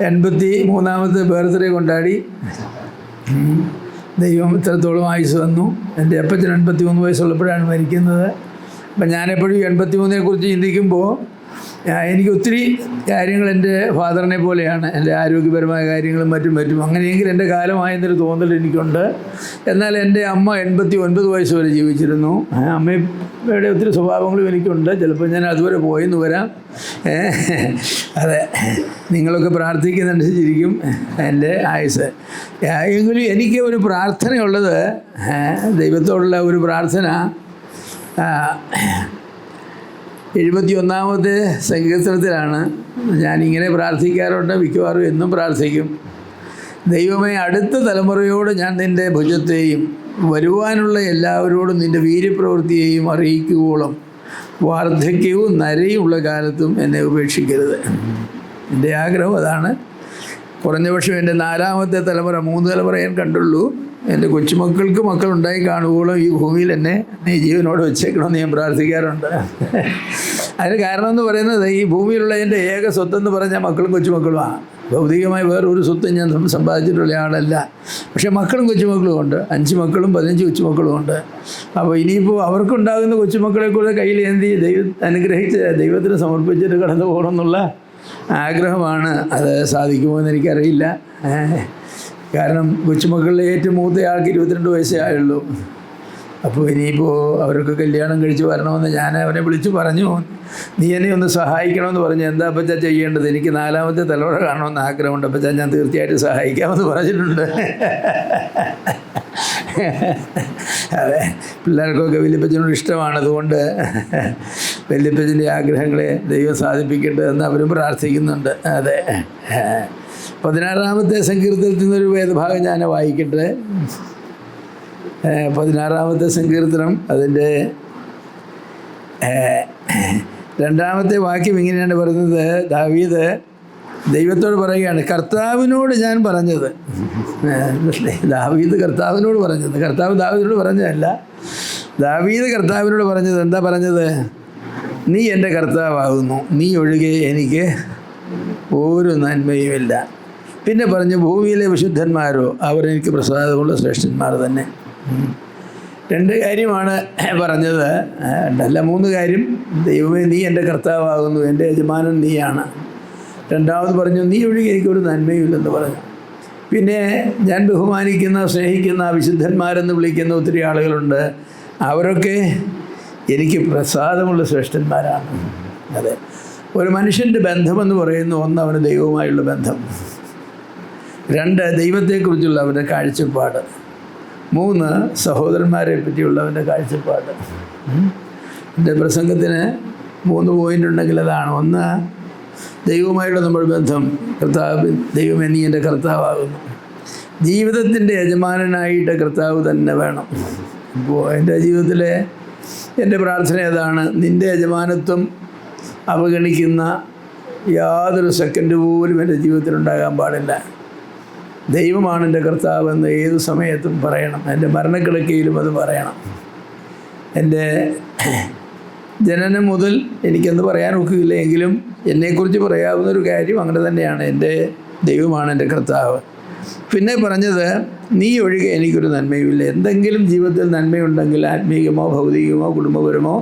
83ാമത്തെ birthday കൊണ്ടാടി. ദൈവം ഇത്രത്തോളം ആയുസ് വന്നു. എൻ്റെ അപ്പച്ചൻ 83 വയസ്സുള്ളപ്പോഴാണ് മരിക്കുന്നത്. അപ്പം ഞാനെപ്പോഴും 83-നെക്കുറിച്ച് ചിന്തിക്കുമ്പോൾ എനിക്ക് ഒത്തിരി കാര്യങ്ങൾ എൻ്റെ ഫാദറിനെ പോലെയാണ്. എൻ്റെ ആരോഗ്യപരമായ കാര്യങ്ങളും മറ്റും അങ്ങനെയെങ്കിൽ എൻ്റെ കാലമായെന്നൊരു തോന്നൽ എനിക്കുണ്ട്. എന്നാൽ എൻ്റെ അമ്മ 89 വയസ്സ് വരെ ജീവിച്ചിരുന്നു. അമ്മയുടെ ഒത്തിരി സ്വഭാവങ്ങളും എനിക്കുണ്ട്. ചിലപ്പോൾ ഞാൻ അതുവരെ പോയെന്ന് വരാം. അതെ, നിങ്ങളൊക്കെ പ്രാർത്ഥിക്കുന്നതനുസരിച്ചിരിക്കും എൻ്റെ ആയുസ്. എങ്കിലും എനിക്ക് ഒരു പ്രാർത്ഥനയുള്ളത്, ദൈവത്തോടുള്ള ഒരു പ്രാർത്ഥന 71ാമത്തെ സങ്കീർത്തനത്തിലാണ്. ഞാനിങ്ങനെ പ്രാർത്ഥിക്കാറുണ്ട്, മിക്കവാറും എന്നും പ്രാർത്ഥിക്കും. ദൈവമേ, അടുത്ത തലമുറയോട് ഞാൻ നിൻ്റെ ഭുജത്തെയും വരുവാനുള്ള എല്ലാവരോടും നിൻ്റെ വീര്യപ്രവൃത്തിയെയും അറിയിക്കുവോളം വാർദ്ധക്യവും നരയുമുള്ള കാലത്തും എന്നെ ഉപേക്ഷിക്കരുത്. എൻ്റെ ആഗ്രഹം അതാണ്. കുറഞ്ഞപക്ഷം എൻ്റെ 4ാമത്തെ തലമുറ, 3 തലമുറ ഞാൻ കണ്ടുള്ളൂ. എൻ്റെ കൊച്ചുമക്കൾക്ക് മക്കളുണ്ടായി കാണുവോളം ഈ ഭൂമിയിൽ എന്നെ നീ ജീവനോട് വെച്ചേക്കണമെന്ന് ഞാൻ പ്രാർത്ഥിക്കാറുണ്ട്. അതിന് കാരണം എന്ന് പറയുന്നത്, ഈ ഭൂമിയിലുള്ള എൻ്റെ ഏക സ്വത്തെന്ന് പറഞ്ഞാൽ മക്കളും കൊച്ചുമക്കളുമാണ്. ഭൗതികമായി വേറൊരു സ്വത്തും ഞാൻ സമ്പാദിച്ചിട്ടുള്ള ആളല്ല. പക്ഷേ മക്കളും കൊച്ചുമക്കളും ഉണ്ട്. 5 മക്കളും 15 കൊച്ചുമക്കളും ഉണ്ട്. അപ്പോൾ ഇനിയിപ്പോൾ അവർക്കുണ്ടാകുന്ന കൊച്ചുമക്കളെ കൂടെ കയ്യിലേന്തി അനുഗ്രഹിച്ച് ദൈവത്തിന് സമർപ്പിച്ചിട്ട് കടന്നു പോകണമെന്നുള്ള ആഗ്രഹമാണ്. അത് സാധിക്കുമോ എന്ന് എനിക്കറിയില്ല. കാരണം കൊച്ചുമക്കളിലെ ഏറ്റവും മൂത്തയാൾക്ക് 22 വയസ്സേ ആയുള്ളൂ. അപ്പോൾ ഇനിയിപ്പോൾ അവരൊക്കെ കല്യാണം കഴിച്ച് വരണമെന്ന് ഞാൻ അവനെ വിളിച്ച് പറഞ്ഞു. നീ എന്നെ ഒന്ന് സഹായിക്കണമെന്ന് പറഞ്ഞു. എന്താ അപ്പച്ചാ ചെയ്യേണ്ടത്? എനിക്ക് 4ാമത്തെ തലമുറ കാണണമെന്ന് ആഗ്രഹമുണ്ട് അപ്പച്ചാ, ഞാൻ തീർച്ചയായിട്ടും സഹായിക്കാമെന്ന് പറഞ്ഞിട്ടുണ്ട്. അതെ, പിള്ളേർക്കൊക്കെ വല്യപ്പച്ചനോട് ഇഷ്ടമാണ്. അതുകൊണ്ട് വല്യപ്പച്ചൻ്റെ ആഗ്രഹങ്ങളെ ദൈവം സാധിപ്പിക്കേണ്ടതെന്ന് അവരും പ്രാർത്ഥിക്കുന്നുണ്ട്. അതെ, 16ാമത്തെ സങ്കീർത്തനത്തിൽ നിന്നൊരു വേദഭാഗം ഞാൻ വായിക്കട്ടെ. 16ാമത്തെ സങ്കീർത്തനം, അതിൻ്റെ 2ാമത്തെ വാക്യം ഇങ്ങനെയാണ് പറയുന്നത്. ദാവീദ് ദൈവത്തോട് പറയുകയാണ്, കർത്താവിനോട് ഞാൻ പറഞ്ഞത്. ദാവീദ് കർത്താവിനോട് പറഞ്ഞത്, കർത്താവ് ദാവീദിനോട് പറഞ്ഞതല്ല. ദാവീദ് കർത്താവിനോട് പറഞ്ഞത് എന്താ പറഞ്ഞത്? നീ എൻ്റെ കർത്താവാകുന്നു, നീ ഒഴികെ എനിക്ക് ഒരു നന്മയുമില്ല. പിന്നെ പറഞ്ഞു, ഭൂമിയിലെ വിശുദ്ധന്മാരോ അവർ എനിക്ക് പ്രസാദമുള്ള ശ്രേഷ്ഠന്മാർ തന്നെ. 2 കാര്യമാണ് പറഞ്ഞത്, 3 കാര്യം. ദൈവമേ, നീ എൻ്റെ കർത്താവാകുന്നു, എൻ്റെ യജമാനൻ നീയാണ്. 2ാമത് പറഞ്ഞു, നീ ഒഴികെ എനിക്കൊരു നന്മയുമില്ലെന്ന് പറഞ്ഞു. പിന്നെ ഞാൻ ബഹുമാനിക്കുന്ന, സ്നേഹിക്കുന്ന വിശുദ്ധന്മാരെന്ന് വിളിക്കുന്ന ഒത്തിരി ആളുകളുണ്ട്. അവരൊക്കെ എനിക്ക് പ്രസാദമുള്ള ശ്രേഷ്ഠന്മാരാണ്. അതെ, ഒരു മനുഷ്യൻ്റെ ബന്ധമെന്ന് പറയുന്നു, 1 അവന് ദൈവവുമായുള്ള ബന്ധം, 2 ദൈവത്തെക്കുറിച്ചുള്ള അവൻ്റെ കാഴ്ചപ്പാട്, 3 സഹോദരന്മാരെ പറ്റിയുള്ള അവൻ്റെ കാഴ്ചപ്പാട്. എൻ്റെ പ്രസംഗത്തിന് 3 പോയിൻ്റ് ഉണ്ടെങ്കിൽ അതാണ്. 1 ദൈവവുമായുള്ള നമ്മുടെ ബന്ധം. കർത്താവ്, ദൈവമേ നീ എൻ്റെ കർത്താവാകുന്നു. ജീവിതത്തിൻ്റെ യജമാനനായിട്ട് കർത്താവ് തന്നെ വേണം. ഇപ്പോൾ എൻ്റെ ജീവിതത്തിലെ എൻ്റെ പ്രാർത്ഥന ഏതാണ്? നിൻ്റെ യജമാനത്വം അവഗണിക്കുന്ന യാതൊരു സെക്കൻഡ് പോലും എൻ്റെ ജീവിതത്തിലുണ്ടാകാൻ പാടില്ല. ദൈവമാണ് എൻ്റെ കർത്താവെന്ന് ഏതു സമയത്തും പറയണം. എൻ്റെ മരണക്കിടക്കയിലും അത് പറയണം. എൻ്റെ ജനനം മുതൽ എനിക്കെന്ന് പറയാൻ ഒക്കില്ല, എങ്കിലും എന്നെക്കുറിച്ച് പറയാവുന്നൊരു കാര്യം അങ്ങനെ തന്നെയാണ്. എൻ്റെ ദൈവമാണ് എൻ്റെ കർത്താവ്. പിന്നെ പറഞ്ഞത്, നീ ഒഴികെ എനിക്കൊരു നന്മയുമില്ല. എന്തെങ്കിലും ജീവിതത്തിൽ നന്മയുണ്ടെങ്കിൽ, ആത്മീയമോ ഭൗതികമോ കുടുംബപരമോ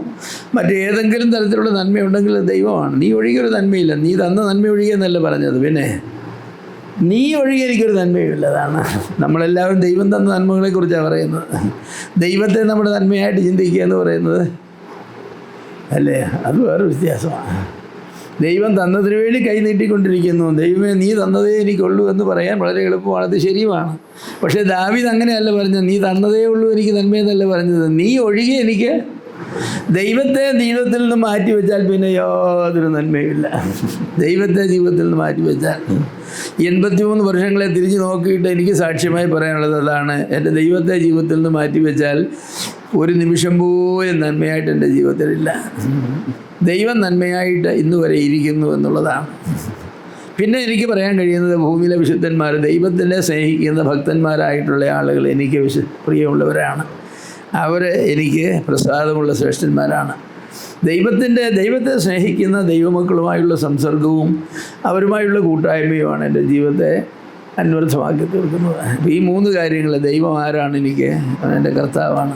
മറ്റേതെങ്കിലും തരത്തിലുള്ള നന്മയുണ്ടെങ്കിൽ ദൈവമാണ്. നീ ഒഴികെ ഒരു നന്മയില്ല. നീ തന്ന നന്മ ഒഴികെ എന്നല്ല പറഞ്ഞത്, പിന്നെ നീ ഒഴികെ എനിക്കൊരു നന്മയുമില്ല. അതാണ് നമ്മളെല്ലാവരും ദൈവം തന്ന നന്മകളെക്കുറിച്ചാണ് പറയുന്നത്. ദൈവത്തെ നമ്മുടെ നന്മയായിട്ട് ചിന്തിക്കുക എന്ന് പറയുന്നത് അല്ലേ, അത് വേറെ വ്യത്യാസമാണ്. ദൈവം തന്നതിന് വേണ്ടി കൈ നീട്ടിക്കൊണ്ടിരിക്കുന്നു. ദൈവമേ നീ തന്നതേ എനിക്കുള്ളൂ എന്ന് പറയാൻ വളരെ എളുപ്പമാണ്, അത് ശരിയുമാണ്. പക്ഷേ ദാവീദ് അങ്ങനെയല്ല പറഞ്ഞത്. നീ തന്നതേ ഉള്ളൂ എനിക്ക് നന്മയെന്നല്ല പറഞ്ഞത്, നീ ഒഴികെ എനിക്ക്. ദൈവത്തെ ജീവിതത്തിൽ നിന്ന് മാറ്റിവെച്ചാൽ പിന്നെ യാതൊരു നന്മയുമില്ല. ദൈവത്തെ ജീവിതത്തിൽ നിന്ന് മാറ്റിവെച്ചാൽ 83 വർഷങ്ങളെ തിരിഞ്ഞു നോക്കിയിട്ട് എനിക്ക് സാക്ഷ്യമായി പറയാനുള്ളത് അതാണ്. എൻ്റെ ദൈവത്തെ ജീവിതത്തിൽ നിന്ന് മാറ്റിവെച്ചാൽ ഒരു നിമിഷം പോലും നന്മയായിട്ട് എൻ്റെ ജീവിതത്തിലില്ല. ദൈവം നന്മയായിട്ട് ഇന്ന് വരെ ഇരിക്കുന്നു എന്നുള്ളതാണ്. പിന്നെ എനിക്ക് പറയാൻ കഴിയുന്നത്, ഭൂമിയിലെ വിശുദ്ധന്മാർ, ദൈവത്തിനെ സ്നേഹിക്കുന്ന ഭക്തന്മാരായിട്ടുള്ള ആളുകൾ എനിക്ക് പ്രിയമുള്ളവരാണ്. അവർ എനിക്ക് പ്രസാദമുള്ള ശ്രേഷ്ഠന്മാരാണ്. ദൈവത്തെ സ്നേഹിക്കുന്ന ദൈവമക്കളുമായുള്ള സംസർഗവും അവരുമായുള്ള കൂട്ടായ്മയുമാണ് എൻ്റെ ജീവിതത്തെ അന്വർത്ഥമാക്കി തീർക്കുന്നത്. അപ്പോൾ ഈ 3 കാര്യങ്ങൾ, ദൈവം ആരാണ് എനിക്ക്, എൻ്റെ കർത്താവാണ്.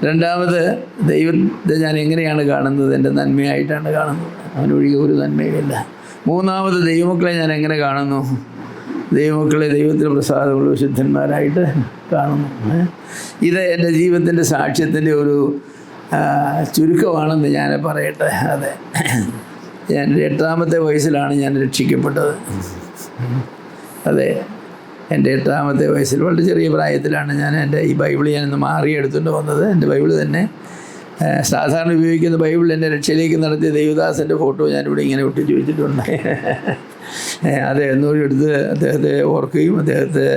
രണ്ടാമത്, ദൈവത്തെ ഞാൻ എങ്ങനെയാണ് കാണുന്നത്, എൻ്റെ നന്മയായിട്ടാണ് കാണുന്നത്, അവനൊഴികെ ഒരു നന്മയുമില്ല. മൂന്നാമത്, ദൈവമക്കളെ ഞാൻ എങ്ങനെ കാണുന്നു, ദൈവമക്കളെ ദൈവത്തിന് പ്രസാദമുള്ള വിശുദ്ധന്മാരായിട്ട് കാണുന്നു. ഇത് എൻ്റെ ജീവിതത്തിൻ്റെ സാക്ഷ്യത്തിൻ്റെ ഒരു ചുരുക്കമാണെന്ന് ഞാൻ പറയട്ടെ. അതെ, എൻ്റെ 8ാമത്തെ വയസ്സിലാണ് ഞാൻ രക്ഷിക്കപ്പെട്ടത്. അതെ, എൻ്റെ 8ാമത്തെ വയസ്സിൽ വളരെ ചെറിയ പ്രായത്തിലാണ് ഞാൻ ഈ ബൈബിൾ ഞാനിന്ന് മാറിയെടുത്തുകൊണ്ട് വന്നത്. എൻ്റെ ബൈബിൾ തന്നെ സാധാരണ ഉപയോഗിക്കുന്ന ബൈബിൾ എൻ്റെ രക്ഷയിലേക്ക് നടത്തിയ ദേവദാസൻ്റെ ഫോട്ടോ ഞാനിവിടെ ഇങ്ങനെ ഒട്ടിച്ച് വെച്ചിട്ടുണ്ട്. അത് എന്നോട് എടുത്ത് അദ്ദേഹത്തെ ഓർക്കുകയും അദ്ദേഹത്തെ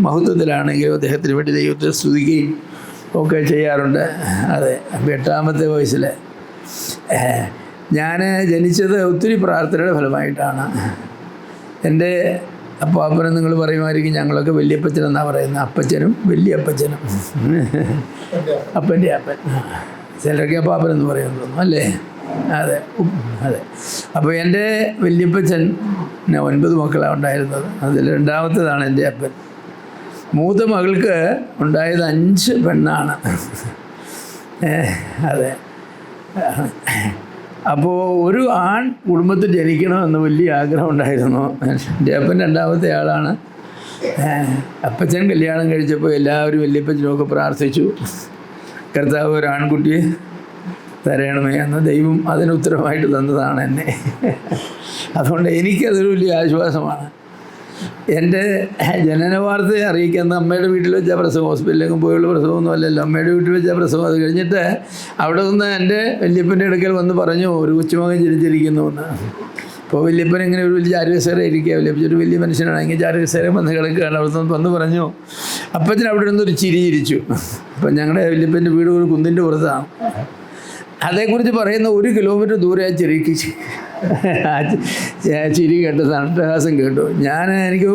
മഹത്വത്തിലാണെങ്കിലും അദ്ദേഹത്തിന് വേണ്ടി ദൈവത്തെ സ്തുതിക്കുകയും ഒക്കെ ചെയ്യാറുണ്ട്. അതെ, 8ാമത്തെ വയസ്സിൽ ഞാൻ ജനിച്ചത് ഒത്തിരി പ്രാർത്ഥനയുടെ ഫലമായിട്ടാണ്. എൻ്റെ അപ്പാപ്പനും നിങ്ങൾ പറയുമായിരിക്കും, ഞങ്ങളൊക്കെ വല്യപ്പച്ചനെന്നാണ് പറയുന്നത്. അപ്പച്ചനും വല്യപ്പച്ചനും, അപ്പൻ്റെ അപ്പൻ, ചിലരൊക്കെ അപ്പാപ്പനെന്ന് പറയുന്നു അല്ലേ? അതെ അതെ. അപ്പോൾ എൻ്റെ വല്യപ്പച്ചൻ 9 മക്കളാണ് ഉണ്ടായിരുന്നത്. അതിൽ 2ാമത്തേതാണ് എൻ്റെ അപ്പൻ. മൂത്ത മകൾക്ക് ഉണ്ടായത് 5 പെണ്ണാണ്. അതെ. അപ്പോൾ ഒരു ആൺ കുടുംബത്തിൽ ജനിക്കണമെന്ന് വലിയ ആഗ്രഹം ഉണ്ടായിരുന്നു. എൻ്റെ അപ്പൻ 2ാമത്തെ ആളാണ്. അപ്പച്ചൻ കല്യാണം കഴിച്ചപ്പോൾ എല്ലാവരും വല്യപ്പച്ചനുമൊക്കെ പ്രാർത്ഥിച്ചു, കർത്താവ് ഒരു ആൺകുട്ടിയെ തരണമേ എന്ന്. ദൈവം അതിന് ഉത്തരമായിട്ട് തന്നതാണ് എന്നെ. അതുകൊണ്ട് എനിക്കതൊരു വലിയ ആശ്വാസമാണ്. എൻ്റെ ജനന വാർത്തയെ അറിയിക്കുന്ന അമ്മയുടെ വീട്ടിൽ വെച്ച പ്രസവം, ഹോസ്പിറ്റലിലേക്കും പോയുള്ള പ്രസവമൊന്നും അല്ലല്ലോ, അമ്മയുടെ വീട്ടിൽ വെച്ച പ്രസവം. അത് കഴിഞ്ഞിട്ട് അവിടെ നിന്ന് എൻ്റെ വല്യപ്പൻ്റെ അടുക്കൽ വന്ന് പറഞ്ഞു, ഒരു കൊച്ചുമകൻ ജനിച്ചിരിക്കുന്നു എന്ന്. അപ്പോൾ വല്യപ്പൻ ഇങ്ങനെ ഒരു വലിയ ചാരുകസേര ഇരിക്കുക, വല്യപ്പൻ ഒരു വലിയ മനുഷ്യനാണെങ്കിൽ ചാരുകസേര വന്ന് കിടക്കുകയാണ്. അവിടെ നിന്ന് വന്ന് പറഞ്ഞു, അപ്പച്ചൻ അവിടെ നിന്നൊരു ചിരി ചിരിച്ചു. അപ്പം ഞങ്ങളുടെ വല്യപ്പൻ്റെ വീട് ഒരു കുന്നിൻ്റെ പുറത്താണ്. അതേക്കുറിച്ച് പറയുന്ന 1 കിലോമീറ്റർ ദൂരെ ആ ചിരി കേട്ട തട്ടഹാസം കേട്ടു. എനിക്ക്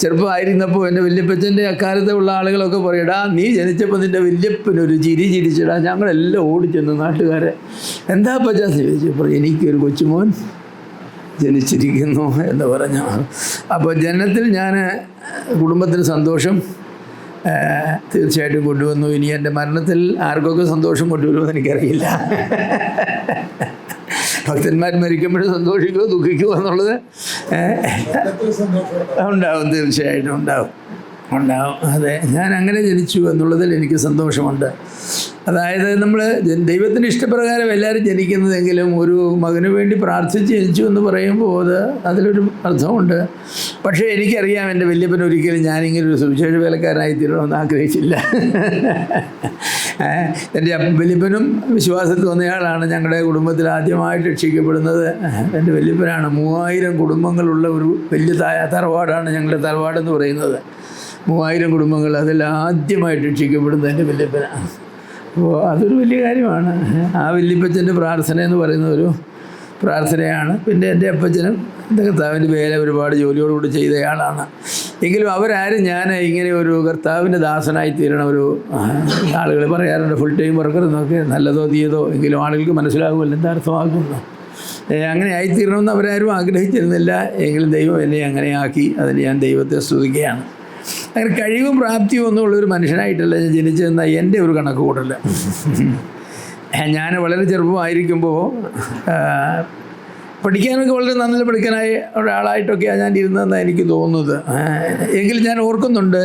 ചെറുപ്പമായിരുന്നപ്പോൾ എൻ്റെ വല്യപ്പച്ചൻ്റെ അക്കാലത്തെ ഉള്ള ആളുകളൊക്കെ പറയടാ, നീ ജനിച്ചപ്പോൾ നിൻ്റെ വല്യപ്പനൊരു ചിരി ചിരിച്ചിടാ. ഞങ്ങളെല്ലാം ഓടിച്ചെന്നു നാട്ടുകാരെ. എന്താ പച്ചാന്ന് ചോദിച്ചപ്പോൾ എനിക്കൊരു കൊച്ചുമോൻ ജനിച്ചിരിക്കുന്നു എന്ന് പറഞ്ഞു. അപ്പോൾ ജനനത്തിൽ ഞാൻ കുടുംബത്തിന് സന്തോഷം തീർച്ചയായിട്ടും കൊണ്ടുവന്നു. ഇനി എൻ്റെ മരണത്തിൽ ആർക്കൊക്കെ സന്തോഷം കൊണ്ടുവരുമെന്ന് എനിക്കറിയില്ല. ഭക്തന്മാർ മരിക്കുമ്പോഴും സന്തോഷിക്കുമോ ദുഃഖിക്കുമോ എന്നുള്ളത് ഉണ്ടാവും, തീർച്ചയായിട്ടും ഉണ്ടാവും. അതെ, ഞാൻ അങ്ങനെ ജനിച്ചു എന്നുള്ളതിൽ എനിക്ക് സന്തോഷമുണ്ട്. അതായത് നമ്മൾ ദൈവത്തിൻ്റെ ഇഷ്ടപ്രകാരം എല്ലാവരും ജനിക്കുന്നതെങ്കിലും ഒരു മകന് വേണ്ടി പ്രാർത്ഥിച്ച് ജനിച്ചു എന്ന് പറയുമ്പോൾ അതിലൊരു അർത്ഥമുണ്ട്. പക്ഷേ എനിക്കറിയാം, എൻ്റെ വല്യപ്പൻ ഒരിക്കലും ഞാനിങ്ങനെ ഒരു സുവിശേഷ വേലക്കാരനായി തീരണമെന്ന് ആഗ്രഹിച്ചില്ല. എൻ്റെ വല്യപ്പനും വിശ്വാസത്തിൽ വന്നയാളാണ്. ഞങ്ങളുടെ കുടുംബത്തിൽ ആദ്യമായിട്ട് രക്ഷിക്കപ്പെടുന്നത് എൻ്റെ വല്യപ്പനാണ്. 3000 കുടുംബങ്ങളുള്ള ഒരു വലിയ തറവാടാണ് ഞങ്ങളുടെ തറവാടെന്ന് പറയുന്നത്. 3000 കുടുംബങ്ങൾ, അതിൽ ആദ്യമായിട്ട് രക്ഷിക്കപ്പെടുന്നത് എൻ്റെ വല്യപ്പനാണ്. അപ്പോൾ അതൊരു വലിയ കാര്യമാണ്. ആ വല്യപ്പച്ചൻ്റെ പ്രാർത്ഥന എന്ന് പറയുന്ന ഒരു പ്രാർത്ഥനയാണ്. പിന്നെ എൻ്റെ അപ്പച്ചനും എൻ്റെ കർത്താവിൻ്റെ വേല ഒരുപാട് ജോലിയോടുകൂടി ചെയ്തയാളാണ്. എങ്കിലും അവരാരും ഞാൻ ഇങ്ങനെ ഒരു കർത്താവിൻ്റെ ദാസനായി തീരണ ഒരു ആളുകൾ പറയാറുണ്ട്, ഫുൾ ടൈം വർക്കർ എന്നൊക്കെ. നല്ലതോ തീയതോ എങ്കിലും ആളുകൾക്ക് മനസ്സിലാകുമല്ലോ എന്താ അർത്ഥമാക്കുന്നു. അങ്ങനെ ആയിത്തീരണമെന്ന് അവരാരും ആഗ്രഹിച്ചിരുന്നില്ല. എങ്കിലും ദൈവം എന്നെ അങ്ങനെ ആക്കി. അതിന് ഞാൻ ദൈവത്തെ സ്തുതിക്കുകയാണ്. അങ്ങനെ കഴിവും പ്രാപ്തിയും ഒന്നുമുള്ളൊരു മനുഷ്യനായിട്ടല്ല ഞാൻ ജനിച്ചതെന്ന എൻ്റെ ഒരു കണക്ക് കൂടല്ല. ഞാൻ വളരെ ചെറുപ്പമായിരിക്കുമ്പോൾ പഠിക്കാനൊക്കെ വളരെ നല്ല പഠിക്കാനായി ഒരാളായിട്ടൊക്കെയാണ് ഞാൻ ഇരുന്നതെന്നാണ് എനിക്ക് തോന്നുന്നത്. എങ്കിലും ഞാൻ ഓർക്കുന്നുണ്ട്,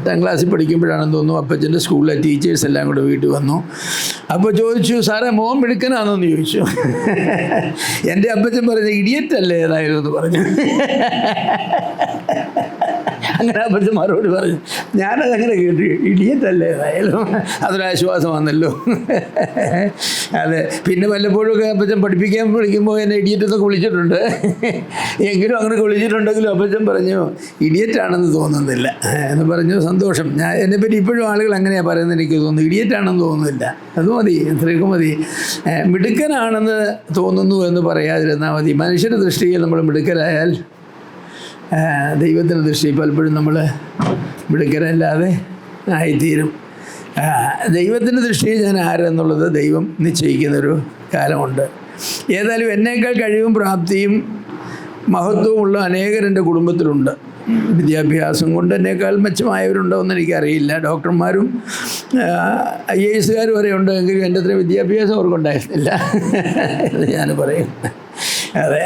10ാം ക്ലാസ്സിൽ പഠിക്കുമ്പോഴാണെന്ന് തോന്നുന്നു, അപ്പച്ചൻ്റെ സ്കൂളിലെ ടീച്ചേഴ്സ് എല്ലാം കൂടെ വീട്ടിൽ വന്നു. അപ്പോൾ ചോദിച്ചു, സാറേ മോൻ മിടുക്കനാണെന്ന് ചോദിച്ചു. എൻ്റെ അപ്പച്ചൻ പറഞ്ഞു, ഇഡിയറ്റ് അല്ലേ ഏതായാലും എന്ന് പറഞ്ഞു. അങ്ങനെ അപ്പച്ചൻ മറുപടി പറഞ്ഞു. ഞാനതങ്ങനെ കേട്ടു, ഇഡിയറ്റ് അല്ലേ ഏതായാലും, അതൊരാശ്വാസം വന്നല്ലോ. അതെ, പിന്നെ വല്ലപ്പോഴൊക്കെ അപ്പച്ചൻ വിളിക്കുമ്പോൾ എന്നെ ഇഡിയറ്റ് എന്നൊക്കെ വിളിച്ചിട്ടുണ്ട്. എങ്കിലും അങ്ങനെ വിളിച്ചിട്ടുണ്ടെങ്കിലും അപ്പച്ചൻ പറഞ്ഞു, ഇഡിയറ്റാണെന്ന് തോന്നുന്നില്ല എന്ന് പറഞ്ഞു. സന്തോഷം. എന്നെപ്പറ്റി ഇപ്പോഴും ആളുകൾ അങ്ങനെയാണ് പറയുന്നത്. എനിക്ക് തോന്നുന്നു ഇഡിയറ്റാണെന്ന് തോന്നുന്നില്ല. അത് മതി, അത്രയൊക്കെ മതി. മിടുക്കനാണെന്ന് തോന്നുന്നു എന്ന് പറയാതിരുന്നാൽ മതി. മനുഷ്യരുടെ ദൃഷ്ടിയിൽ നമ്മൾ മിടുക്കരായാൽ ദൈവത്തിൻ്റെ ദൃഷ്ടി പലപ്പോഴും നമ്മൾ മിടുക്കരല്ലാതെ ആയിത്തീരും. ദൈവത്തിൻ്റെ ദൃഷ്ടിയിൽ ഞാൻ ആരെന്നുള്ളത് ദൈവം നിശ്ചയിക്കുന്നൊരു കാലമുണ്ട്. ഏതായാലും എന്നേക്കാൾ കഴിവും പ്രാപ്തിയും മഹത്വമുള്ള അനേകർ എൻ്റെ കുടുംബത്തിലുണ്ട്. വിദ്യാഭ്യാസം കൊണ്ട് എന്നേക്കാൾ മെച്ചമായവരുണ്ടോ എന്ന് എനിക്കറിയില്ല. ഡോക്ടർമാരും IAS വരെ ഉണ്ടെങ്കിലും എൻ്റെ അത്ര വിദ്യാഭ്യാസം അവർക്കുണ്ടായിരുന്നില്ല എന്ന് ഞാൻ പറയും. അതെ,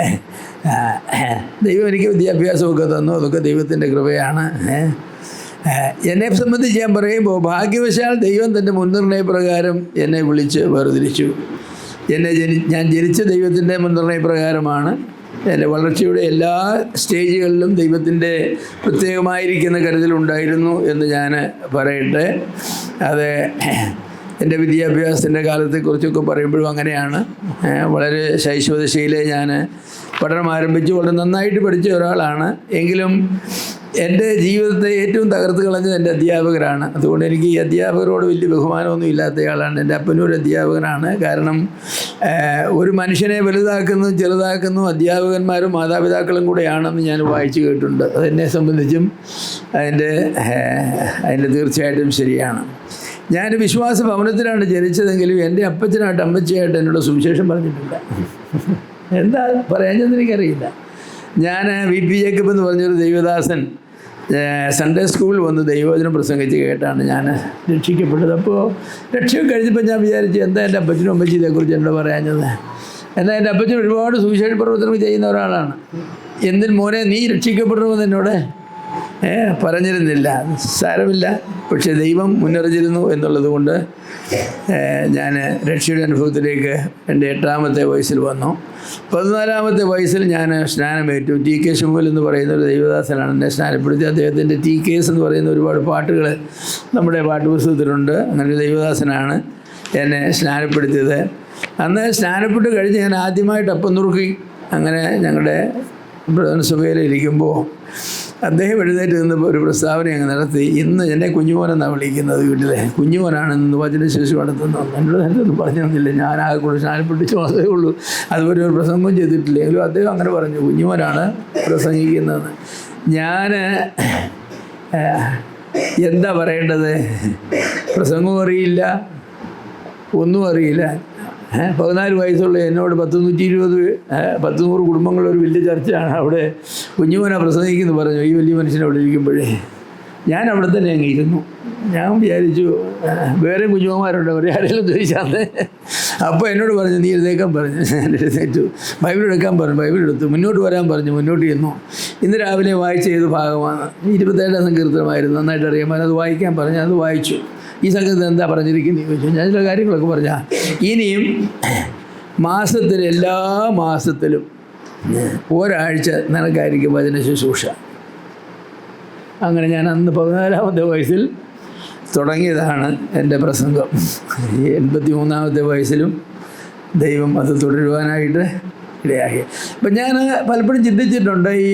ദൈവം എനിക്ക് വിദ്യാഭ്യാസമൊക്കെ തന്നു, അതൊക്കെ ദൈവത്തിൻ്റെ കൃപയാണ്. എന്നെ സംബന്ധിച്ച് ഞാൻ പറയുമ്പോൾ ഭാഗ്യവശാൽ ദൈവം തൻ്റെ മുൻനിർണയപ്രകാരം എന്നെ വിളിച്ച് വേർതിരിച്ചു. ഞാൻ ജനിച്ച ദൈവത്തിൻ്റെ മുൻനിർണയപ്രകാരമാണ്. എൻ്റെ വളർച്ചയുടെ എല്ലാ സ്റ്റേജുകളിലും ദൈവത്തിൻ്റെ പ്രത്യേകമായിരിക്കുന്ന കരുതലുണ്ടായിരുന്നു എന്ന് ഞാൻ പറയട്ടെ. അത് എൻ്റെ വിദ്യാഭ്യാസത്തിൻ്റെ കാലത്തെക്കുറിച്ചൊക്കെ പറയുമ്പോഴും അങ്ങനെയാണ്. വളരെ ശൈശവദശയിലെ ഞാൻ പഠനം ആരംഭിച്ചു. വളരെ നന്നായിട്ട് പഠിച്ച ഒരാളാണ്. എങ്കിലും എൻ്റെ ജീവിതത്തെ ഏറ്റവും തകർത്ത് കളഞ്ഞത് എൻ്റെ അധ്യാപകരാണ്. അതുകൊണ്ട് എനിക്ക് ഈ അധ്യാപകരോട് വലിയ ബഹുമാനമൊന്നും ഇല്ലാത്തയാളാണ്. എൻ്റെ അപ്പനും ഒരു അധ്യാപകനാണ്. കാരണം ഒരു മനുഷ്യനെ വലുതാക്കുന്നതും ചെറുതാക്കുന്നതും അധ്യാപകന്മാരും മാതാപിതാക്കളും കൂടെയാണെന്ന് ഞാൻ വായിച്ചു കേട്ടിട്ടുണ്ട്. അതെന്നെ സംബന്ധിച്ചും അതിൻ്റെ തീർച്ചയായിട്ടും ശരിയാണ്. ഞാൻ വിശ്വാസ ഭവനത്തിലാണ് ജനിച്ചതെങ്കിലും എൻ്റെ അപ്പച്ചനായിട്ട് അമ്മച്ചിയായിട്ട് എന്നോട് സുവിശേഷം പറഞ്ഞിട്ടില്ല. എന്താ പറയാഞ്ഞെന്ന് എനിക്കറിയില്ല. ഞാൻ VP ജേക്കബ് എന്ന് പറഞ്ഞൊരു ദൈവദാസൻ സൺഡേ സ്കൂളിൽ വന്ന് ദൈവവചനം പ്രസംഗിച്ച് കേട്ടാണ് ഞാൻ രക്ഷിക്കപ്പെട്ടത്. അപ്പോൾ രക്ഷയൊക്കെ കഴിഞ്ഞപ്പോൾ ഞാൻ വിചാരിച്ചു, എന്താ എൻ്റെ അപ്പച്ചനും അമ്മച്ചി ഇതേക്കുറിച്ച് എന്നോട് പറയാഞ്ഞത്. എന്നാൽ എൻ്റെ അപ്പച്ചൻ ഒരുപാട് സുവിശേഷ പ്രവർത്തനം ചെയ്യുന്ന ഒരാളാണ്. എന്തിന് മോനെ നീ രക്ഷിക്കപ്പെടണമെന്ന് എന്നോട് പറഞ്ഞിരുന്നില്ല. സാരമില്ല, പക്ഷേ ദൈവം മുന്നറിഞ്ഞിരുന്നു എന്നുള്ളത് കൊണ്ട് ഞാൻ രക്ഷയുടെ അനുഭവത്തിലേക്ക് എൻ്റെ 8ാമത്തെ വയസ്സിൽ വന്നു. 14ാമത്തെ വയസ്സിൽ ഞാൻ സ്നാനമേറ്റു. TK ശമുവേൽ എന്ന് പറയുന്ന ഒരു ദൈവദാസനാണ് എന്നെ സ്നാനപ്പെടുത്തി. അദ്ദേഹത്തിൻ്റെ TKs എന്ന് പറയുന്ന ഒരുപാട് പാട്ടുകൾ നമ്മുടെ പാഠ്യപുസ്തകത്തിലുണ്ട്. അങ്ങനെ ഒരു ദൈവദാസനാണ് എന്നെ സ്നാനപ്പെടുത്തിയത്. അന്ന് സ്നാനപ്പെട്ട് കഴിഞ്ഞ് ഞാൻ ആദ്യമായിട്ട് അപ്പം നുറുക്കി അങ്ങനെ ഞങ്ങളുടെ പ്രധാനസഭയിൽ ഇരിക്കുമ്പോൾ അദ്ദേഹം എഴുന്നേറ്റ് നിന്ന് ഒരു പ്രസ്താവന അങ്ങ് നടത്തി. ഇന്ന് എന്നെ കുഞ്ഞുമോനെന്നാണ് വിളിക്കുന്നത്. വീട്ടിലെ കുഞ്ഞുമോനാണ് ഇന്ന് വചനശേഷി നടത്തുന്നത്. എന്നോട് നേരത്തൊന്നും പറഞ്ഞു തന്നില്ല. ഞാൻ ആകെ കൂടെ സ്നാനപ്പെട്ടിച്ച് മാത്രമേ ഉള്ളൂ. അതുപോലെ ഒരു പ്രസംഗം ചെയ്തിട്ടില്ല. എങ്കിലും അദ്ദേഹം അങ്ങനെ പറഞ്ഞു, കുഞ്ഞുമോനാണ് പ്രസംഗിക്കുന്നത്. ഞാൻ എന്താ പറയേണ്ടത്? പ്രസംഗവും അറിയില്ല, ഒന്നും അറിയില്ല. 14 വയസ്സുള്ള എന്നോട് 100 കുടുംബങ്ങളൊരു വലിയ ചർച്ചയാണ്. അവിടെ കുഞ്ഞുമോനെ പ്രസംഗിക്കുന്നു പറഞ്ഞു. ഈ വലിയ മനുഷ്യനെ അവിടെ ഇരിക്കുമ്പോഴേ ഞാൻ അവിടെ തന്നെ അങ്ങ് ഇരുന്നു. ഞാൻ വിചാരിച്ചു വേറെ കുഞ്ഞുമാരുണ്ട്, അവരെ ആരെങ്കിലും ചോദിച്ചാൽ. അപ്പോൾ എന്നോട് പറഞ്ഞു, നീ എഴുതേക്കാൻ പറഞ്ഞു. ഞാൻ എഴുന്നേറ്റു. ബൈബിൾ എടുക്കാൻ പറഞ്ഞു. ബൈബിൾ എടുത്തു. മുന്നോട്ട് വരാൻ പറഞ്ഞു. മുന്നോട്ട് ചെന്നു. ഇന്ന് രാവിലെ വായിച്ച ഏത് ഭാഗമാണ്? 27ാം സങ്കീർത്തനമായിരുന്നു. നന്നായിട്ട് അറിയാൻ അത് വായിക്കാൻ പറഞ്ഞു. അത് വായിച്ചു. ഈ സംഘത്തിൽ എന്താ പറഞ്ഞിരിക്കുന്നത് ചോദിച്ചു. ഞാൻ ചില കാര്യങ്ങളൊക്കെ പറഞ്ഞാൽ ഇനിയും എല്ലാ മാസത്തിലും ഒരാഴ്ച നിനക്കായിരിക്കും വചന ശുശ്രൂഷ. അങ്ങനെ ഞാൻ അന്ന് 14ാമത്തെ വയസ്സിൽ തുടങ്ങിയതാണ് എൻ്റെ പ്രസംഗം. 83ാമത്തെ വയസ്സിലും ദൈവം അത് തുടരുവാനായിട്ട് ഇടയാക്കി. അപ്പം ഞാൻ പലപ്പോഴും ചിന്തിച്ചിട്ടുണ്ട്, ഈ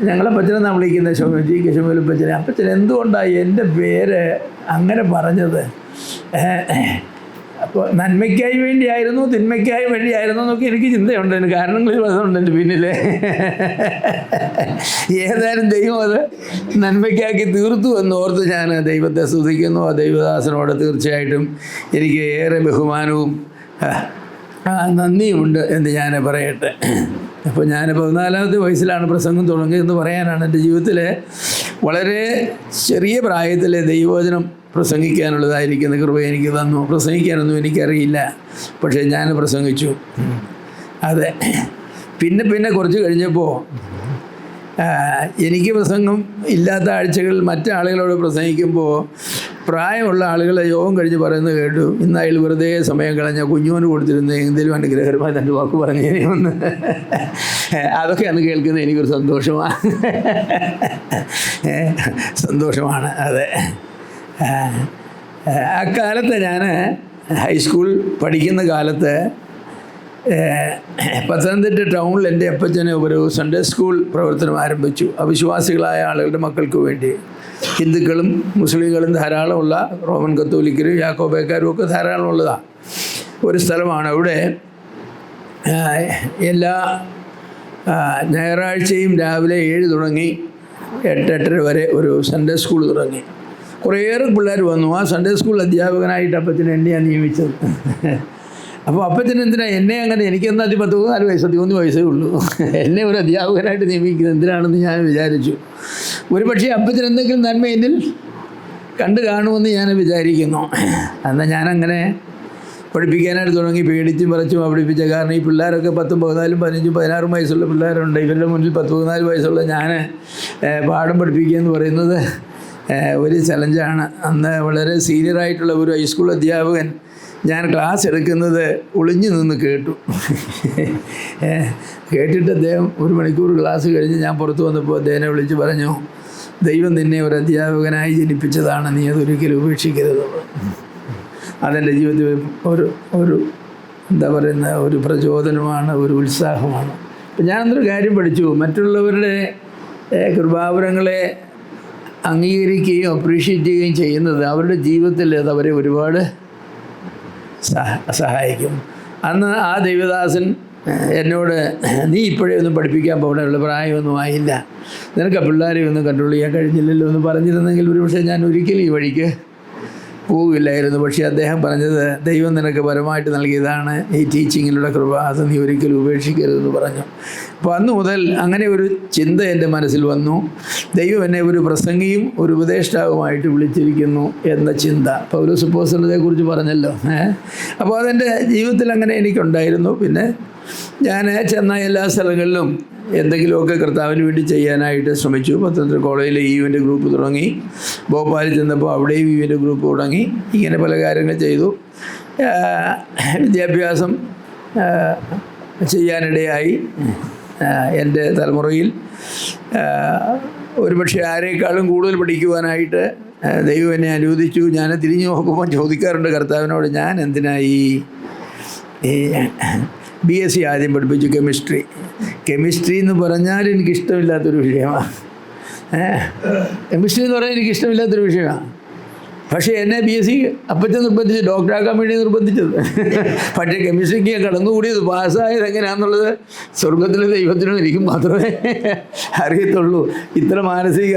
ഞങ്ങളെ പച്ചനെന്നാണ് വിളിക്കുന്നത് TK ശമുവേൽ പച്ചനെ. അപ്പച്ചൻ എന്തുകൊണ്ടാണ് എൻ്റെ പേര് അങ്ങനെ പറഞ്ഞത്? അപ്പോൾ നന്മയ്ക്കായി വേണ്ടിയായിരുന്നു, തിന്മയ്ക്കായി വേണ്ടിയായിരുന്നു എന്നൊക്കെ എനിക്ക് ചിന്തയുണ്ട്. അതിന് കാരണങ്ങളിൽ പലതുണ്ട് എൻ്റെ പിന്നിൽ. ഏതായാലും ദൈവം അത് നന്മയ്ക്കാക്കി തീർത്തു എന്നോർത്ത് ഞാൻ ദൈവത്തെ സ്തുതിക്കുന്നു. ആ ദൈവദാസനോട് തീർച്ചയായിട്ടും എനിക്ക് ഏറെ ബഹുമാനവും നന്ദിയുമുണ്ട് എന്ന് ഞാൻ പറയട്ടെ. അപ്പോൾ ഞാൻ 14ാമത്തെ വയസ്സിലാണ് പ്രസംഗം തുടങ്ങിയതെന്ന് പറയാനാണ്. എൻ്റെ ജീവിതത്തിലെ വളരെ ചെറിയ പ്രായത്തിലെ ദൈവവചനം പ്രസംഗിക്കാനുള്ളതായിരിക്കുന്ന കൃപ എനിക്ക് തന്നു. പ്രസംഗിക്കാനൊന്നും എനിക്കറിയില്ല, പക്ഷേ ഞാൻ പ്രസംഗിച്ചു. അതെ, പിന്നെ കുറച്ച് കഴിഞ്ഞപ്പോൾ എനിക്ക് പ്രസംഗം ഇല്ലാത്ത ആഴ്ചകളിൽ മറ്റാളുകളോട് പ്രസംഗിക്കുമ്പോൾ പ്രായമുള്ള ആളുകളെ യോഗം കഴിഞ്ഞ് പറയുന്നത് കേട്ടു, ഇന്ന് അയാൾ വെറുതെ സമയം കളഞ്ഞ കുഞ്ഞുവിന് കൊടുത്തിരുന്ന എന്തെങ്കിലും അനുഗ്രഹകരമായി തൻ്റെ വാക്ക് പറഞ്ഞേനെയൊന്ന്. അതൊക്കെ അന്ന് കേൾക്കുന്നത് എനിക്കൊരു സന്തോഷമാണ്. അതെ, അക്കാലത്ത് ഞാൻ ഹൈസ്കൂൾ പഠിക്കുന്ന കാലത്ത് പത്തനംതിട്ട ടൗണിൽ എൻ്റെ അപ്പച്ചന് ഒരു സൺഡേ സ്കൂൾ പ്രവർത്തനം ആരംഭിച്ചു. അവിശ്വാസികളായ ആളുകളുടെ മക്കൾക്ക് വേണ്ടി. ഹിന്ദുക്കളും മുസ്ലിങ്ങളും ധാരാളമുള്ള, റോമൻ കത്തോലിക്കരും യാക്കോബേക്കാരും ഒക്കെ ധാരാളമുള്ളതാണ് ഒരു സ്ഥലമാണ്. അവിടെ എല്ലാ ഞായറാഴ്ചയും രാവിലെ 7 തുടങ്ങി 8-8:30 വരെ ഒരു സൺഡേ സ്കൂൾ തുടങ്ങി. കുറേയേറെ പിള്ളേർ വന്നു. ആ സൺഡേ സ്കൂൾ അധ്യാപകനായിട്ട് അപ്പച്ചൻ എന്നെയാണ് നിയമിച്ചത്. അപ്പോൾ അപ്പച്ചൻ എന്തിനാ എന്നെ അങ്ങനെ, എനിക്കെന്നാൽ 14 വയസ്സ് 13 വയസ്സേ ഉള്ളൂ, എന്നെ ഒരു അധ്യാപകനായിട്ട് നിയമിക്കുന്നത് എന്തിനാണെന്ന് ഞാൻ വിചാരിച്ചു. ഒരു പക്ഷേ അപ്പച്ചൻ എന്തെങ്കിലും നന്മ എന്നിൽ കണ്ടു കാണുമെന്ന് ഞാൻ വിചാരിക്കുന്നു. എന്നാൽ ഞാനങ്ങനെ പഠിപ്പിക്കാനായിട്ട് തുടങ്ങി. പേടിച്ചും പറച്ചും പഠിപ്പിച്ച. കാരണം ഈ പിള്ളേരൊക്കെ 10, 14, 15, 16 വയസ്സുള്ള പിള്ളേരുണ്ട്. ഇവരുടെ മുന്നിൽ 10, 14 വയസ്സുള്ള ഞാൻ പാഠം പഠിപ്പിക്കുക എന്ന് പറയുന്നത് ഒരു ചലഞ്ചാണ്. അന്ന് വളരെ സീനിയറായിട്ടുള്ള ഒരു ഹൈസ്കൂൾ അധ്യാപകൻ ഞാൻ ക്ലാസ് എടുക്കുന്നത് ഒളിഞ്ഞു നിന്ന് കേട്ടു. കേട്ടിട്ട് അദ്ദേഹം 1 മണിക്കൂർ ക്ലാസ് കഴിഞ്ഞ് ഞാൻ പുറത്ത് വന്നപ്പോൾ അദ്ദേഹനെ വിളിച്ച് പറഞ്ഞു, ദൈവം നിന്നെ ഒരു അധ്യാപകനായി ജനിപ്പിച്ചതാണ്, നീ അതൊരിക്കലും ഉപേക്ഷിക്കരുത്. അതെൻ്റെ ജീവിതത്തിൽ ഒരു എന്താ പറയുന്ന ഒരു പ്രചോദനമാണ്, ഒരു ഉത്സാഹമാണ്. അപ്പം ഞാനൊരു കാര്യം പഠിച്ചു. മറ്റുള്ളവരുടെ കൃപാവരങ്ങളെ അംഗീകരിക്കുകയും അപ്രീഷിയേറ്റ് ചെയ്യുകയും ചെയ്യുന്നത് അവരുടെ ജീവിതത്തിൽ അത് അവരെ ഒരുപാട് സഹായിക്കും. അന്ന് ആ ദൈവദാസൻ എന്നോട്, നീ ഇപ്പോഴേ ഒന്നും പഠിപ്പിക്കാൻ പോകണമുള്ള പ്രായമൊന്നും ആയില്ല, നിനക്ക് ആ പിള്ളേരെ ഒന്നും കൺട്രോൾ ചെയ്യാൻ കഴിഞ്ഞില്ലല്ലോ എന്ന് പറഞ്ഞിരുന്നെങ്കിൽ ഒരുപക്ഷെ ഞാൻ ഒരിക്കലും ഈ വഴിക്ക് പോവില്ലായിരുന്നു. പക്ഷേ അദ്ദേഹം പറഞ്ഞത്, ദൈവം നിനക്ക് പരമായിട്ട് നൽകിയതാണ് ഈ ടീച്ചിങ്ങിലുള്ള കൃപ, അത് നീ ഒരിക്കലും ഉപേക്ഷിക്കരുതെന്ന് പറഞ്ഞു. അപ്പോൾ അന്ന് മുതൽ അങ്ങനെ ഒരു ചിന്ത എൻ്റെ മനസ്സിൽ വന്നു. ദൈവം എന്നെ ഒരു പ്രസംഗിയും ഒരു ഉപദേഷ്ടാവുമായിട്ട് വിളിച്ചിരിക്കുന്നു എന്ന ചിന്ത. പൗലോസ് അപ്പോസ്തലനെ കുറിച്ച് പറഞ്ഞല്ലോ. അപ്പോൾ അതെൻ്റെ ജീവിതത്തിൽ അങ്ങനെ എനിക്കുണ്ടായിരുന്നു. പിന്നെ ഞാൻ ചെന്ന എല്ലാ സ്ഥലങ്ങളിലും എന്തെങ്കിലുമൊക്കെ കർത്താവിന് വേണ്ടി ചെയ്യാനായിട്ട് ശ്രമിച്ചു. പത്തനംതിട്ട കോളേജിൽ ഈവൻ്റ് ഗ്രൂപ്പ് തുടങ്ങി. ഭോപ്പാലിൽ ചെന്നപ്പോൾ അവിടെയും ഈവൻ്റ് ഗ്രൂപ്പ് തുടങ്ങി. ഇങ്ങനെ പല കാര്യങ്ങൾ ചെയ്തു. വിദ്യാഭ്യാസം ചെയ്യാനിടയായി. എൻ്റെ തലമുറയിൽ ഒരുപക്ഷെ ആരെക്കാളും കൂടുതൽ പഠിക്കുവാനായിട്ട് ദൈവം എന്നെ അനുവദിച്ചു. ഞാൻ തിരിഞ്ഞു നോക്കുമ്പോൾ ചോദിക്കാറുണ്ട് കർത്താവിനോട്, ഞാൻ എന്തിനാ ഈ BSc ആദ്യം പഠിപ്പിച്ചു, കെമിസ്ട്രി എന്ന് പറഞ്ഞാൽ എനിക്കിഷ്ടമില്ലാത്തൊരു വിഷയമാണ്. കെമിസ്ട്രി എന്ന് പറഞ്ഞാൽ എനിക്കിഷ്ടമില്ലാത്തൊരു വിഷയമാണ്. പക്ഷേ എന്നെ BSc അപ്പച്ചൻ നിർബന്ധിച്ച്, ഡോക്ടറാക്കാൻ വേണ്ടി നിർബന്ധിച്ചത്. പക്ഷേ കെമിസ്ട്രിക്ക് ഞാൻ കടന്നുകൂടിയത്, പാസ്സായത് എങ്ങനെയാണെന്നുള്ളത് സ്വർഗത്തിലെ ദൈവത്തിനും എനിക്കും മാത്രമേ അറിയത്തുള്ളൂ. ഇത്ര മാനസിക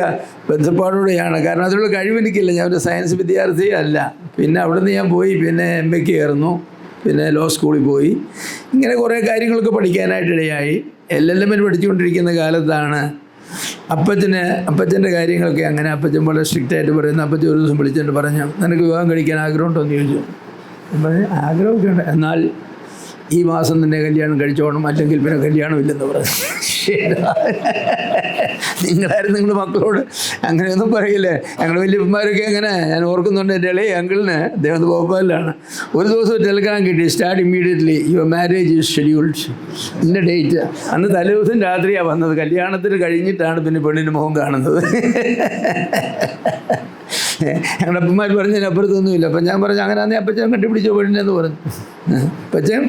ബന്ധപ്പാടോടെയാണ്. കാരണം അതിനുള്ള കഴിവെനിക്കില്ല, ഞാൻ ഒരു സയൻസ് വിദ്യാർത്ഥി അല്ല. പിന്നെ അവിടെ നിന്ന് ഞാൻ പോയി, പിന്നെ MA ചേർന്നു, പിന്നെ ലോ സ്കൂളിൽ പോയി. ഇങ്ങനെ കുറേ കാര്യങ്ങളൊക്കെ പഠിക്കാനായിട്ടിടയായി. LLM പഠിച്ചുകൊണ്ടിരിക്കുന്ന കാലത്താണ് അപ്പച്ചൻ്റെ കാര്യങ്ങളൊക്കെ അങ്ങനെ. അപ്പച്ചൻ വളരെ സ്ട്രിക്റ്റായിട്ട് പറയുന്നു. അപ്പച്ചൻ ഒരു ദിവസം വിളിച്ചിട്ട് പറഞ്ഞു, നിനക്ക് വിവാഹം കഴിക്കാൻ ആഗ്രഹമുണ്ടോ എന്ന് ചോദിച്ചു. ഞാൻ പറഞ്ഞു, ആഗ്രഹമൊക്കെ ഉണ്ട്, എന്നാൽ ഈ മാസം തന്നെ കല്യാണം കഴിച്ചോണം, അല്ലെങ്കിൽ പിന്നെ കല്യാണം ഇല്ലെന്ന് പറഞ്ഞു. നിങ്ങൾ മക്കളോട് അങ്ങനെയൊന്നും പറയില്ലേ? ഞങ്ങൾ വലിയപ്പന്മാരൊക്കെ അങ്ങനെ. ഞാൻ ഓർക്കുന്നുണ്ട്, എൻ്റെ ഇളയ അങ്കിളിന്, അദ്ദേഹം ഭോപ്പാലിലാണ്, ഒരു ദിവസം ടെലിഗ്രാം കിട്ടി, start immediately, your marriage is scheduled, ഇന്ന ഡേറ്റ്. അന്ന് തലേദിവസം രാത്രിയാണ് വന്നത്. കല്യാണത്തിന് കഴിഞ്ഞിട്ടാണ് പിന്നെ പെണ്ണിൻ്റെ മുഖം കാണുന്നത്. ഞങ്ങളുടെ അപ്പന്മാർ പറഞ്ഞതിനപ്പുറത്തൊന്നുമില്ല. അപ്പം ഞാൻ പറഞ്ഞു, അങ്ങനെ ആണെങ്കിൽ അപ്പച്ചൻ കണ്ടുപിടിച്ചോ പെണ്ണിനെന്ന് പറഞ്ഞു. അപ്പച്ചൻ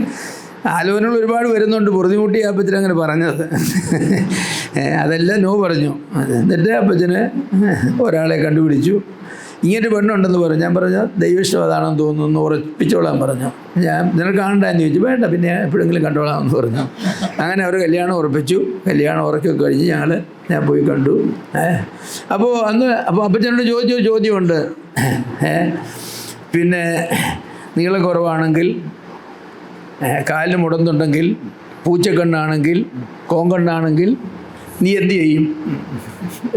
ആലോചനകൾ ഒരുപാട് വരുന്നുണ്ട്. പൊറുതിമുട്ടി അപ്പച്ചൻ അങ്ങനെ പറഞ്ഞത്. അതെല്ലാം നോ പറഞ്ഞു. എന്നിട്ട് അപ്പച്ചന് ഒരാളെ കണ്ടുപിടിച്ചു. ഇങ്ങനൊരു പെണ്ണുണ്ടെന്ന് പറഞ്ഞു. ഞാൻ പറഞ്ഞു, ദൈവiഷ്ടം അതാണെന്ന് തോന്നുന്നു, ഉറപ്പിച്ചോളാൻ പറഞ്ഞു. ഞാൻ നിനക്ക് കാണണ്ടെന്ന് ചോദിച്ചു. വേണ്ട, പിന്നെ എപ്പോഴെങ്കിലും കണ്ടോളാമെന്ന് പറഞ്ഞു. അങ്ങനെ അവർ കല്യാണം ഉറപ്പിച്ചു. കല്യാണം ഉറക്കൊക്കെ കഴിഞ്ഞ് ഞാൻ പോയി കണ്ടു. അപ്പോൾ അപ്പച്ചനോട് ചോദ്യമുണ്ട്. പിന്നെ നീളം കുറവാണെങ്കിൽ, കാലിന് മുടന്നുണ്ടെങ്കിൽ, പൂച്ചക്കണ്ണാണെങ്കിൽ, കോങ്കണ്ണാണെങ്കിൽ നീ എന്ത് ചെയ്യും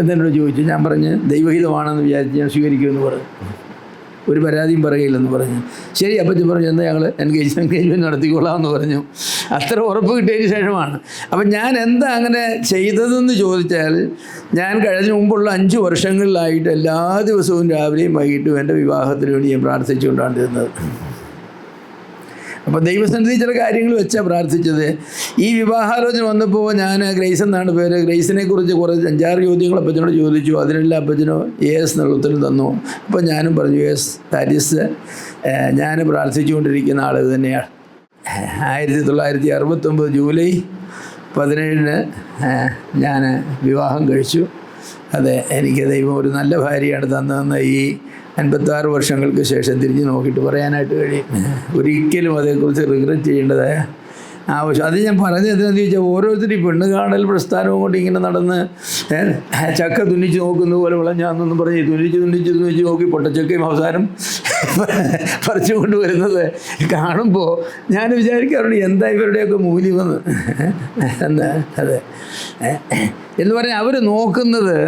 എന്നോട് ചോദിച്ചു. ഞാൻ പറഞ്ഞ്, ദൈവഹിതമാണെന്ന് വിചാരിച്ച് ഞാൻ സ്വീകരിക്കുമെന്ന് പറഞ്ഞു. ഒരു പരാതിയും പറയില്ലെന്ന് പറഞ്ഞു. ശരി, അപ്പച്ചൻ പറഞ്ഞു, എന്നാൽ ഞങ്ങൾ എൻഗേജ്മെൻറ്റ് നടത്തിക്കൊള്ളാമെന്ന് പറഞ്ഞു. അത്ര ഉറപ്പ് കിട്ടിയതിന് ശേഷമാണ്. അപ്പം ഞാൻ എന്താ അങ്ങനെ ചെയ്തതെന്ന് ചോദിച്ചാൽ, ഞാൻ കഴിഞ്ഞ മുമ്പുള്ള 5 വർഷങ്ങളിലായിട്ട് എല്ലാ ദിവസവും രാവിലെയും വൈകിട്ടും എൻ്റെ വിവാഹത്തിന് വേണ്ടി ഞാൻ പ്രാർത്ഥിച്ചുകൊണ്ടാണ്ടിരുന്നത്. അപ്പോൾ ദൈവസന്നിധി ചില കാര്യങ്ങൾ വെച്ചാണ് പ്രാർത്ഥിച്ചത്. ഈ വിവാഹാലോചന വന്നപ്പോൾ ഞാൻ ഗ്രേസ് എന്നാണ് പേര്. ഗ്രേസിനെ കുറിച്ച് കുറച്ച് 5-6 ചോദ്യങ്ങൾ അപ്പച്ചനോട് ചോദിച്ചു. അതിനെല്ലാം അപ്പച്ചനോ യേസ് എന്നുള്ള ഉത്തരം തന്നു. അപ്പോൾ ഞാനും പറഞ്ഞു, യേസ്, ദാറ്റ് ഈസ്, ഞാൻ പ്രാർത്ഥിച്ചുകൊണ്ടിരിക്കുന്ന ആൾ തന്നെയാണ്. 1969 ജൂലൈ 17 ഞാൻ വിവാഹം കഴിച്ചു. അതെ, എനിക്ക് ദൈവം ഒരു നല്ല ഭാര്യയാണ് തന്നതെന്ന് ഈ 56 വർഷങ്ങൾക്ക് ശേഷം തിരിഞ്ഞ് നോക്കിയിട്ട് പറയാനായിട്ട് കഴിയും. ഒരിക്കലും അതേക്കുറിച്ച് റിഗ്രറ്റ് ചെയ്യേണ്ടതായ ആവശ്യം. അത് ഞാൻ പറഞ്ഞത് എന്താണെന്ന് ചോദിച്ചാൽ, ഓരോരുത്തരും ഈ പെണ്ണ് കാണൽ പ്രസ്ഥാനവും കൊണ്ട് ഇങ്ങനെ നടന്ന് ചക്ക തുന്നിച്ച് നോക്കുന്ന പോലെ വിളഞ്ഞാന്നൊന്നും പറഞ്ഞ് തുന്നിച്ച് നോക്കി പൊട്ടച്ചക്കയും അവസാനം പറിച്ചു കൊണ്ടുവരുന്നത് കാണുമ്പോൾ ഞാൻ വിചാരിക്കാറുണ്ട്, എന്താ ഇവരുടെയൊക്കെ മൂല്യമെന്ന്. എന്താ അതെ എന്ന് പറഞ്ഞാൽ അവർ നോക്കുന്നത്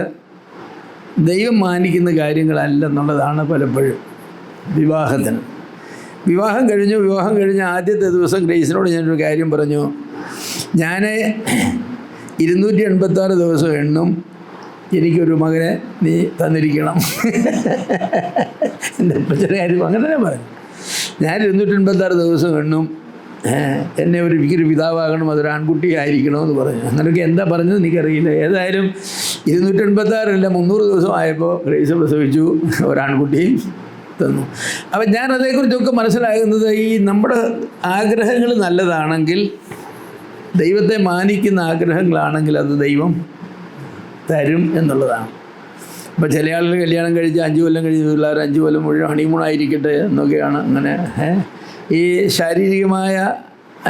ദൈവം മാനിക്കുന്ന കാര്യങ്ങളല്ലെന്നുള്ളതാണ് പലപ്പോഴും. വിവാഹം കഴിഞ്ഞ് ആദ്യത്തെ ദിവസം ഗ്രേസിനോട് ഞാനൊരു കാര്യം പറഞ്ഞു. ഞാൻ 286 ദിവസം എണ്ണും, എനിക്കൊരു മകനെ നീ തന്നിരിക്കണം. എൻ്റെ അപ്പച്ചൻ്റെ കാര്യം അങ്ങനെ തന്നെ പറഞ്ഞു. ഞാൻ 286 ദിവസം എണ്ണും, എന്നെ എനിക്കൊരു പിതാവാകണം, അതൊരു ആൺകുട്ടി ആയിരിക്കണമെന്ന് പറഞ്ഞു. അങ്ങനെയൊക്കെ എന്താ പറഞ്ഞത് എനിക്കറിയില്ല. ഏതായാലും 286 അല്ല 300 ദിവസം ആയപ്പോൾ ഗ്രേസ് പ്രസവിച്ചു, ഒരാൺകുട്ടിയും തന്നു. അപ്പം ഞാൻ അതേക്കുറിച്ചൊക്കെ മനസ്സിലാകുന്നത്, ഈ നമ്മുടെ ആഗ്രഹങ്ങൾ നല്ലതാണെങ്കിൽ, ദൈവത്തെ മാനിക്കുന്ന ആഗ്രഹങ്ങളാണെങ്കിൽ അത് ദൈവം തരും എന്നുള്ളതാണ്. അപ്പോൾ ചില ആളുകൾ കല്യാണം കഴിച്ച് 5 കൊല്ലം കഴിഞ്ഞ് പിള്ളേർ 5 കൊല്ലം മുഴുവൻ ഹണിമൂണായിരിക്കട്ടെ എന്നൊക്കെയാണ്. അങ്ങനെ ഈ ശാരീരികമായ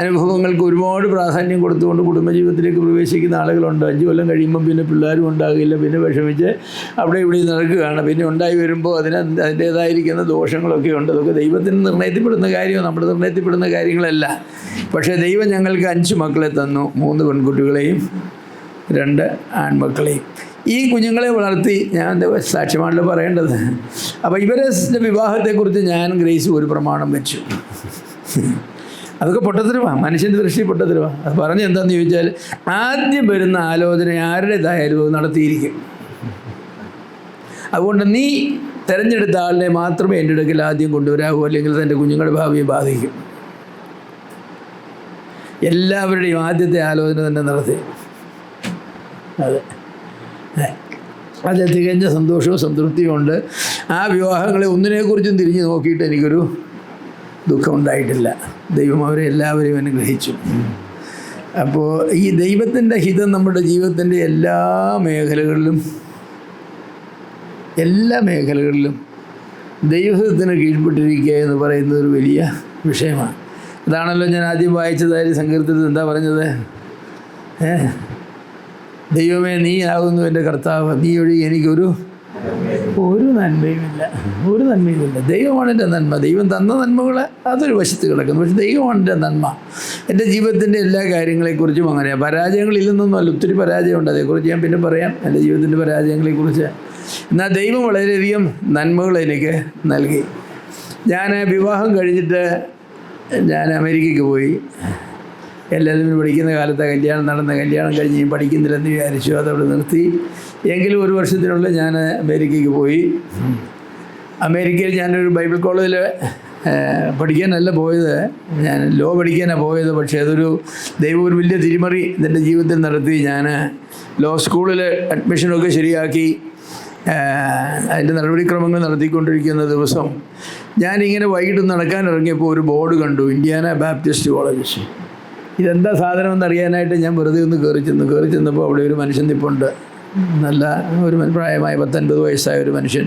അനുഭവങ്ങൾക്ക് ഒരുപാട് പ്രാധാന്യം കൊടുത്തുകൊണ്ട് കുടുംബജീവിതത്തിലേക്ക് പ്രവേശിക്കുന്ന ആളുകളുണ്ട്. 5 കൊല്ലം കഴിയുമ്പം പിന്നെ പിള്ളേരും ഉണ്ടാകില്ല, പിന്നെ വിഷമിച്ച് അവിടെ ഇവിടെ നടക്കുകയാണ്. പിന്നെ ഉണ്ടായി വരുമ്പോൾ അതിൻ്റേതായിരിക്കുന്ന ദോഷങ്ങളൊക്കെ ഉണ്ട്. അതൊക്കെ ദൈവത്തിന് നിർണയത്തിൽപ്പെടുന്ന കാര്യമോ നമ്മുടെ നിർണയത്തിൽപ്പെടുന്ന കാര്യങ്ങളല്ല. പക്ഷേ ദൈവം ഞങ്ങൾക്ക് 5 മക്കളെ തന്നു, 3 പെൺകുട്ടികളെയും 2 ആൺമക്കളെയും. ഈ കുഞ്ഞുങ്ങളെ വളർത്തി ഞാൻ സാക്ഷ്യമാണല്ലോ പറയേണ്ടത്. അപ്പോൾ ഇവരെ വിവാഹത്തെക്കുറിച്ച് ഞാൻ ഗ്രേസ് ഒരു പ്രമാണം വെച്ചു. അതൊക്കെ പൊട്ടത്തരമാണ്, മനുഷ്യൻ്റെ ദൃഷ്ടി പൊട്ടത്തരമാണ്. അത് പറഞ്ഞ് എന്താണെന്ന് ചോദിച്ചാൽ, ആദ്യം വരുന്ന ആലോചന ആരുടേതായാലും അത് നടത്തിയിരിക്കും. അതുകൊണ്ട് നീ തിരഞ്ഞെടുത്ത ആളിനെ മാത്രമേ എൻ്റെ അടുക്കൽ ആദ്യം കൊണ്ടുവരാവൂ, അല്ലെങ്കിൽ തൻ്റെ കുഞ്ഞുങ്ങളുടെ ഭാവിയെ ബാധിക്കും. എല്ലാവരുടെയും ആദ്യത്തെ ആലോചന തന്നെ നടത്തി. അതിൽ തികഞ്ഞ സന്തോഷവും സംതൃപ്തിയും ഉണ്ട്. ആ വിവാഹങ്ങളെ ഒന്നിനെക്കുറിച്ചും തിരിഞ്ഞ് നോക്കിയിട്ട് എനിക്കൊരു ദുഃഖമുണ്ടായിട്ടില്ല. ദൈവം അവരെ എല്ലാവരെയും അനുഗ്രഹിച്ചു. അപ്പോൾ ഈ ദൈവത്തിൻ്റെ ഹിതം നമ്മുടെ ജീവിതത്തിൻ്റെ എല്ലാ മേഖലകളിലും ദൈവത്തിന് കീഴ്പ്പെട്ടിരിക്കുക എന്ന് പറയുന്നത് ഒരു വലിയ വിഷയമാണ്. അതാണല്ലോ ഞാൻ ആദ്യം വായിച്ചതായി സങ്കീർത്തനത്തിൽ എന്താ പറഞ്ഞത്? ദൈവമേ, നീ ആകുന്നു എൻ്റെ കർത്താവ്, നീ ഒഴികെ എനിക്കൊരു നന്മയുമില്ല. ദൈവമാണ് എൻ്റെ നന്മ. ദൈവം തന്ന നന്മകൾ അതൊരു വശത്ത് കിടക്കുന്നു. പക്ഷെ ദൈവമാണ് എൻ്റെ നന്മ. എൻ്റെ ജീവിതത്തിൻ്റെ എല്ലാ കാര്യങ്ങളെക്കുറിച്ചും അങ്ങനെയാണ്. പരാജയങ്ങളില്ലെന്നൊന്നുമല്ല, ഒത്തിരി പരാജയമുണ്ട്. അതേക്കുറിച്ച് ഞാൻ പിന്നെ പറയാം, എൻ്റെ ജീവിതത്തിൻ്റെ പരാജയങ്ങളെക്കുറിച്ച്. എന്നാൽ ദൈവം വളരെയധികം നന്മകൾ എനിക്ക് നൽകി. ഞാൻ വിവാഹം കഴിഞ്ഞിട്ട് ഞാൻ അമേരിക്കയ്ക്ക് പോയി. എല്ലാവരും പഠിക്കുന്ന കാലത്ത് കല്യാണം കഴിഞ്ഞ് ഞാൻ പഠിക്കുന്നില്ലെന്ന് വിചാരിച്ചു, അതവിടെ നിർത്തി. എങ്കിലും 1 വർഷത്തിനുള്ളിൽ ഞാൻ അമേരിക്കയ്ക്ക് പോയി. അമേരിക്കയിൽ ഞാനൊരു ബൈബിൾ കോളേജിൽ പഠിക്കാനല്ല പോയത്, ഞാൻ ലോ പഠിക്കാനാണ് പോയത്. പക്ഷേ അതൊരു ദൈവം ഒരു വലിയ തിരിമറി എൻ്റെ ജീവിതത്തിൽ നടത്തി. ഞാൻ ലോ സ്കൂളിൽ അഡ്മിഷനൊക്കെ ശരിയാക്കി അതിൻ്റെ നടപടിക്രമങ്ങൾ നടത്തിക്കൊണ്ടിരിക്കുന്ന ദിവസം ഞാനിങ്ങനെ വൈകിട്ട് നടക്കാൻ ഇറങ്ങിയപ്പോൾ ഒരു ബോർഡ് കണ്ടു, ഇന്ത്യാന ബാപ്റ്റിസ്റ്റ് കോളേജ്. ഇതെന്താ സാധനമെന്ന് അറിയാനായിട്ട് ഞാൻ വെറുതെ ഒന്ന് കയറി ചെന്നപ്പോൾ അവിടെ ഒരു മനുഷ്യൻ നിൽപ്പുണ്ട്. നല്ല ഒരു പ്രായമായ 50-50 വയസ്സായ ഒരു മനുഷ്യൻ.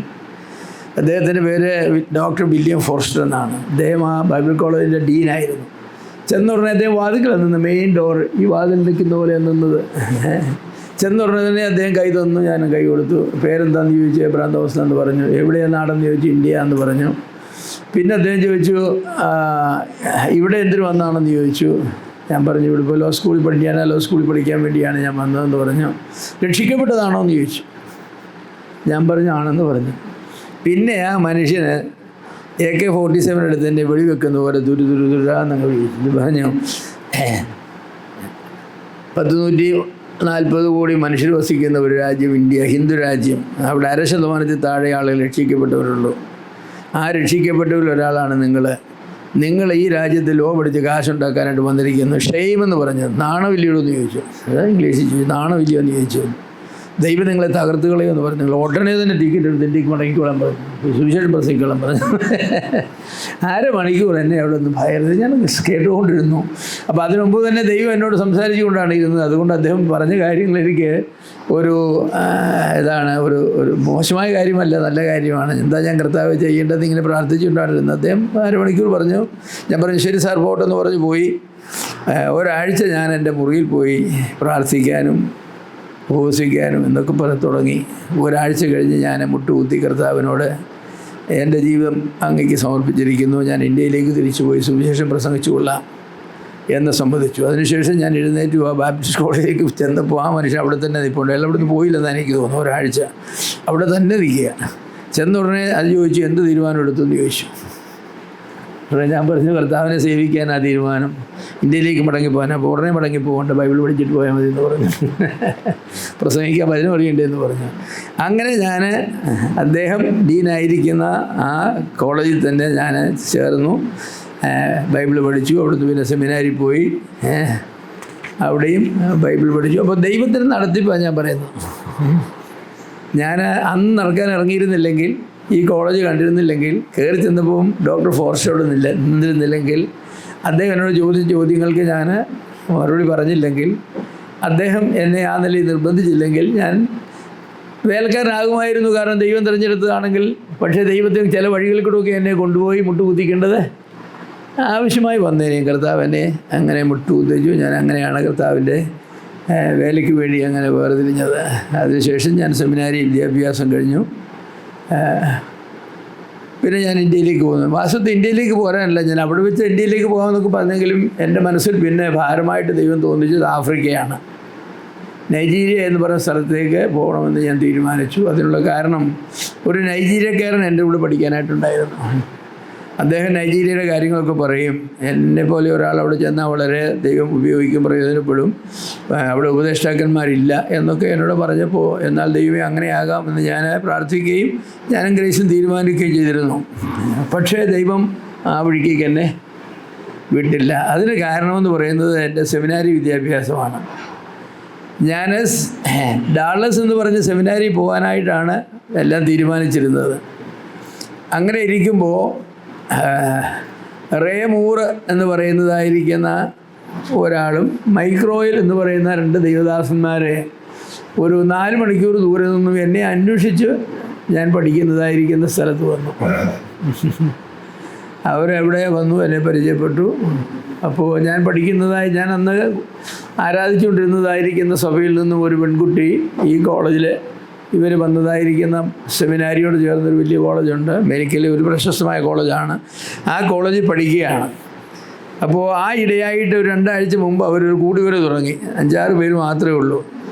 അദ്ദേഹത്തിൻ്റെ പേര് ഡോക്ടർ വില്യം ഫോർസ്റ്റർ എന്നാണ്. അദ്ദേഹം ആ ബൈബിൾ കോളേജിൻ്റെ ഡീനായിരുന്നു. ചെന്നുടനെ അദ്ദേഹം വാതിൽക്കലാണ് നിന്ന്, മെയിൻ ഡോർ ഈ വാതിൽ നിൽക്കുന്ന പോലെ നിന്നത്. ചെന്നുടനെ തന്നെ അദ്ദേഹം കൈ തന്നു, ഞാനും കൈ കൊടുത്തു. പേരെന്താണെന്ന് ചോദിച്ചു, എബ്രഹാം തോമസ് എന്ന് പറഞ്ഞു. എവിടെയാണ് നാടെന്ന് ചോദിച്ചു, ഇന്ത്യ എന്ന് പറഞ്ഞു. പിന്നെ അദ്ദേഹം ചോദിച്ചു, ഇവിടെ എന്തിനു വന്നാണെന്ന് ചോദിച്ചു. ഞാൻ പറഞ്ഞു, ഇവിടെ ഇപ്പോൾ ലോ സ്കൂളിൽ പഠിക്കാൻ വേണ്ടിയാണ് ഞാൻ വന്നതെന്ന് പറഞ്ഞു. രക്ഷിക്കപ്പെട്ടതാണോ എന്ന് ചോദിച്ചു. ഞാൻ പറഞ്ഞു ആണെന്ന് പറഞ്ഞു. പിന്നെ ആ മനുഷ്യന് AK-47 എടുത്ത് എന്നെ വെടിവെക്കുന്ന പോലെ തുരാന്നങ്ങ് വിളിച്ചു. പറഞ്ഞു 140 കോടി മനുഷ്യർ വസിക്കുന്ന ഒരു രാജ്യം ഇന്ത്യ, ഹിന്ദു രാജ്യം. അവിടെ 1% താഴെ ആളുകൾ രക്ഷിക്കപ്പെട്ടവരുള്ളൂ. ആ രക്ഷിക്കപ്പെട്ടവരിൽ ഒരാളാണ് നിങ്ങൾ ഈ രാജ്യത്ത് ലോ പഠിച്ച് കാശുണ്ടാക്കാനായിട്ട് വന്നിരിക്കുന്നു. ഷെയിം എന്ന് പറഞ്ഞത് നാണമില്ലയോ എന്ന് ചോദിച്ചു. അതായത് ഇംഗ്ലീഷിൽ ചോദിച്ചു, നാണമില്ലയോ എന്ന് ചോദിച്ചു. ദൈവം നിങ്ങളെ തകർത്തുകളയോ എന്ന് പറഞ്ഞു. നിങ്ങൾ ഉടനെ തന്നെ ടിക്കറ്റ് എടുത്ത് ഇന്ത്യക്ക് മടങ്ങിക്കോളാൻ പറഞ്ഞു, സുവിശേഷം പ്രസംഗിക്കോളാൻ പറഞ്ഞു. 1/2 മണിക്കൂർ എന്നെ അവിടെ നിന്ന് ഭയങ്കര ഞാൻ കേട്ടുകൊണ്ടിരുന്നു. അപ്പോൾ അതിനു മുമ്പ് തന്നെ ദൈവം എന്നോട് സംസാരിച്ചുകൊണ്ടാണ് ഇരുന്നത്. അതുകൊണ്ട് അദ്ദേഹം പറഞ്ഞ കാര്യങ്ങൾ എനിക്ക് ഒരു ഒരു മോശമായ കാര്യമല്ല, നല്ല കാര്യമാണ്. എന്താ ഞാൻ കർത്താവ് ചെയ്യേണ്ടത് ഇങ്ങനെ പ്രാർത്ഥിച്ചുകൊണ്ടാണ് ഇരുന്നത്. അദ്ദേഹം 1/2 മണിക്കൂർ പറഞ്ഞു. ഞാൻ പറഞ്ഞു ശരി സാർ പോട്ടെന്ന് പറഞ്ഞു പോയി. ഒരാഴ്ച ഞാൻ എൻ്റെ മുറിയിൽ പോയി പ്രാർത്ഥിക്കാനും ഉപവസിക്കാനും എന്നൊക്കെ പറഞ്ഞ് തുടങ്ങി. ഒരാഴ്ച കഴിഞ്ഞ് ഞാൻ മുട്ടുകുത്തി കർത്താവിനോട് എൻ്റെ ജീവിതം അങ്ങേക്ക് സമർപ്പിച്ചിരിക്കുന്നു, ഞാൻ ഇന്ത്യയിലേക്ക് തിരിച്ചുപോയി സുവിശേഷം പ്രസംഗിച്ചു കൊള്ളാം എന്ന് സമ്മതിച്ചു. അതിനുശേഷം ഞാൻ എഴുന്നേറ്റ് ആ ബാപ്റ്റിസ്റ്റ് കോളേജിലേക്ക് ചെന്നപ്പോൾ ആ മനുഷ്യൻ അവിടെ തന്നെ നിൽപ്പുണ്ട്. അയാൾ അവിടുന്ന് പോയില്ലെന്ന് എനിക്ക് തോന്നുന്നു. ഒരാഴ്ച അവിടെ തന്നെ നിൽക്കുക. ചെന്ന ഉടനെ അത് ചോദിച്ചു, എന്ത് തീരുമാനം എടുത്തു എന്ന് ചോദിച്ചു. ഉടനെ ഞാൻ പറഞ്ഞു, കർത്താവിനെ സേവിക്കാൻ ആ തീരുമാനം, ഇന്ത്യയിലേക്ക് മടങ്ങിപ്പോകാൻ. അപ്പോൾ ഉടനെ മടങ്ങിപ്പോകേണ്ട, ബൈബിൾ പഠിച്ചിട്ട് പോയാൽ മതി എന്ന് പറഞ്ഞു. പ്രസംഗിക്കാൻ വചനം അറിയണ്ടേന്ന് പറഞ്ഞു. അങ്ങനെ ഞാൻ അദ്ദേഹം ഡീനായിരിക്കുന്ന ആ കോളേജിൽ തന്നെ ഞാൻ ചേർന്നു. ബൈബിൾ പഠിച്ചു. അവിടുന്ന് പിന്നെ സെമിനാരിൽ പോയി അവിടെയും ബൈബിൾ പഠിച്ചു. അപ്പോൾ ദൈവത്തിന് നടത്തിപ്പാണ് ഞാൻ പറയുന്നത്. ഞാൻ അന്ന് നടക്കാൻ ഇറങ്ങിയിരുന്നില്ലെങ്കിൽ, ഈ കോളേജ് കണ്ടിരുന്നില്ലെങ്കിൽ, കയറി ചെന്നപ്പോൾ ഡോക്ടർ ഫോർസ്റ്റോട് നിന്നിരുന്നില്ലെങ്കിൽ, അദ്ദേഹം എന്നോട് ചോദിച്ച ചോദ്യങ്ങൾക്ക് ഞാൻ മറുപടി പറഞ്ഞില്ലെങ്കിൽ, അദ്ദേഹം എന്നെ ആ നിലയിൽ നിർബന്ധിച്ചില്ലെങ്കിൽ ഞാൻ വേലക്കാരനാകുമായിരുന്നു. കാരണം ദൈവം തിരഞ്ഞെടുത്തതാണെങ്കിൽ. പക്ഷേ ദൈവത്തിന് ചില വഴികളിൽ കൂടെയൊക്കെ എന്നെ കൊണ്ടുപോയി മുട്ടുകുത്തിക്കേണ്ടത് ആവശ്യമായി വന്നേനെ. കർത്താവ് എന്നെ അങ്ങനെ മുട്ടുകുത്തിച്ചു. ഞാൻ അങ്ങനെയാണ് കർത്താവിൻ്റെ വേലയ്ക്ക് വേണ്ടി അങ്ങനെ വേർതിരിഞ്ഞത്. അതിനുശേഷം ഞാൻ സെമിനാരി വിദ്യാഭ്യാസം കഴിഞ്ഞു. പിന്നെ ഞാൻ ഇന്ത്യയിലേക്ക് പോകുന്നു. വാസ്തവത്തിൽ ഇന്ത്യയിലേക്ക് പോരാനല്ല, ഞാൻ അവിടെ വെച്ച് ഇന്ത്യയിലേക്ക് പോകാമെന്നൊക്കെ പറഞ്ഞെങ്കിലും എൻ്റെ മനസ്സിൽ പിന്നെ ഭാരമായിട്ട് ദൈവം തോന്നിച്ചത് ആഫ്രിക്കയാണ്. നൈജീരിയ എന്ന് പറയുന്ന സ്ഥലത്തേക്ക് പോകണമെന്ന് ഞാൻ തീരുമാനിച്ചു. അതിനുള്ള കാരണം, ഒരു നൈജീരിയക്കാരൻ എൻ്റെ കൂടെ പഠിക്കാനായിട്ടുണ്ടായിരുന്നു. അദ്ദേഹം നൈജീരിയയുടെ കാര്യങ്ങളൊക്കെ പറയും. എന്നെപ്പോലെ ഒരാൾ അവിടെ ചെന്നാൽ വളരെ ദൈവം ഉപയോഗിക്കും, പ്രയോജനപ്പെടും, അവിടെ ഉപദേഷ്ടാക്കന്മാരില്ല എന്നൊക്കെ എന്നോട് പറഞ്ഞപ്പോൾ, എന്നാൽ ദൈവമേ അങ്ങനെയാകാമെന്ന് ഞാൻ പ്രാർത്ഥിക്കുകയും ഞാനും ഗ്രേസും തീരുമാനിക്കുകയും ചെയ്തിരുന്നു. പക്ഷേ ദൈവം ആ വഴിക്കേക്ക് എന്നെ വിട്ടില്ല. അതിന് കാരണമെന്ന് പറയുന്നത് എൻ്റെ സെമിനാരി വിദ്യാഭ്യാസമാണ്. ഞാൻ ഡാളസ് എന്ന് പറഞ്ഞ സെമിനാരിൽ പോകാനായിട്ടാണ് എല്ലാം തീരുമാനിച്ചിരുന്നത്. അങ്ങനെ ഇരിക്കുമ്പോൾ റേ മൂർ എന്ന് പറയുന്നതായിരിക്കുന്ന ഒരാളും മൈക്രോയിൽ എന്ന് പറയുന്ന 2 ദൈവദാസന്മാരെ ഒരു 4 മണിക്കൂർ ദൂരെ നിന്നും എന്നെ അന്വേഷിച്ച് ഞാൻ പഠിക്കുന്നതായിരിക്കുന്ന സ്ഥലത്ത് വന്നു. അവരെവിടെ വന്നു, എന്നെ പരിചയപ്പെട്ടു. അപ്പോൾ ഞാൻ പഠിക്കുന്നതായി, ഞാൻ അന്ന് ആരാധിച്ചുകൊണ്ടിരുന്നതായിരിക്കുന്ന സഭയിൽ നിന്നും ഒരു പെൺകുട്ടി ഈ കോളേജിൽ ഇവർ വന്നതായിരിക്കുന്ന സെമിനാരിയോട് ചേർന്നൊരു വലിയ കോളേജുണ്ട്, അമേരിക്കയിലെ ഒരു പ്രശസ്തമായ കോളേജാണ്. ആ കോളേജിൽ പഠിക്കുകയാണ്. അപ്പോൾ ആ ഇടയായിട്ട് ഒരു 2 ആഴ്ച മുമ്പ് അവരൊരു കൂടിവരെ തുടങ്ങി. 5-6 പേര് മാത്രമേ ഉള്ളൂ.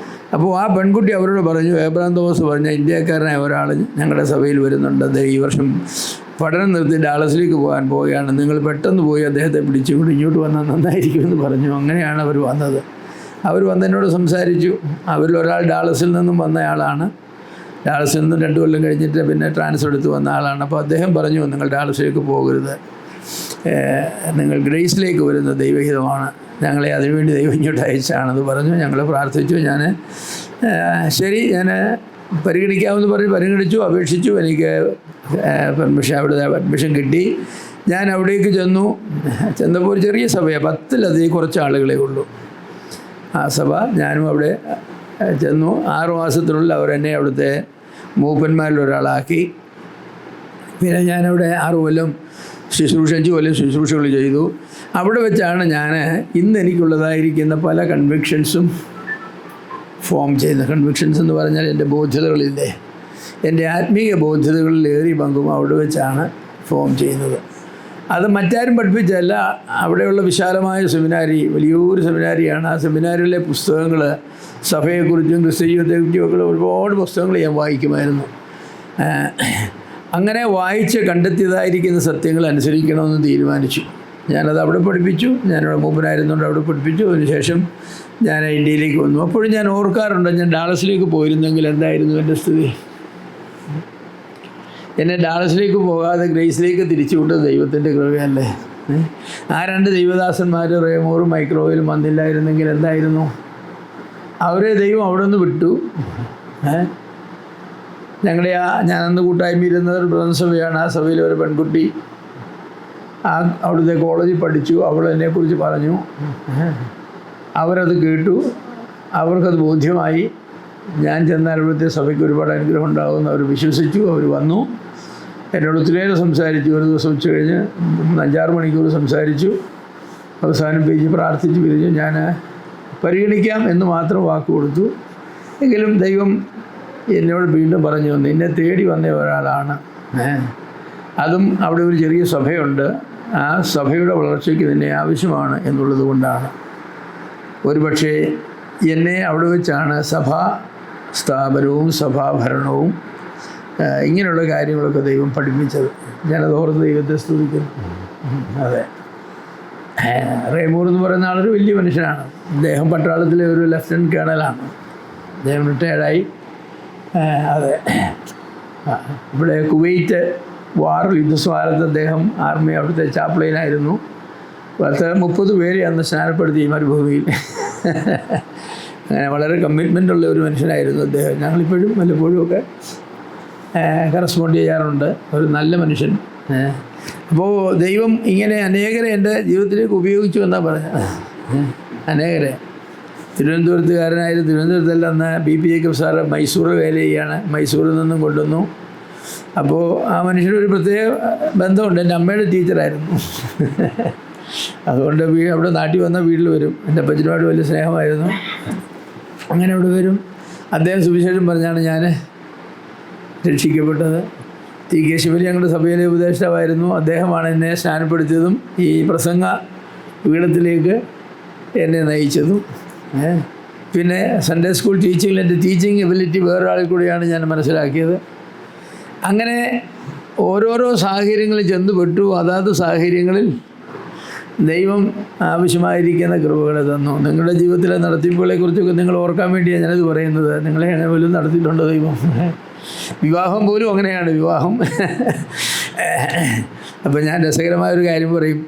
അപ്പോൾ ആ പെൺകുട്ടി അവരോട് പറഞ്ഞു, എബ്രഹാം തോമസ് പറഞ്ഞ ഇന്ത്യക്കാരനായ ഒരാൾ ഞങ്ങളുടെ സഭയിൽ വരുന്നുണ്ട്, ഈ വർഷം പഠനം നിർത്തി ഡാളസിലേക്ക് പോകാൻ പോവുകയാണ്, നിങ്ങൾ പെട്ടെന്ന് പോയി അദ്ദേഹത്തെ പിടിച്ചുകൊണ്ട് ഇങ്ങോട്ട് വന്നാൽ നന്നായിരിക്കുമെന്ന് പറഞ്ഞു. അങ്ങനെയാണ് അവർ വന്നത്. അവർ വന്നതിനോട് സംസാരിച്ചു. അവരിൽ ഒരാൾ ഡാളസിൽ നിന്നും വന്നയാളാണ്. ഡാളസിൽ നിന്നും 2 കൊല്ലം കഴിഞ്ഞിട്ട് പിന്നെ ട്രാൻസ്ഫർ എടുത്ത് വന്ന ആളാണ്. അപ്പോൾ അദ്ദേഹം പറഞ്ഞു, നിങ്ങൾ ഡാളസിലേക്ക് പോകരുത്, നിങ്ങൾ ഗ്രേസിലേക്ക് വരുന്ന ദൈവഹിതമാണ്, ഞങ്ങളെ അതിനുവേണ്ടി ദൈവം ഇങ്ങോട്ട് അയച്ചാണെന്ന് പറഞ്ഞു. ഞങ്ങൾ പ്രാർത്ഥിച്ചു. ഞാൻ ശരി, ഞാൻ പരിഗണിക്കാമെന്ന് പറഞ്ഞ് പരിഗണിച്ചു, അപേക്ഷിച്ചു. എനിക്ക് പെർമിഷൻ, അവിടെ അഡ്മിഷൻ കിട്ടി. ഞാൻ അവിടേക്ക് ചെന്നപ്പോൾ ഒരു ചെറിയ സഭയാണ്, 10-ലധികം കുറച്ച് ആളുകളേ ഉള്ളൂ ആ സഭ. ഞാനും അവിടെ ചെന്നു. 6 മാസത്തിനുള്ളിൽ അവരെന്നെ അവിടുത്തെ മൂപ്പന്മാരിൽ ഒരാളാക്കി. പിന്നെ ഞാനവിടെ 6 കൊല്ലം 5 കൊല്ലം ശുശ്രൂഷകൾ ചെയ്തു. അവിടെ വെച്ചാണ് ഞാൻ ഇന്ന് എനിക്കുള്ളതായിരിക്കുന്ന പല കൺവിക്ഷൻസും ഫോം ചെയ്യുന്നത്. കൺവിക്ഷൻസ് എന്ന് പറഞ്ഞാൽ എൻ്റെ ബോധ്യതകളില്ലേ, എൻ്റെ ആത്മീയ ബോധ്യതകളിൽ ഏറിയ പങ്കും അവിടെ വെച്ചാണ് ഫോം ചെയ്യുന്നത്. അത് മറ്റാരും പഠിപ്പിച്ചല്ല. അവിടെയുള്ള വിശാലമായ സെമിനാരി, വലിയൊരു സെമിനാരിയാണ്. ആ സെമിനാരിയിലെ പുസ്തകങ്ങൾ, സഭയെക്കുറിച്ചും ക്രിസ്തീയത്തെക്കുറിച്ചും ഒരുപാട് പുസ്തകങ്ങൾ ഞാൻ വായിക്കുമായിരുന്നു. അങ്ങനെ വായിച്ച് കണ്ടെത്തിയതായിരിക്കുന്ന സത്യങ്ങൾ അനുസരിക്കണമെന്ന് തീരുമാനിച്ചു. ഞാനത് അവിടെ പഠിപ്പിച്ചു. ഞാനവിടെ മൂപ്പനായിരുന്നുകൊണ്ട് അവിടെ പഠിപ്പിച്ചു. അതിനുശേഷം ഞാൻ ഇന്ത്യയിലേക്ക് വന്നു. അപ്പോഴും ഞാൻ ഓർക്കാറുണ്ട്, ഞാൻ ഡാളസിലേക്ക് പോയിരുന്നെങ്കിൽ എന്തായിരുന്നു എൻ്റെ സ്ഥിതി. എന്നെ ഡാളസിലേക്ക് പോകാതെ ഗ്രേസിലേക്ക് തിരിച്ചുവിട്ടത് ദൈവത്തിൻ്റെ കൃപയല്ലേ. ആ 2 ദൈവദാസന്മാർ റേ മൂറും മൈക്രോയിലും വന്നില്ലായിരുന്നെങ്കിൽ എന്തായിരുന്നു. അവരെ ദൈവം അവിടെ നിന്ന് വിട്ടു. ഞങ്ങളുടെ ഞാനന്ന് കൂട്ടായ്മയിരുന്നത് ഒരു ബ്രദർ സഭയാണ്. ആ സഭയിലെ ഒരു പെൺകുട്ടി അവിടുത്തെ കോളേജിൽ പഠിച്ചു. അവൾ എന്നെക്കുറിച്ച് പറഞ്ഞു. അവരത് കേട്ടു, അവർക്കത് ബോധ്യമായി. ഞാൻ ചെന്നാൽ ഇവിടുത്തെ സഭയ്ക്ക് ഒരുപാട് അനുഗ്രഹം ഉണ്ടാകുമെന്ന് അവർ വിശ്വസിച്ചു. അവർ വന്നു, എന്നോട് ഒത്തിരിയേറെ സംസാരിച്ചു. ഒരു ദിവസം ഉച്ച കഴിഞ്ഞ് 5-6 മണിക്കൂർ സംസാരിച്ചു. അവസാനം പേജ് പ്രാർത്ഥിച്ച് പിരിഞ്ഞു. ഞാൻ പരിഗണിക്കാം എന്ന് മാത്രം വാക്ക് കൊടുത്തു. എങ്കിലും ദൈവം എന്നോട് വീണ്ടും പറഞ്ഞു, നിന്നെ തേടി വന്ന ഒരാളാണ്, അതും അവിടെ ഒരു ചെറിയ സഭയുണ്ട്, ആ സഭയുടെ വളർച്ചയ്ക്ക് നിന്നെ ആവശ്യമാണ് എന്നുള്ളത് കൊണ്ടാണ്. ഒരുപക്ഷെ എന്നെ അവിടെ വെച്ചാണ് സഭാ സ്ഥാപനവും സഭാഭരണവും ഇങ്ങനെയുള്ള കാര്യങ്ങളൊക്കെ ദൈവം പഠിപ്പിച്ചത്. ഞാനത് ഓർത്ത് ദൈവത്തെ സ്തുതിക്കുന്നു. അതെ, റേമൂർ എന്ന് പറയുന്ന ആളൊരു വലിയ മനുഷ്യനാണ്. അദ്ദേഹം പട്ടാളത്തിലെ ഒരു ലഫ്റ്റനൻറ്റ് കേണലാണ്. അദ്ദേഹം റിട്ടയർഡായി. അതെ, ഇവിടെ കുവൈറ്റ് വാറിൽ യുദ്ധസ്മാരത്ത് അദ്ദേഹം ആർമി അവിടുത്തെ ചാപ്ലൈനായിരുന്നു. 30 പേരെ അന്ന് സ്നാനപ്പെടുത്തി ഈ മരുഭൂമിയിൽ. അങ്ങനെ വളരെ കമ്മിറ്റ്മെൻ്റുള്ള ഒരു മനുഷ്യനായിരുന്നു അദ്ദേഹം. ഞങ്ങളിപ്പോഴും വല്ലപ്പോഴും ഒക്കെ കറസ്പോണ്ട് ചെയ്യാറുണ്ട്. ഒരു നല്ല മനുഷ്യൻ. അപ്പോൾ ദൈവം ഇങ്ങനെ അനേകരെ എൻ്റെ ജീവിതത്തിലേക്ക് ഉപയോഗിച്ചു എന്നാണ് പറഞ്ഞത്. അനേകരെ. തിരുവനന്തപുരത്തുകാരനായിരുന്നു. തിരുവനന്തപുരത്തല്ല, അന്ന് BP ജേക്കബ് സാറ് മൈസൂർ വേല ചെയ്യാണ്. മൈസൂരിൽ നിന്നും കൊണ്ടുവന്നു. അപ്പോൾ ആ മനുഷ്യനൊരു പ്രത്യേക ബന്ധമുണ്ട്. എൻ്റെ അമ്മയുടെ ടീച്ചറായിരുന്നു. അതുകൊണ്ട് അവിടെ നാട്ടിൽ വന്ന വീട്ടിൽ വരും. എൻ്റെ അപ്പച്ചനുമായിട്ട് വലിയ സ്നേഹമായിരുന്നു. അങ്ങനെ അവിടെ വരും. അദ്ദേഹം സുവിശേഷം പറഞ്ഞാണ് ഞാൻ രക്ഷിക്കപ്പെട്ടത്. TK ശിവലി ഞങ്ങളുടെ സഭയിലെ ഉപദേഷ്ടാവായിരുന്നു. അദ്ദേഹമാണ് എന്നെ സ്നാനപ്പെടുത്തിയതും ഈ പ്രസംഗ പീഠത്തിലേക്ക് എന്നെ നയിച്ചതും. പിന്നെ സൺഡേ സ്കൂൾ ടീച്ചിങ്ങിൽ എൻ്റെ ടീച്ചിങ് എബിലിറ്റി വേറൊരാളിൽ കൂടിയാണ് ഞാൻ മനസ്സിലാക്കിയത്. അങ്ങനെ ഓരോരോ സാഹചര്യങ്ങളിൽ ചെന്നുപെട്ടു. അതാത് സാഹചര്യങ്ങളിൽ ദൈവം ആവശ്യമായിരിക്കുന്ന കൃപകളെ തന്നു. നിങ്ങളുടെ ജീവിതത്തിലെ നടത്തിപ്പുകളെക്കുറിച്ചൊക്കെ നിങ്ങൾ ഓർക്കാൻ വേണ്ടിയാണ് ഞാനത് പറയുന്നത്. നിങ്ങളെ അങ്ങനെ പോലും നടത്തിയിട്ടുണ്ടോ ദൈവം? വിവാഹം പോലും അങ്ങനെയാണ്. വിവാഹം അപ്പോൾ ഞാൻ രസകരമായൊരു കാര്യം പറയും.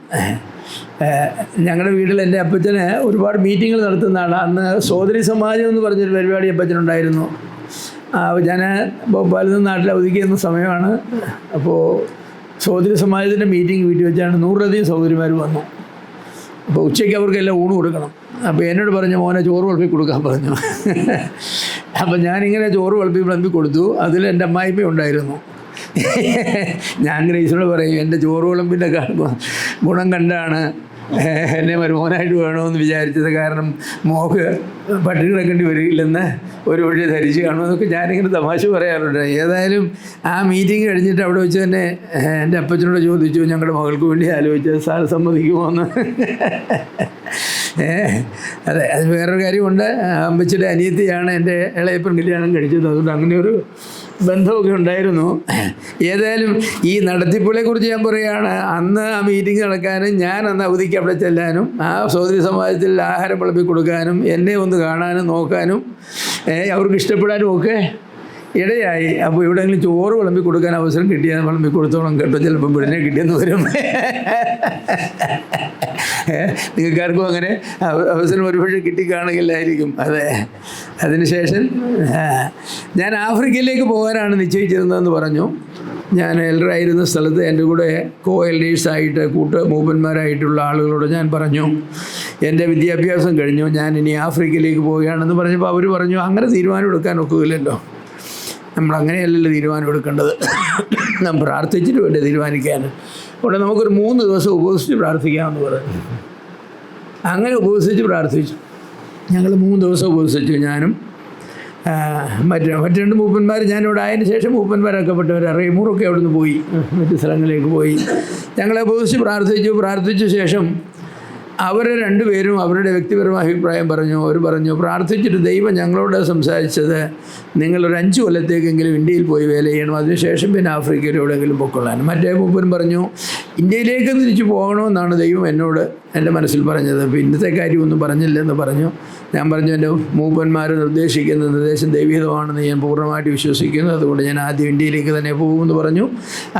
ഞങ്ങളുടെ വീട്ടിൽ എൻ്റെ അപ്പച്ചന് ഒരുപാട് മീറ്റിങ്ങുകൾ നടത്തുന്നതാണ്. അന്ന് സോദരി സമാജം എന്ന് പറഞ്ഞൊരു പരിപാടി അപ്പച്ചനുണ്ടായിരുന്നു. ഞാൻ ഭോപ്പാലിൽ നിന്ന് നാട്ടിൽ അവധിക്കുന്ന സമയമാണ്. അപ്പോൾ സഹോദരി സമാജത്തിൻ്റെ മീറ്റിംഗ് വീട്ടിൽ വെച്ചാണ് 100ലധികം സഹോദരിമാർ വന്നു. അപ്പോൾ ഉച്ചയ്ക്ക് അവർക്കെല്ലാം ഊണ് കൊടുക്കണം. അപ്പോൾ എന്നോട് പറഞ്ഞു, മോനെ ചോറ് വിളമ്പി കൊടുക്കാൻ പറഞ്ഞു. അപ്പോൾ ഞാനിങ്ങനെ ചോറ് വിളമ്പി കൊടുത്തു. അതിൽ എൻ്റെ അമ്മായിമ്മ ഉണ്ടായിരുന്നു. ഞാൻ ഗ്രേസിനോട് പറയും, എൻ്റെ ചോറ് വിളമ്പിൻ്റെ ഗുണം കണ്ടാണ് എന്നെ മരുമോനായിട്ട് വേണമെന്ന് വിചാരിച്ചത്. കാരണം മോക്ക് പട്ടിണി കിടക്കേണ്ടി വരില്ലെന്ന് ഒരു വഴി ധരിച്ച് കാണുമെന്നൊക്കെ ഞാനിങ്ങനെ തമാശ പറയാറുണ്ട്. ഏതായാലും ആ മീറ്റിംഗ് കഴിഞ്ഞിട്ട് അവിടെ വെച്ച് തന്നെ എൻ്റെ അപ്പച്ചനോട് ചോദിച്ചു, ഞങ്ങളുടെ മകൾക്ക് വേണ്ടി ആലോചിച്ചത് സാർ സമ്മതിക്കുമോ എന്ന്. അതെ, അത് വേറൊരു കാര്യമുണ്ട്. അമ്മച്ചിയുടെ അനിയത്തിയാണ് എൻ്റെ ഇളയപ്പൻ കല്യാണം കഴിച്ചത്. അതുകൊണ്ട് അങ്ങനെ ഒരു ബന്ധമൊക്കെ ഉണ്ടായിരുന്നു. ഏതായാലും ഈ നടത്തിപ്പുകളെക്കുറിച്ച് ഞാൻ പറയുകയാണ്. അന്ന് ആ മീറ്റിംഗ് നടക്കാനും ഞാൻ അന്ന് അവധിക്ക് അവിടെ ചെല്ലാനും ആ സഹോദരി സമാജത്തിൽ ആഹാരം വിളമ്പി കൊടുക്കാനും എന്നെ ഒന്ന് കാണാനും നോക്കാനും അവർക്ക് ഇഷ്ടപ്പെടാനും ഒക്കെ ഇടയായി. അപ്പോൾ എവിടെയെങ്കിലും ചോറ് വിളമ്പി കൊടുക്കാൻ അവസരം കിട്ടിയാൽ വിളമ്പി കൊടുത്തോളം കേട്ടോ. ചിലപ്പോൾ പിടിനെ കിട്ടിയെന്ന് വരും. നിങ്ങൾക്കാർക്കും അങ്ങനെ അവസരം ഒരുപക്ഷെ കിട്ടിക്കാണെങ്കിലായിരിക്കും. അതെ, അതിനുശേഷം ഞാൻ ആഫ്രിക്കയിലേക്ക് പോകാനാണ് നിശ്ചയിച്ചിരുന്നതെന്ന് പറഞ്ഞു. ഞാൻ എൽഡറായിരുന്ന സ്ഥലത്ത് എൻ്റെ കൂടെ എൽഡേഴ്സായിട്ട് മൂപ്പന്മാരായിട്ടുള്ള ആളുകളോട് ഞാൻ പറഞ്ഞു, എൻ്റെ വിദ്യാഭ്യാസം കഴിഞ്ഞു, ഞാൻ ഇനി ആഫ്രിക്കയിലേക്ക് പോവുകയാണെന്ന് പറഞ്ഞപ്പോൾ അവർ പറഞ്ഞു, അങ്ങനെ തീരുമാനം എടുക്കാൻ ഒക്കില്ലല്ലോ, നമ്മളങ്ങനെയല്ലല്ലോ തീരുമാനം എടുക്കേണ്ടത്, നാം പ്രാർത്ഥിച്ചിട്ട് വേണ്ടേ തീരുമാനിക്കാൻ. അവിടെ നമുക്കൊരു 3 ദിവസം ഉപവസിച്ച് പ്രാർത്ഥിക്കാമെന്ന് പറഞ്ഞു. അങ്ങനെ ഉപവസിച്ച് പ്രാർത്ഥിച്ചു. ഞങ്ങൾ 3 ദിവസം ഉപവസിച്ചു. ഞാനും മറ്റ് 2 മൂപ്പന്മാർ. ഞാനിവിടെ ആയതിനു ശേഷം മൂപ്പന്മാരാക്കപ്പെട്ടവർ റേമൂറൊക്കെ അവിടെ നിന്ന് പോയി, മറ്റ് സ്ഥലങ്ങളിലേക്ക് പോയി. ഞങ്ങളെ ഉപവസിച്ച് പ്രാർത്ഥിച്ച ശേഷം അവർ 2 പേരും അവരുടെ വ്യക്തിപരമായ അഭിപ്രായം പറഞ്ഞു. അവർ പറഞ്ഞു, പ്രാർത്ഥിച്ചിട്ട് ദൈവം ഞങ്ങളോട് സംസാരിച്ചത് നിങ്ങളൊരു 5 കൊല്ലത്തേക്കെങ്കിലും ഇന്ത്യയിൽ പോയി വേല ചെയ്യണം, അതിനുശേഷം പിന്നെ ആഫ്രിക്കയിൽ എവിടെയെങ്കിലും പൊക്കൊള്ളാൻ. മറ്റേ മൂപ്പൻ പറഞ്ഞു, ഇന്ത്യയിലേക്ക് തിരിച്ചു പോകണമെന്നാണ് ദൈവം എന്നോട് എൻ്റെ മനസ്സിൽ പറഞ്ഞത്. അപ്പോൾ ഇന്നത്തെ കാര്യമൊന്നും പറഞ്ഞില്ലെന്ന് പറഞ്ഞു. ഞാൻ പറഞ്ഞു, എൻ്റെ മൂപ്പന്മാർ നിർദ്ദേശിക്കുന്ന നിർദ്ദേശം ദൈവഹിതമാണെന്ന് ഞാൻ പൂർണ്ണമായിട്ട് വിശ്വസിക്കുന്നു, അതുകൊണ്ട് ഞാൻ ആദ്യം ഇന്ത്യയിലേക്ക് തന്നെ പോകുമെന്ന് പറഞ്ഞു.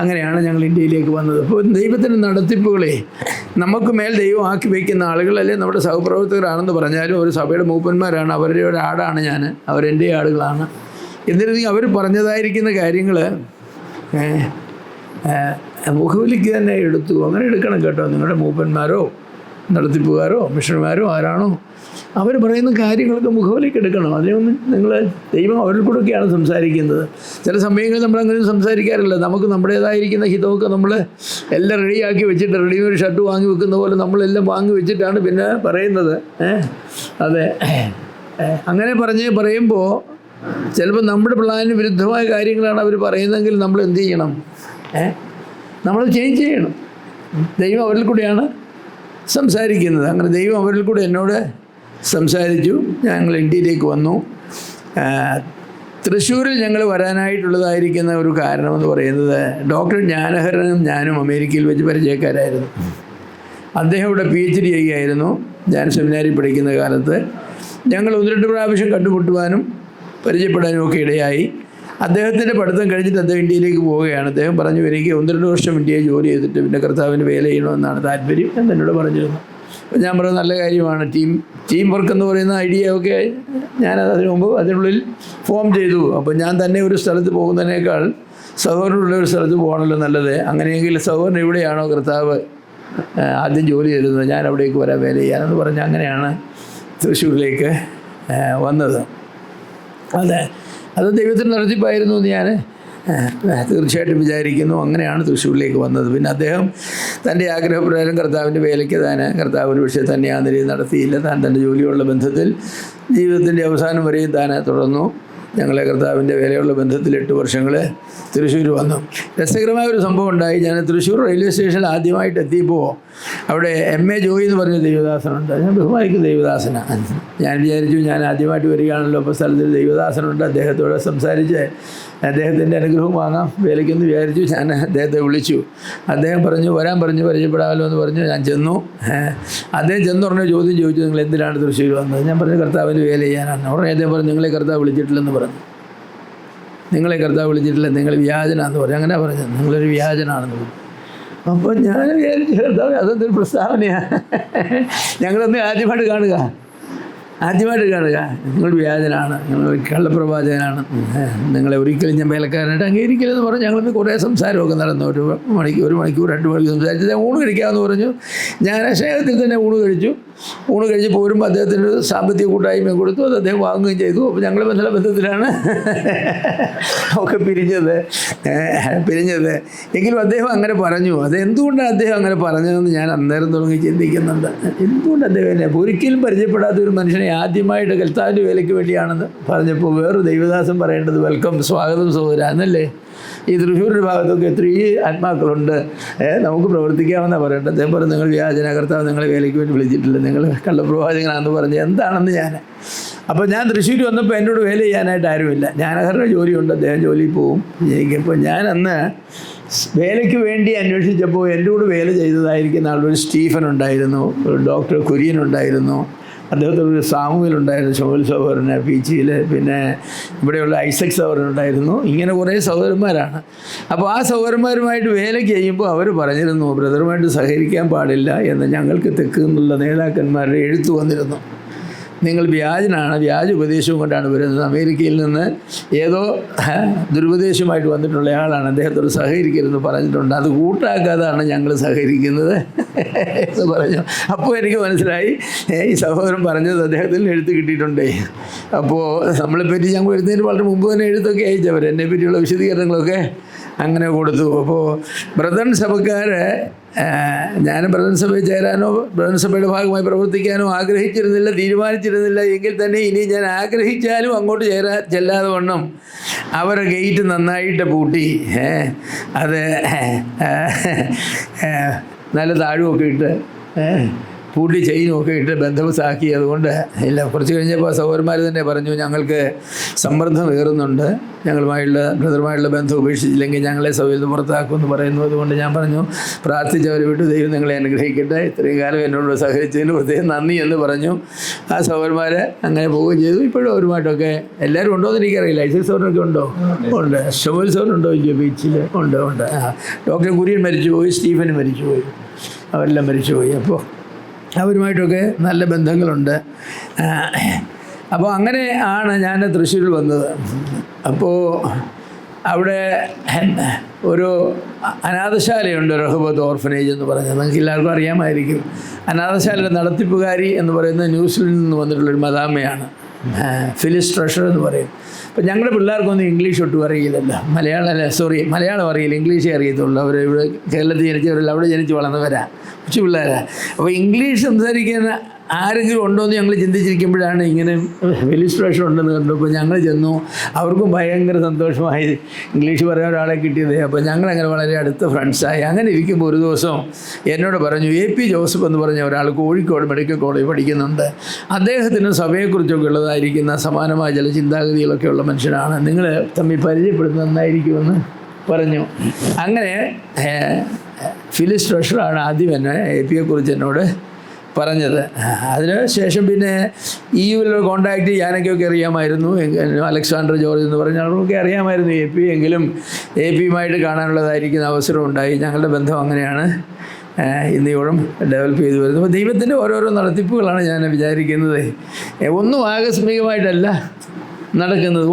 അങ്ങനെയാണ് ഞങ്ങൾ ഇന്ത്യയിലേക്ക് വന്നത്. അപ്പോൾ ദൈവത്തിൻ്റെ നടത്തിപ്പുകളെ നമുക്ക് മേൽ ദൈവം ആക്കി വയ്ക്കുന്ന ആളുകളല്ലേ നമ്മുടെ സഹപ്രവർത്തകരാണെന്ന് പറഞ്ഞാലും ഒരു സഭയുടെ മൂപ്പന്മാരാണ്, അവരുടെ ഒരു ആടാണ് ഞാൻ, അവരെൻ്റെ ആടുകളാണ്. എന്നിരുന്നെങ്കിൽ അവർ പറഞ്ഞതായിരിക്കുന്ന കാര്യങ്ങൾ മുഖവിലേക്ക് തന്നെ എടുത്തു. അങ്ങനെ എടുക്കണം കേട്ടോ. നിങ്ങളുടെ മൂപ്പന്മാരോ നടത്തിപ്പുകാരോ മിഷണറിമാരോ ആരാണോ അവർ പറയുന്ന കാര്യങ്ങളൊക്കെ മുഖവിലേക്ക് എടുക്കണം. അതിനൊന്നും നിങ്ങൾ ദൈവം അവരിൽ കൂടെയൊക്കെയാണ് സംസാരിക്കുന്നത്. ചില സമയങ്ങളിൽ നമ്മളങ്ങനെ സംസാരിക്കാറില്ല. നമുക്ക് നമ്മുടേതായിരിക്കുന്ന ഹിതമൊക്കെ നമ്മൾ എല്ലാം റെഡിയാക്കി വെച്ചിട്ട് റെഡിമേഡ് ഷർട്ട് വാങ്ങി വെക്കുന്ന പോലെ നമ്മളെല്ലാം വാങ്ങി വെച്ചിട്ടാണ് പിന്നെ പറയുന്നത്. അതെ, അങ്ങനെ പറയുമ്പോൾ ചിലപ്പോൾ നമ്മുടെ പ്ലാനിന് വിരുദ്ധമായ കാര്യങ്ങളാണ് അവർ പറയുന്നതെങ്കിൽ നമ്മൾ എന്ത് ചെയ്യണം? നമ്മൾ ചേഞ്ച് ചെയ്യണം. ദൈവം അവരിൽ കൂടെയാണ് സംസാരിക്കുന്നത്. അങ്ങനെ ദൈവം അവരിൽ കൂടെ എന്നോട് സംസാരിച്ചു. ഞങ്ങൾ ഇന്ത്യയിലേക്ക് വന്നു. തൃശ്ശൂരിൽ ഞങ്ങൾ വരാനായിട്ടുള്ളതായിരിക്കുന്ന ഒരു കാരണമെന്ന് പറയുന്നത് ഡോക്ടർ ജ്ഞാനഹരനും ഞാനും അമേരിക്കയിൽ വെച്ച് പരിചയക്കാരായിരുന്നു. അദ്ദേഹം ഇവിടെ PhD ചെയ്യുകയായിരുന്നു. ഞാൻ സെമിനാരിൽ പഠിക്കുന്ന കാലത്ത് ഞങ്ങൾ 1-2 പ്രാവശ്യം കണ്ടുമുട്ടുവാനും പരിചയപ്പെടാനും ഒക്കെ ഇടയായി. അദ്ദേഹത്തിൻ്റെ പഠിത്തം കഴിഞ്ഞിട്ട് അദ്ദേഹം ഇന്ത്യയിലേക്ക് പോവുകയാണ്. അദ്ദേഹം പറഞ്ഞു, എനിക്ക് 1-2 വർഷം ഇന്ത്യയിൽ ജോലി ചെയ്തിട്ട് പിന്നെ കർത്താവിന് വേല ചെയ്യണമെന്നാണ് താല്പര്യം എന്ന് എന്നോട് പറഞ്ഞിരുന്നു. അപ്പോൾ ഞാൻ പറഞ്ഞത് നല്ല കാര്യമാണ്. ടീം വർക്ക് എന്ന് പറയുന്ന ഐഡിയ ഒക്കെ ഞാൻ അതിനു മുമ്പ് അതിനുള്ളിൽ ഫോം ചെയ്തു. അപ്പോൾ ഞാൻ തന്നെ ഒരു സ്ഥലത്ത് പോകുന്നതിനേക്കാൾ സഹോദരനുള്ള ഒരു സ്ഥലത്ത് പോകണമല്ലോ നല്ലത്. അങ്ങനെയെങ്കിൽ സഹോദരൻ എവിടെയാണോ കർത്താവ് ആദ്യം ജോലി ചെയ്തിരുന്നത് ഞാൻ അവിടേക്ക് വരാൻ വേല ചെയ്യാനെന്ന് പറഞ്ഞ് അങ്ങനെയാണ് തൃശ്ശൂരിലേക്ക് വന്നത്. അത് ദൈവത്തിന് നടത്തിപ്പായിരുന്നു എന്ന് ഞാൻ തീർച്ചയായിട്ടും വിചാരിക്കുന്നു. അങ്ങനെയാണ് തൃശ്ശൂരിലേക്ക് വന്നത്. പിന്നെ അദ്ദേഹം തൻ്റെ ആഗ്രഹപ്രകാരം കർത്താവിൻ്റെ വേലയ്ക്ക് കർത്താവ് ഒരു പക്ഷേ തന്നെ ആ നിലയിൽ നടത്തിയില്ല. തൻ്റെ ജോലിയുള്ള ബന്ധത്തിൽ ജീവിതത്തിൻ്റെ അവസാനം വരെയും തുടർന്നു. ഞങ്ങളെ കർത്താവിൻ്റെ വേലയുള്ള ബന്ധത്തിൽ 8 വർഷങ്ങൾ തൃശ്ശൂർ വന്നു. രസകരമായ ഒരു സംഭവം ഉണ്ടായി. ഞാൻ തൃശ്ശൂർ റെയിൽവേ സ്റ്റേഷനിൽ ആദ്യമായിട്ട് എത്തിയപ്പോൾ അവിടെ MA ജോയി എന്ന് പറഞ്ഞ ദൈവദാസനുണ്ട്. ഞാൻ ബഹുമാനിക്കുന്ന ദൈവദാസനാണ്. ഞാൻ വിചാരിച്ചു ഞാൻ ആദ്യമായിട്ട് വരികയാണല്ലോ, അപ്പോൾ സ്ഥലത്തിൽ ദൈവദാസനുണ്ട്, അദ്ദേഹത്തോട് സംസാരിച്ച് അദ്ദേഹത്തിൻ്റെ അനുഗ്രഹം വാങ്ങാം വേലയ്ക്കെന്ന് വിചാരിച്ചു. ഞാൻ അദ്ദേഹത്തെ വിളിച്ചു. അദ്ദേഹം വരാൻ പറഞ്ഞു പരിചയപ്പെടാമല്ലോ എന്ന് പറഞ്ഞു. ഞാൻ ചെന്നു. അദ്ദേഹം ചെന്നുടനെ ചോദ്യം ചോദിച്ചു, നിങ്ങൾ എന്തിനാണ് തൃശ്ശൂർ വന്നത്? ഞാൻ പറഞ്ഞു, കർത്താവിന് വേല ചെയ്യാനാണ്. ഉടനെ അദ്ദേഹം പറഞ്ഞു, നിങ്ങളെ കർത്താവ് വിളിച്ചിട്ടില്ലെന്ന് പറഞ്ഞു. നിങ്ങളെ കർത്താവ് വിളിച്ചിട്ടില്ല, നിങ്ങൾ വ്യാജനാണെന്ന് പറഞ്ഞു. അങ്ങനെ പറഞ്ഞത്, നിങ്ങളൊരു വ്യാജനാണെന്ന് പറഞ്ഞു. അപ്പോൾ ഞാൻ വിചാരിച്ചു, കർത്താവ് അതെന്തൊരു പ്രസ്താവനയാണ്. ഞങ്ങളൊന്ന് ആദ്യമായിട്ട് കാണുക, നിങ്ങൾ വ്യാജനാണ്, നിങ്ങൾ കള്ളപ്രവാചകനാണ്, നിങ്ങളെ ഒരിക്കലും ഞാൻ വേലക്കാരനായിട്ട് അംഗീകരിക്കില്ലെന്ന് പറഞ്ഞു. ഞങ്ങളൊന്ന് കുറേ സംസാരമൊക്കെ നടന്നു. 1 മണിക്കൂർ 2 മണിക്കൂർ സംസാരിച്ചത്. ഊണ് കഴിക്കാമെന്ന് പറഞ്ഞു. ഞാൻ ആ സ്നേഹത്തിൽ തന്നെ ഊണ് കഴിച്ചു. ഊണ് കഴിച്ച് പോരുമ്പോൾ അദ്ദേഹത്തിന് സാമ്പത്തിക കൂട്ടായ്മ കൊടുത്തു. അത് അദ്ദേഹം വാങ്ങുകയും ചെയ്തു. അപ്പോൾ ഞങ്ങൾ നല്ല ബന്ധത്തിലാണ് ഒക്കെ പിരിഞ്ഞത്. എങ്കിലും അദ്ദേഹം അങ്ങനെ പറഞ്ഞു. അതെന്തുകൊണ്ടാണ് അദ്ദേഹം അങ്ങനെ പറഞ്ഞതെന്ന് ഞാൻ അന്നേരം തുടങ്ങി ചിന്തിക്കുന്നുണ്ട്. എന്തുകൊണ്ട് അദ്ദേഹം ഒരിക്കലും പരിചയപ്പെടാത്ത ഒരു മനുഷ്യനെ ആദ്യമായിട്ട് കർത്താവിൻ്റെ വേലയ്ക്ക് വേണ്ടിയാണെന്ന് പറഞ്ഞപ്പോൾ വേറൊരു ദൈവദാസൻ പറയേണ്ടത്, വെൽക്കം, സ്വാഗതം സഹോദര എന്നല്ലേ. ഈ തൃശ്ശൂരിൻ്റെ ഭാഗത്തൊക്കെ എത്രയോ ആത്മാക്കളുണ്ട്, നമുക്ക് പ്രവർത്തിക്കാമെന്നാണ് പറയേണ്ടത്. അദ്ദേഹം പറഞ്ഞു, നിങ്ങൾ വ്യാജന, കർത്താവ് നിങ്ങളെ വേലയ്ക്ക് വേണ്ടി വിളിച്ചിട്ടില്ല, നിങ്ങൾ കള്ളപ്രവാചകനാണെന്ന് പറഞ്ഞ് എന്താണെന്ന് ഞാൻ. അപ്പോൾ ഞാൻ തൃശ്ശൂർ വന്നപ്പോൾ എന്നോട് വേല ചെയ്യാനായിട്ട് ആരുമില്ല. ജ്ഞാനഹരൻ്റെ ജോലിയുണ്ട്, അദ്ദേഹം ജോലിയിൽ പോവും. എനിക്കപ്പോൾ ഞാൻ അന്ന് വേലയ്ക്ക് വേണ്ടി അന്വേഷിച്ചപ്പോൾ എൻ്റെ കൂടെ വേല ചെയ്തതായിരിക്കുന്ന ആളൊരു സ്റ്റീഫൻ ഉണ്ടായിരുന്നു, ഒരു ഡോക്ടർ കുര്യൻ ഉണ്ടായിരുന്നു, അദ്ദേഹത്തിനൊരു സാമുവലുണ്ടായിരുന്നു, ഷോൽ സഹോദരന് PG-യിൽ, പിന്നെ ഇവിടെയുള്ള ഐസക് സഹോദരൻ ഉണ്ടായിരുന്നു. ഇങ്ങനെ കുറേ സഹോദരന്മാരാണ്. അപ്പോൾ ആ സഹോദരന്മാരുമായിട്ട് വേലയ്ക്ക് ചെയ്യുമ്പോൾ അവർ പറഞ്ഞിരുന്നു, ബ്രദറുമായിട്ട് സഹകരിക്കാൻ പാടില്ല എന്ന് ഞങ്ങൾക്ക് തെക്ക് നിന്നുള്ള നേതാക്കന്മാരുടെ എഴുത്ത് വന്നിരുന്നു. നിങ്ങൾ വ്യാജനാണ്, വ്യാജ ഉപദേശവും കൊണ്ടാണ് വരുന്നത്. അമേരിക്കയിൽ നിന്ന് ഏതോ ദുരുപദേശമായിട്ട് വന്നിട്ടുള്ള ആളാണ്, അദ്ദേഹത്തോട് സഹകരിക്കരുതെന്ന് പറഞ്ഞിട്ടുണ്ട്. അത് കൂട്ടാക്കാതാണ് ഞങ്ങൾ സഹകരിക്കുന്നത് എന്ന് പറഞ്ഞു. അപ്പോൾ എനിക്ക് മനസ്സിലായി ഈ സഹോദരൻ പറഞ്ഞത് അദ്ദേഹത്തിന് എഴുത്ത് കിട്ടിയിട്ടുണ്ടേ. അപ്പോൾ നമ്മളെപ്പറ്റി ഞങ്ങൾ എഴുതുന്നതിന് വളരെ മുമ്പ് തന്നെ എഴുത്തൊക്കെ അയച്ചവർ, എന്നെ പറ്റിയുള്ള വിശദീകരണങ്ങളൊക്കെ അങ്ങനെ കൊടുത്തു. അപ്പോൾ ബ്രദർ സഭക്കാർ ഞാൻ ബ്രദർ സഭയിൽ ചേരാനോ ബ്രദർ സഭയുടെ ഭാഗമായി പ്രവർത്തിക്കാനോ തീരുമാനിച്ചിരുന്നില്ല എങ്കിൽ തന്നെ ഇനി ഞാൻ ആഗ്രഹിച്ചാലും അങ്ങോട്ട് ചെല്ലാതെ വണ്ണം അവരുടെ ഗേറ്റ് നന്നായിട്ട് പൂട്ടി, അത് നല്ല താഴുമൊക്കെ ഇട്ട് പൂട്ടി ചെയിനുമൊക്കെ ഇട്ട് ബന്ധവസാക്കി. അതുകൊണ്ട് ഇല്ല, കുറച്ച് കഴിഞ്ഞപ്പോൾ സഹോദരന്മാർ തന്നെ പറഞ്ഞു, ഞങ്ങൾക്ക് സമ്മർദ്ദം ഏറുന്നുണ്ട്, ഞങ്ങളുമായുള്ള ബ്രദറുമായുള്ള ബന്ധം ഉപേക്ഷിച്ചില്ലെങ്കിൽ ഞങ്ങളെ സഭയിൽ നിന്ന് പുറത്താക്കുമെന്ന് പറയുന്നു. അതുകൊണ്ട് ഞാൻ പറഞ്ഞു, പ്രാർത്ഥിച്ചവരെ വിട്ട് ദൈവം നിങ്ങളെ അനുഗ്രഹിക്കട്ടെ, ഇത്രയും കാലം എന്നോട് സഹകരിച്ചതിന് പ്രത്യേകം നന്ദി എന്ന് പറഞ്ഞു. ആ സഹോദരന്മാർ അങ്ങനെ പോവുകയും ചെയ്തു. ഇപ്പോഴും അവരുമായിട്ടൊക്കെ എല്ലാവരും ഉണ്ടോ എന്ന് എനിക്കറിയില്ല. ഐസക് സഹോദരനൊക്കെ ഉണ്ടോ? ഉണ്ട്. ഷോൽ സഹോദരനുണ്ടോ? ബീച്ചിൽ ഉണ്ട്. ഡോക്ടർ കുര്യൻ മരിച്ചുപോയി, സ്റ്റീഫൻ മരിച്ചുപോയി, അവരെല്ലാം മരിച്ചുപോയി. അപ്പോൾ അവരുമായിട്ടൊക്കെ നല്ല ബന്ധങ്ങളുണ്ട്. അപ്പോൾ അങ്ങനെ ആണ് ഞാൻ തൃശ്ശൂരിൽ വന്നത്. അപ്പോൾ അവിടെ ഒരു അനാഥശാലയുണ്ട്, റഹബത്ത് ഓർഫനേജ് എന്ന് പറഞ്ഞത്. നിങ്ങൾക്ക് എല്ലാവർക്കും അറിയാമായിരിക്കും. അനാഥശാലയുടെ നടത്തിപ്പുകാരി എന്ന് പറയുന്നത് ന്യൂസിലൻഡിൽ നിന്ന് വന്നിട്ടുള്ളൊരു മദാമയാണ്, ഫിലിസ് ട്രഷർ എന്ന് പറയും. അപ്പം ഞങ്ങളുടെ പിള്ളേർക്കൊന്നും ഇംഗ്ലീഷ് ഒട്ടും അറിയില്ലല്ലോ. മലയാളം അറിയില്ല, ഇംഗ്ലീഷേ അറിയത്തുള്ളൂ. അവർ ഇവിടെ കേരളത്തിൽ ജനിച്ചവരല്ല, അവിടെ ജനിച്ച് വളർന്നവരാ, കൊച്ചു പിള്ളേരാണ്. അപ്പോൾ ഇംഗ്ലീഷ് സംസാരിക്കുന്ന ആരെങ്കിലും ഉണ്ടോ എന്ന് ഞങ്ങൾ ചിന്തിച്ചിരിക്കുമ്പോഴാണ് ഇങ്ങനെ ഫിലിസ് ട്രഷർ ഉണ്ടെന്ന് കണ്ടപ്പോൾ ഞങ്ങൾ ചെന്നു. അവർക്കും ഭയങ്കര സന്തോഷമായി ഇംഗ്ലീഷ് പറയാൻ ഒരാളെ കിട്ടിയത്. അപ്പോൾ ഞങ്ങളങ്ങനെ വളരെ അടുത്ത ഫ്രണ്ട്സായി. അങ്ങനെ ഇരിക്കുമ്പോൾ ഒരു ദിവസം എന്നോട് പറഞ്ഞു, AP ജോസഫ് എന്ന് പറഞ്ഞ ഒരാൾ കോഴിക്കോട് മെഡിക്കൽ കോളേജ് പഠിക്കുന്നുണ്ട്. അദ്ദേഹത്തിന് സഭയെക്കുറിച്ചൊക്കെ ഉള്ളതായിരിക്കുന്ന സമാനമായ ചില ചിന്താഗതികളൊക്കെ ഉള്ള മനുഷ്യനാണ്, നിങ്ങൾ തമ്മിൽ പരിചയപ്പെടുന്നത് നന്നായിരിക്കുമെന്ന് പറഞ്ഞു. അങ്ങനെ ഫിലിസ് ട്രഷറാണ് ആദ്യം എന്നെ APയെക്കുറിച്ച് എന്നോട് പറഞ്ഞത്. അതിന് ശേഷം പിന്നെ EU കോൺടാക്റ്റ് ചെയ്യാനൊക്കെ അറിയാമായിരുന്നു. അലക്സാണ്ടർ ജോർജ് എന്ന് പറഞ്ഞ ആൾക്കൊക്കെ അറിയാമായിരുന്നു AP. എങ്കിലും APയുമായിട്ട് കാണാനുള്ളതായിരിക്കുന്ന അവസരം ഉണ്ടായി. ഞങ്ങളുടെ ബന്ധം അങ്ങനെയാണ് ഇന്നിയോളം ഡെവലപ്പ് ചെയ്തു വരുന്നത്. അപ്പോൾ ദൈവത്തിൻ്റെ ഓരോരോ നടത്തിപ്പുകളാണ് ഞാൻ വിചാരിക്കുന്നത്. ഒന്നും ആകസ്മികമായിട്ടല്ല നടക്കുന്നത്,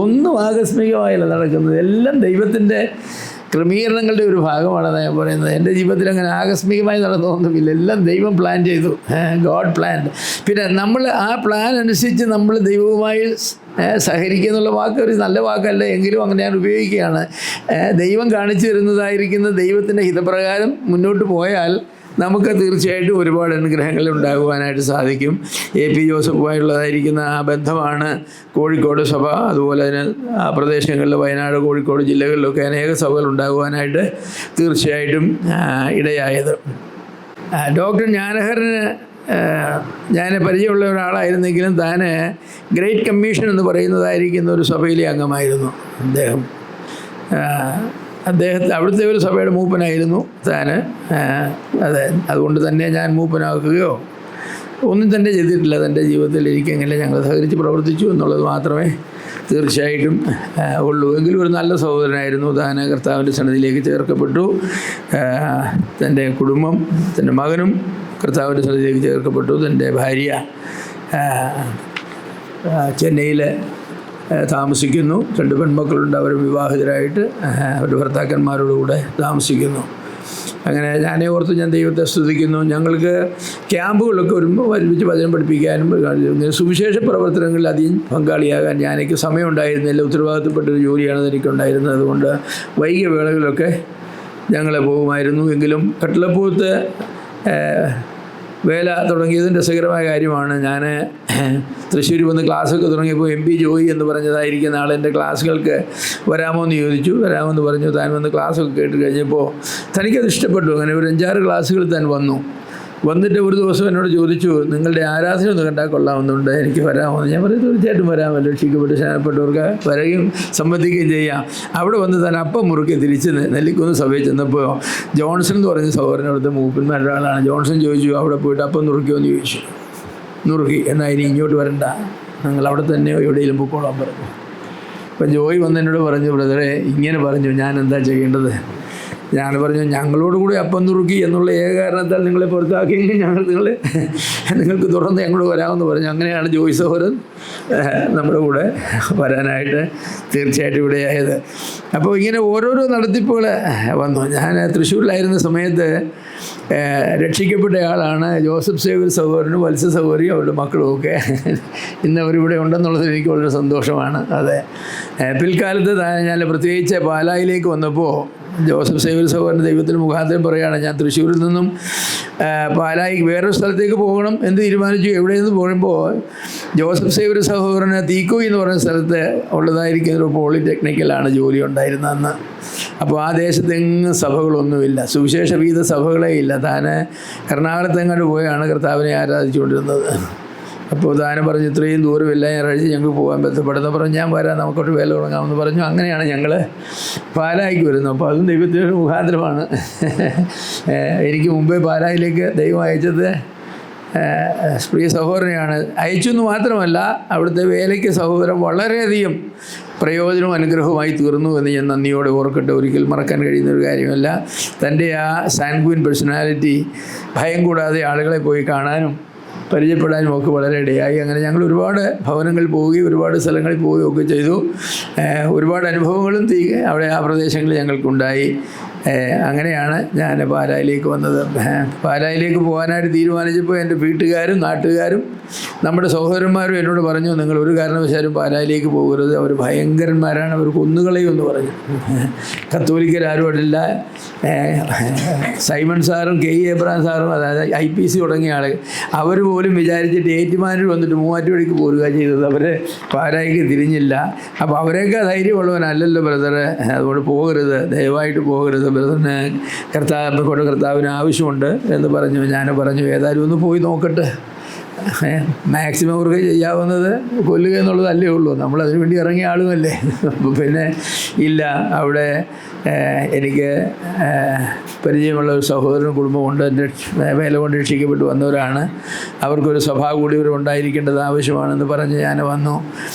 എല്ലാം ദൈവത്തിൻ്റെ ക്രമീകരണങ്ങളുടെ ഒരു ഭാഗമാണെന്ന് ഞാൻ പറയുന്നത്. എൻ്റെ ജീവിതത്തിൽ അങ്ങനെ ആകസ്മികമായി നടന്നതൊന്നുമില്ല, എല്ലാം ദൈവം പ്ലാൻ ചെയ്തു, ഗോഡ് പ്ലാൻ. പിന്നെ നമ്മൾ ആ പ്ലാൻ അനുസരിച്ച് നമ്മൾ ദൈവവുമായി സഹകരിക്കുക എന്നുള്ള വാക്ക് ഒരു നല്ല വാക്കല്ല, എങ്കിലും അങ്ങനെ ഞാൻ ഉപയോഗിക്കുകയാണ്. ദൈവം കാണിച്ചു തരുന്നതായിരിക്കുന്ന ദൈവത്തിൻ്റെ ഹിതപ്രകാരം മുന്നോട്ട് പോയാൽ നമുക്ക് തീർച്ചയായിട്ടും ഒരുപാട് അനുഗ്രഹങ്ങൾ ഉണ്ടാകുവാനായിട്ട് സാധിക്കും. AP ജോസഫുമായുള്ളതായിരിക്കുന്ന ആ ബന്ധമാണ് കോഴിക്കോട് സഭ, അതുപോലെ തന്നെ ആ പ്രദേശങ്ങളിൽ വയനാട്, കോഴിക്കോട് ജില്ലകളിലൊക്കെ അനേക സഭകൾ ഉണ്ടാകുവാനായിട്ട് തീർച്ചയായിട്ടും ഇടയായത്. ഡോക്ടർ ജ്ഞാനഹരന് ഞാൻ പരിചയമുള്ള ഒരാളായിരുന്നെങ്കിലും താൻ ഗ്രേറ്റ് കമ്മീഷൻ എന്ന് പറയുന്നതായിരിക്കുന്ന ഒരു സഭയിലെ അംഗമായിരുന്നു അദ്ദേഹത്തെ. അവിടുത്തെ ഒരു സഭയുടെ മൂപ്പനായിരുന്നു താൻ. അതെ, അതുകൊണ്ട് തന്നെ ഞാൻ മൂപ്പനാക്കുകയോ ഒന്നും തന്നെ ചെയ്തിട്ടില്ല തൻ്റെ ജീവിതത്തിൽ. എനിക്കെങ്ങനെ ഞങ്ങൾ സഹകരിച്ച് പ്രവർത്തിച്ചു എന്നുള്ളത് മാത്രമേ തീർച്ചയായിട്ടും ഉള്ളൂ. എങ്കിലും ഒരു നല്ല സഹോദരനായിരുന്നു താൻ. കർത്താവിൻ്റെ സന്നിധിയിലേക്ക് ചേർക്കപ്പെട്ടു. തൻ്റെ കുടുംബം, തൻ്റെ മകനും കർത്താവിൻ്റെ സന്നിധിയിലേക്ക് ചേർക്കപ്പെട്ടു. തൻ്റെ ഭാര്യ ചെന്നൈയിൽ താമസിക്കുന്നു. 2 പെൺമക്കളുണ്ട്, അവർ വിവാഹിതരായിട്ട് അവരുടെ ഭർത്താക്കന്മാരോടുകൂടെ താമസിക്കുന്നു. അങ്ങനെ ഞാൻ ദൈവത്തെ സ്തുതിക്കുന്നു. ഞങ്ങൾക്ക് ക്യാമ്പുകളൊക്കെ വരുമ്പോൾ ഒരുമിച്ച് വചനം പഠിപ്പിക്കാനും സുവിശേഷ പ്രവർത്തനങ്ങളിൽ അധികം പങ്കാളിയാകാൻ എനിക്ക് സമയം ഉണ്ടായിരുന്നില്ല. ഉത്തരവാദിത്തപ്പെട്ടൊരു ജോലിയാണ് എനിക്കുണ്ടായിരുന്നത്. അതുകൊണ്ട് വൈകിയ വേളകളിലൊക്കെ ഞങ്ങൾ പോകുമായിരുന്നു. എങ്കിലും കട്ടിളപ്പൂത്ത് വേല തുടങ്ങിയതിൻ്റെ രസകരമായ കാര്യമാണ്. ഞാൻ തൃശ്ശൂർ വന്ന് ക്ലാസ്സൊക്കെ തുടങ്ങിയപ്പോൾ MP ജോയി എന്ന് പറഞ്ഞതായിരിക്കുന്ന ആൾ എൻ്റെ ക്ലാസ്സുകൾക്ക് വരാമോ എന്ന് ചോദിച്ചു. വരാമെന്ന് പറഞ്ഞു. താൻ വന്ന് ക്ലാസ്സൊക്കെ കേട്ട് കഴിഞ്ഞപ്പോൾ തനിക്കത് ഇഷ്ടപ്പെട്ടു. അങ്ങനെ ഒരു 5-6 ക്ലാസ്സുകൾ താൻ വന്നിട്ട് ഒരു ദിവസം എന്നോട് ചോദിച്ചു, നിങ്ങളുടെ ആരാധന ഒന്ന് കണ്ടാൽ കൊള്ളാമെന്നുണ്ട്, എനിക്ക് വരാമെന്ന്. ഞാൻ പറഞ്ഞു, തീർച്ചയായിട്ടും വരാമല്ലോ, രക്ഷിക്കപ്പെട്ട് സ്നാനപ്പെട്ടവർക്ക് വരികയും സംബന്ധിക്കുകയും ചെയ്യാം. അവിടെ വന്ന് താൻ അപ്പം മുറുക്കി തിരിച്ച് നെല്ലിക്കുന്ന് സഭയിൽ ചെന്നപ്പോൾ ജോൺസൺ എന്ന് പറഞ്ഞ സഹോദരനടുത്ത് മൂപ്പന്മാരുടെ ആളാണ്. ജോൺസൺ ചോദിച്ചു, അവിടെ പോയിട്ട് അപ്പം നുറുക്കിയോ എന്ന് ചോദിച്ചു. നുറുക്കി, എന്നാൽ ഇനി ഇങ്ങോട്ട് വരണ്ട, നിങ്ങൾ അവിടെ തന്നെ എവിടെയെങ്കിലും പൊക്കോളാൻ പറഞ്ഞു. അപ്പം ജോയി വന്ന് എന്നോട് പറഞ്ഞു, ബ്രദറെ ഇങ്ങനെ പറഞ്ഞു, ഞാൻ എന്താ ചെയ്യേണ്ടത്? ഞാൻ പറഞ്ഞു, ഞങ്ങളോട് കൂടി അപ്പം നുറുക്കി എന്നുള്ള ഏക കാരണത്താൽ നിങ്ങളെ പുറത്താക്കിയെങ്കിൽ നിങ്ങൾക്ക് തുറന്ന് ഞങ്ങളോട് വരാമെന്ന് പറഞ്ഞു. അങ്ങനെയാണ് ജോയി സഹോദരൻ നമ്മുടെ കൂടെ വരാനായിട്ട് തീർച്ചയായിട്ടും ഇവിടെയായത്. അപ്പോൾ ഇങ്ങനെ ഓരോരോ നടത്തിപ്പുകൾ വന്നു. ഞാൻ തൃശ്ശൂരിലായിരുന്ന സമയത്ത് രക്ഷിക്കപ്പെട്ട ആളാണ് ജോസഫ് സേവ്യർ സഹോദരനും വത്സ സഹോദരിയും അവരുടെ മക്കളുമൊക്കെ ഇന്ന് അവരിവിടെ ഉണ്ടെന്നുള്ളതിൽ എനിക്ക് വളരെ സന്തോഷമാണ്. അതെ, പിൽക്കാലത്ത് ഞാൻ പ്രത്യേകിച്ച് പാലായിലേക്ക് വന്നപ്പോൾ ജോസഫ് സേവ്യർ സഹോദരൻ ദൈവത്തിന് മുഖാന്തരം പറയുകയാണ്, ഞാൻ തൃശ്ശൂരിൽ നിന്നും പാലായി വേറൊരു സ്ഥലത്തേക്ക് പോകണം എന്ന് തീരുമാനിച്ചു. എവിടെ നിന്ന് പോകുമ്പോൾ ജോസഫ് സേവ്യർ സഹോദരന് തീക്കോയി എന്ന് പറയുന്ന സ്ഥലത്ത് ഉള്ളതായിരിക്കുന്ന ഒരു പോളിടെക്നിക്കലാണ് ജോലി ഉണ്ടായിരുന്നത് അന്ന്. അപ്പോൾ ആ ദേശത്തെങ്ങും സഭകളൊന്നുമില്ല, സുവിശേഷ വീത സഭകളേ ഇല്ല. താൻ എറണാകുളത്തെങ്ങാണ്ട് പോയാണ് കർത്താവിനെ ആരാധിച്ചുകൊണ്ടിരുന്നത്. അപ്പോൾ താനും പറഞ്ഞു, ഇത്രയും ദൂരമില്ല, ഞായറാഴ്ച ഞങ്ങൾ പോകാൻ ബന്ധപ്പെടുന്നു. പറഞ്ഞു, ഞാൻ വരാം, നമുക്കൊട്ട് വേല തുടങ്ങാമെന്ന് പറഞ്ഞു. അങ്ങനെയാണ് ഞങ്ങൾ പാലായിക്ക് വരുന്നത്. അപ്പോൾ അതും ദൈവത്തിൻ്റെ മുഖാന്തരമാണ്. എനിക്ക് മുമ്പേ പാലായിലേക്ക് ദൈവം അയച്ചത് പ്രിയ സഹോദരനെയാണ്. അയച്ചു എന്ന് മാത്രമല്ല, അവിടുത്തെ വേലയ്ക്ക് സഹോദരൻ വളരെയധികം പ്രയോജനവും അനുഗ്രഹവുമായി തീർന്നു എന്ന് ഞാൻ നന്ദിയോടെ ഓർക്കട്ടെ. ഒരിക്കൽ മറക്കാൻ കഴിയുന്നൊരു കാര്യമല്ല. തൻ്റെ ആ സാൻഗ്വിൻ പേഴ്സണാലിറ്റി, ഭയം കൂടാതെ ആളുകളെ പോയി കാണാനും പരിചയപ്പെടാനും ഒക്കെ വളരെ ഇടയായി. അങ്ങനെ ഞങ്ങൾ ഒരുപാട് ഭവനങ്ങളിൽ പോവുകയും ഒരുപാട് സ്ഥലങ്ങളിൽ പോവുകയും ഒക്കെ ചെയ്തു. ഒരുപാട് അനുഭവങ്ങളും അവിടെ ആ പ്രദേശങ്ങളിൽ ഞങ്ങൾക്കുണ്ടായി. അങ്ങനെയാണ് ഞാൻ പാലായിലേക്ക് വന്നത്. പാലായിലേക്ക് പോകാനായിട്ട് തീരുമാനിച്ചപ്പോൾ എൻ്റെ വീട്ടുകാരും നാട്ടുകാരും നമ്മുടെ സഹോദരന്മാരും എന്നോട് പറഞ്ഞു, നിങ്ങൾ ഒരു കാരണവശാലും പാലായിലേക്ക് പോകരുത്, അവർ ഭയങ്കരന്മാരാണ്, അവർ കൊന്നുകളയുമെന്ന് പറഞ്ഞു. കത്തോലിക്കരാരും അല്ല. സൈമൺ സാറും കെ ഇ എബ്രഹാം സാറും, അതായത് IPC തുടങ്ങിയ ആൾ, അവർ പോലും വിചാരിച്ചിട്ട് ഏറ്റുമാനൂർ വന്നിട്ട് മൂവാറ്റുപുഴയ്ക്ക് പോരുക ചെയ്തത്. അവർ പാലായിക്ക് തിരിഞ്ഞില്ല. അപ്പോൾ അവരെയൊക്കെ ധൈര്യമുള്ളവനല്ലല്ലോ ബ്രദറെ, അതുകൊണ്ട് പോകരുത്, ദയവായിട്ട് പോകരുത്, ബ്രദറിന് കർത്താവിന് ആവശ്യമുണ്ട് എന്ന് പറഞ്ഞു. ഞാൻ പറഞ്ഞു ഏതായാലും ഒന്ന് പോയി നോക്കട്ടെ, മാക്സിമം അവർക്ക് ചെയ്യാവുന്നത് കൊല്ലുക എന്നുള്ളതല്ലേ ഉള്ളൂ, നമ്മളതിനു വേണ്ടി ഇറങ്ങിയ ആളുമല്ലേ. പിന്നെ ഇല്ല, അവിടെ എനിക്ക് പരിചയമുള്ള ഒരു സഹോദരൻ കുടുംബമുണ്ട്, വേല കൊണ്ട് രക്ഷിക്കപ്പെട്ട് വന്നവരാണ്, അവർക്കൊരു സഭ കൂടി ഇവർ ഉണ്ടായിരിക്കേണ്ടത് ആവശ്യമാണെന്ന് പറഞ്ഞ് ഞാൻ വന്നു.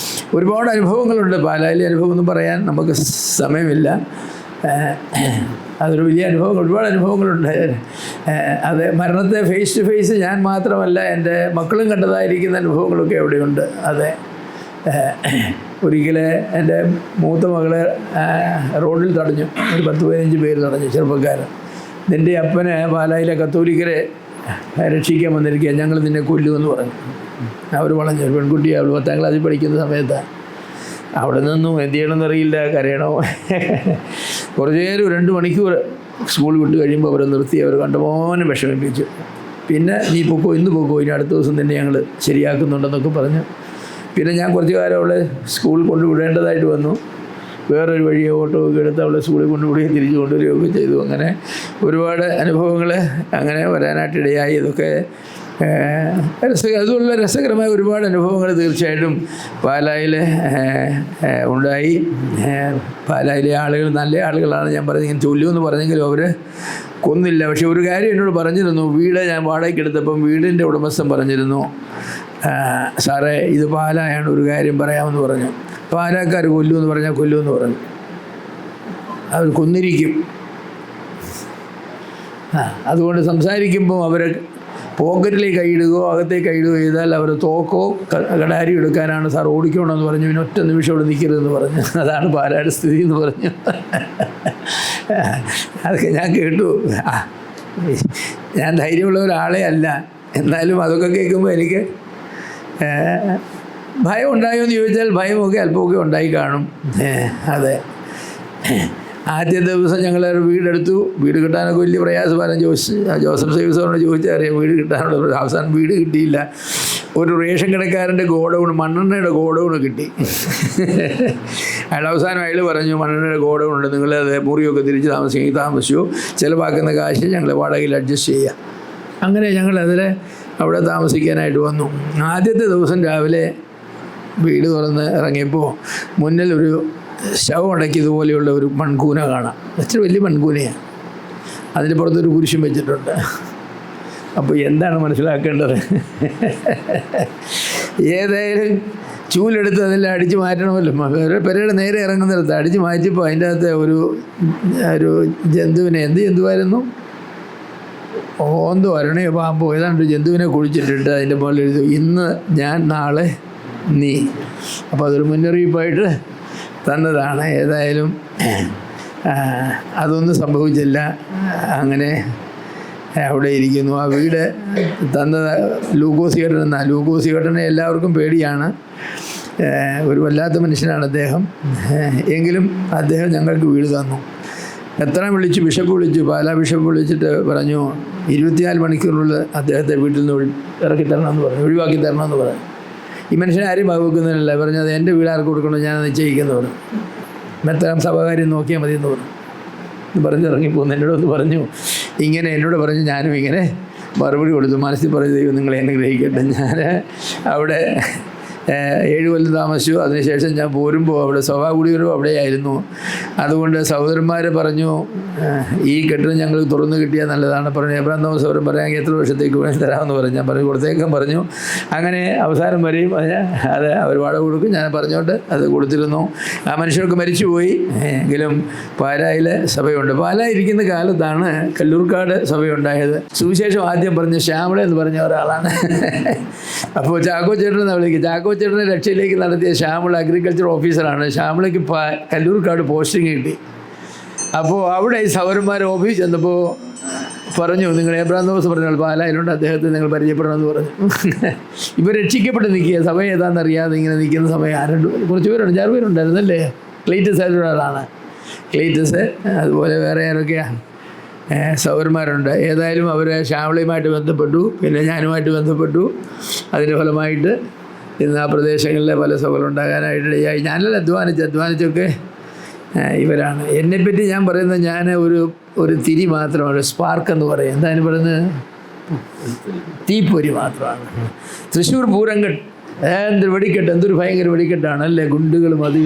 ഒരുപാട് അനുഭവങ്ങളുണ്ട്. പാലായിലെ അനുഭവമൊന്നും പറയാൻ നമുക്ക് സമയമില്ല. അതൊരു വലിയ അനുഭവം, ഒരുപാട് അനുഭവങ്ങളുണ്ട്. അത് മരണത്തെ ഫേസ് ടു ഫേസ് ഞാൻ മാത്രമല്ല എൻ്റെ മക്കളും കണ്ടതായിരിക്കുന്ന അനുഭവങ്ങളൊക്കെ അവിടെയുണ്ട്. അതെ, ഒരിക്കൽ എൻ്റെ മൂത്ത മകളെ റോഡിൽ തടഞ്ഞു, ഒരു 10-15 പേര് തടഞ്ഞു, ചെറുപ്പക്കാരൻ. നിൻ്റെ അപ്പനെ പാലായിലെ കത്തോലിക്കരെ രക്ഷിക്കാൻ വന്നിരിക്കുക, ഞങ്ങൾ നിന്നെ കൊല്ലുമെന്ന് പറഞ്ഞു. അവർ വളഞ്ഞു. ഒരു പെൺകുട്ടി, അവൾ 10ാം ക്ലാസ്സിൽ പഠിക്കുന്ന സമയത്താണ്. അവിടെ നിന്നും എന്ത് ചെയ്യണമെന്നറിയില്ല, കരയണോ. കുറച്ച് നേരം 2 മണിക്കൂർ സ്കൂൾ വിട്ട് കഴിയുമ്പോൾ അവരെ നിർത്തി, അവർ കണ്ടമാനം വിഷമിപ്പിച്ചു. പിന്നെ നീ പൊക്കോ, ഇന്ന് പൊക്കോ, ഇനി അടുത്ത ദിവസം തന്നെ ഞങ്ങൾ ശരിയാക്കുന്നുണ്ടെന്നൊക്കെ പറഞ്ഞു. പിന്നെ ഞാൻ കുറച്ച് കാലം അവളെ സ്കൂളിൽ കൊണ്ടുവിടേണ്ടതായിട്ട് വന്നു. വേറൊരു വഴിയോ ഓട്ടോ ഒക്കെ എടുത്ത് അവളെ സ്കൂളിൽ കൊണ്ടുവിടുകയും തിരിച്ചു കൊണ്ടുവരികയൊക്കെ ചെയ്തു. അങ്ങനെ ഒരുപാട് അനുഭവങ്ങൾ അങ്ങനെ വരാനായിട്ടിടയായി. ഇതൊക്കെ അതുള്ള രസകരമായ ഒരുപാട് അനുഭവങ്ങൾ തീർച്ചയായിട്ടും പാലായിൽ ഉണ്ടായി. പാലായിലെ ആളുകൾ നല്ല ആളുകളാണ്. ഞാൻ പറഞ്ഞത് ഇങ്ങനെ ചൊല്ലുമെന്ന് പറഞ്ഞെങ്കിലും അവർ കൊന്നില്ല. പക്ഷെ ഒരു കാര്യം എന്നോട് പറഞ്ഞിരുന്നു, വീട് ഞാൻ വാടകയ്ക്ക് എടുത്തപ്പം വീടിൻ്റെ ഉടമസ്ഥൻ പറഞ്ഞിരുന്നു, സാറേ ഇത് പാലായാണ്, ഒരു കാര്യം പറയാമെന്ന് പറഞ്ഞു. പാലാക്കാർ കൊല്ലുമെന്ന് പറഞ്ഞാൽ കൊല്ലുമെന്ന് പറഞ്ഞു, അവർ കൊന്നിരിക്കും. അതുകൊണ്ട് സംസാരിക്കുമ്പോൾ അവർ പോക്കറ്റിലേക്ക് കൈയിടുകയോ അകത്തേക്ക് കൈയിടുകയോ ചെയ്താൽ അവർ തോക്കോ കടാരി എടുക്കാനാണ് സാർ, ഓടിക്കണമെന്ന് പറഞ്ഞു. പിന്നെ ഒറ്റ നിമിഷം അവിടെ നിൽക്കരുതെന്ന് പറഞ്ഞു. അതാണ് പാലായുടെ സ്ഥിതി എന്ന് പറഞ്ഞു. അതൊക്കെ ഞാൻ കേട്ടു. ഞാൻ ധൈര്യമുള്ള ഒരാളെ അല്ല, എന്നാലും അതൊക്കെ കേൾക്കുമ്പോൾ എനിക്ക് ഭയം ഉണ്ടായോ എന്ന് ചോദിച്ചാൽ ഭയമൊക്കെ അല്പമൊക്കെ ഉണ്ടായി കാണും. അതെ, ആദ്യ ദിവസം ഞങ്ങൾ വീടെടുത്തു. വീട് കിട്ടാനൊക്കെ വലിയ പ്രയാസമാണ്. ജോസഫ് സേവിസോട് ചോദിച്ചറിയാം വീട് കിട്ടാനുള്ള. അവസാനം വീട് കിട്ടിയില്ല. ഒരു റേഷൻ കടക്കാരൻ്റെ ഗോഡൗൺ, മണ്ണെണ്ണയുടെ ഗോഡൗൺ കിട്ടി. അയാൾ അവസാനം അയാൾ പറഞ്ഞു, മണ്ണെണ്ണയുടെ ഗോഡൗൺ ഉണ്ട്, നിങ്ങളത് മുറിയൊക്കെ തിരിച്ച് താമസിച്ചു, ചിലവാക്കുന്ന കാശ് ഞങ്ങൾ വാടകയിൽ അഡ്ജസ്റ്റ് ചെയ്യുക. അങ്ങനെ ഞങ്ങളതിൽ അവിടെ താമസിക്കാനായിട്ട് വന്നു. ആദ്യത്തെ ദിവസം രാവിലെ വീട് തുറന്ന് ഇറങ്ങിയപ്പോൾ മുന്നിൽ ഒരു ശവം അടക്കിയതുപോലെയുള്ള ഒരു മൺകൂന കാണാം. ഇച്ചിരി വലിയ മൺകൂനയാണ്. അതിൻ്റെ പുറത്തൊരു കുരിശും വെച്ചിട്ടുണ്ട്. അപ്പോൾ എന്താണ് മനസ്സിലാക്കേണ്ടത്? ഏതായാലും ചൂലെടുത്ത് അതെല്ലാം അടിച്ച് മാറ്റണമല്ലോ. പെരയുടെ നേരെ ഇറങ്ങുന്നിടത്ത് അടിച്ച് മാറ്റിയപ്പോൾ അതിൻ്റെ അകത്ത് ഒരു ജന്തുവിനെ, എന്ത് ജന്തുവായിരുന്നു, ഓന്തോ അരണയോ പാമ്പോ ഏതാണ്ട് ജന്തുവിനെ കുഴിച്ചിട്ടിട്ട് അതിൻ്റെ മുകളിൽ എഴുതി, ഇന്ന് ഞാൻ നാളെ നീ. അപ്പോൾ അതൊരു മുന്നറിയിപ്പായിട്ട് തന്നതാണ്. ഏതായാലും അതൊന്നും സംഭവിച്ചില്ല. അങ്ങനെ അവിടെ ഇരിക്കുന്നു. ആ വീട് തന്നത് ലൂക്കോസ് ചേട്ടൻ എന്നാണ്. ലൂക്കോസ് ചേട്ടനെ എല്ലാവർക്കും പേടിയാണ്. ഒരു വല്ലാത്ത മനുഷ്യനാണ് അദ്ദേഹം. എങ്കിലും അദ്ദേഹം ഞങ്ങൾക്ക് വീട് തന്നു. എത്ര വിളിച്ചു, ബിഷപ്പ് വിളിച്ചു, പാലാ ബിഷപ്പ് വിളിച്ചിട്ട് പറഞ്ഞു 24 മണിക്കൂറിനുള്ളിൽ അദ്ദേഹത്തെ വീട്ടിൽ നിന്ന് ഇറക്കി തരണമെന്ന് പറഞ്ഞു, ഒഴിവാക്കി തരണമെന്ന് പറഞ്ഞു. ഈ മനുഷ്യനെ ആരും വകുക്കുന്നതിനല്ല പറഞ്ഞു, അത് എൻ്റെ വീട് ആർക്ക് കൊടുക്കണം ഞാൻ നിശ്ചയിക്കുന്നു പറഞ്ഞു. മെത്തരം സഭകാര്യം നോക്കിയാൽ മതി എന്ന് പറഞ്ഞു ഇറങ്ങിപ്പോന്നു. എന്നോടൊന്ന് പറഞ്ഞു, ഇങ്ങനെ എന്നോട് പറഞ്ഞു. ഞാനും ഇങ്ങനെ മറുപടി കൊടുത്തു, മനസ്സിൽ പറഞ്ഞു, ദൈവം നിങ്ങളെ അനുഗ്രഹിക്കട്ടെ. ഞാൻ അവിടെ 7 കൊല്ലം താമസിച്ചു. അതിനുശേഷം ഞാൻ പോരുമ്പോൾ അവിടെ സഭാകുടികളും അവിടെയായിരുന്നു. അതുകൊണ്ട് സഹോദരന്മാർ പറഞ്ഞു, ഈ കെട്ടിടം ഞങ്ങൾ തുറന്നു കിട്ടിയാൽ നല്ലതാണ്. പറഞ്ഞു എബ്രഹാം തോമസ് അവരും പറയാൻ എത്ര വർഷത്തേക്ക് വേണ്ടി തരാമെന്ന് പറഞ്ഞു. ഞാൻ പറഞ്ഞു കൊടുത്തേക്കാൻ പറഞ്ഞു. അങ്ങനെ അവസാനം വരെയും അത് അവർ വാടക കൊടുക്കും. ഞാൻ പറഞ്ഞുകൊണ്ട് അത് കൊടുത്തിരുന്നു. ആ മനുഷ്യർക്ക് മരിച്ചുപോയി. എങ്കിലും പാലായിലെ സഭയുണ്ട്. പാലായിരിക്കുന്ന കാലത്താണ് കല്ലൂർക്കാട് സഭയുണ്ടായത്. സുവിശേഷം ആദ്യം പറഞ്ഞ ശ്യാമള എന്ന് പറഞ്ഞ ഒരാളാണ്. അപ്പോൾ ചാക്കോ ചേട്ടനെ വിളിക്കും. ചാക്കോ ചേട്ടനെ രക്ഷയിലേക്ക് നടത്തിയ ശ്യാമള അഗ്രികൾച്ചർ ഓഫീസറാണ്. ശ്യാമളയ്ക്ക് കല്ലൂർക്കാട് പോസ്റ്റിംഗ് കിട്ടി. അപ്പോൾ അവിടെ ഈ സൗരന്മാർ ഓഫീസ് ചെന്നപ്പോൾ പറഞ്ഞു, നിങ്ങൾ എബ്രഹാം തോമസ് പറഞ്ഞാൽ പാലായിലുണ്ട്, അദ്ദേഹത്തെ നിങ്ങൾ പരിചയപ്പെടണമെന്ന് പറഞ്ഞു. ഇവർ രക്ഷിക്കപ്പെട്ട് നിൽക്കുക. സഭ ഏതാണെന്നറിയാതെ ഇങ്ങനെ നിൽക്കുന്ന സമയം കുറച്ച് പേരുണ്ട്, 6 പേരുണ്ടായിരുന്നല്ലേ. ക്ലീറ്റസ് അതിലൊരാളാണ്. ക്ലീറ്റസ്, അതുപോലെ വേറെ ആരൊക്കെയാണ് സൗരന്മാരുണ്ട്. ഏതായാലും അവർ ശ്യാമളയുമായിട്ട് ബന്ധപ്പെട്ടു, പിന്നെ ഞാനുമായിട്ട് ബന്ധപ്പെട്ടു. അതിൻ്റെ ഫലമായിട്ട് ഇന്ന് ആ പ്രദേശങ്ങളിലെ പല സഭകളുണ്ടാകാനായിട്ടിടയായി. ഞാനല്ല അധ്വാനിച്ചൊക്കെ ഇവരാണ്. എന്നെപ്പറ്റി ഞാൻ പറയുന്നത്, ഞാൻ ഒരു തിരി മാത്രമാണ്, സ്പാർക്ക് എന്ന് പറയും. എന്താണ് പറയുന്നത്? തീപ്പൊരി മാത്രമാണ്. തൃശ്ശൂർ പൂരംകെട്ട് എന്തൊരു വെടിക്കെട്ട്, എന്തൊരു ഭയങ്കര വെടിക്കെട്ടാണ് അല്ലേ. ഗുണ്ടുകളും അത്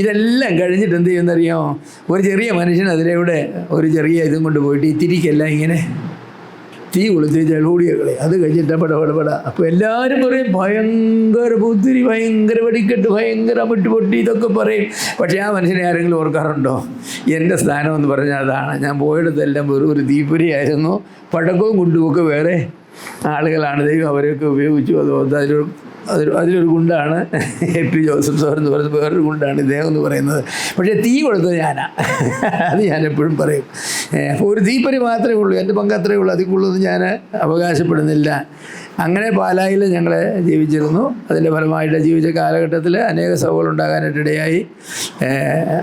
ഇതെല്ലാം കഴിഞ്ഞിട്ട് എന്ത് ചെയ്യുന്നറിയാമോ? ഒരു ചെറിയ മനുഷ്യൻ അതിലൂടെ ഒരു ചെറിയ ഇതും കൊണ്ട് പോയിട്ട് ഈ തിരിക്കെല്ലാം ഇങ്ങനെ തീ കൊളുത്തി ചെളൂടിയകളെ. അത് കഴിഞ്ഞിട്ട് പടപടപട. അപ്പോൾ എല്ലാവരും പറയും ഭയങ്കര പൂത്തിരി, ഭയങ്കര വെടിക്കെട്ട്, ഭയങ്കര പൊട്ടി ഇതൊക്കെ പറയും. പക്ഷേ ആ മനുഷ്യനെ ആരെങ്കിലും ഓർക്കാറുണ്ടോ? എൻ്റെ സ്ഥാനം എന്ന് പറഞ്ഞാൽ അതാണ്. ഞാൻ പോയിടത്തെല്ലാം വെറും ഒരു തീപ്പൊരിയായിരുന്നു. പടക്കവും കുണ്ടുമൊക്കെ വേറെ ആളുകളാണ്. ദൈവം അവരെയൊക്കെ ഉപയോഗിച്ചു. അതുകൊണ്ട് അതിലൊരു ഗുണ്ടാണ് എ.പി. ജോസഫ് സാർ എന്ന് പറയുന്നത്. വേറൊരു ഗുണ്ടാണ് ഇദ്ദേഹം എന്ന് പറയുന്നത്. പക്ഷേ തീ കൊടുത്തത് ഞാനാണ്. അത് ഞാനെപ്പോഴും പറയും. അപ്പോൾ ഒരു തീപ്പൊരി മാത്രമേ ഉള്ളൂ, എൻ്റെ പങ്ക് അത്രയേ ഉള്ളൂ. അതിൽ കൂടുതലൊന്നും ഞാൻ അവകാശപ്പെടുന്നില്ല. അങ്ങനെ പാലായിൽ ഞങ്ങൾ ജീവിച്ചിരുന്നു. അതിൻ്റെ ഫലമായിട്ട് ജീവിച്ച കാലഘട്ടത്തിൽ അനേക സഭകളുണ്ടാകാനായിട്ടിടയായി.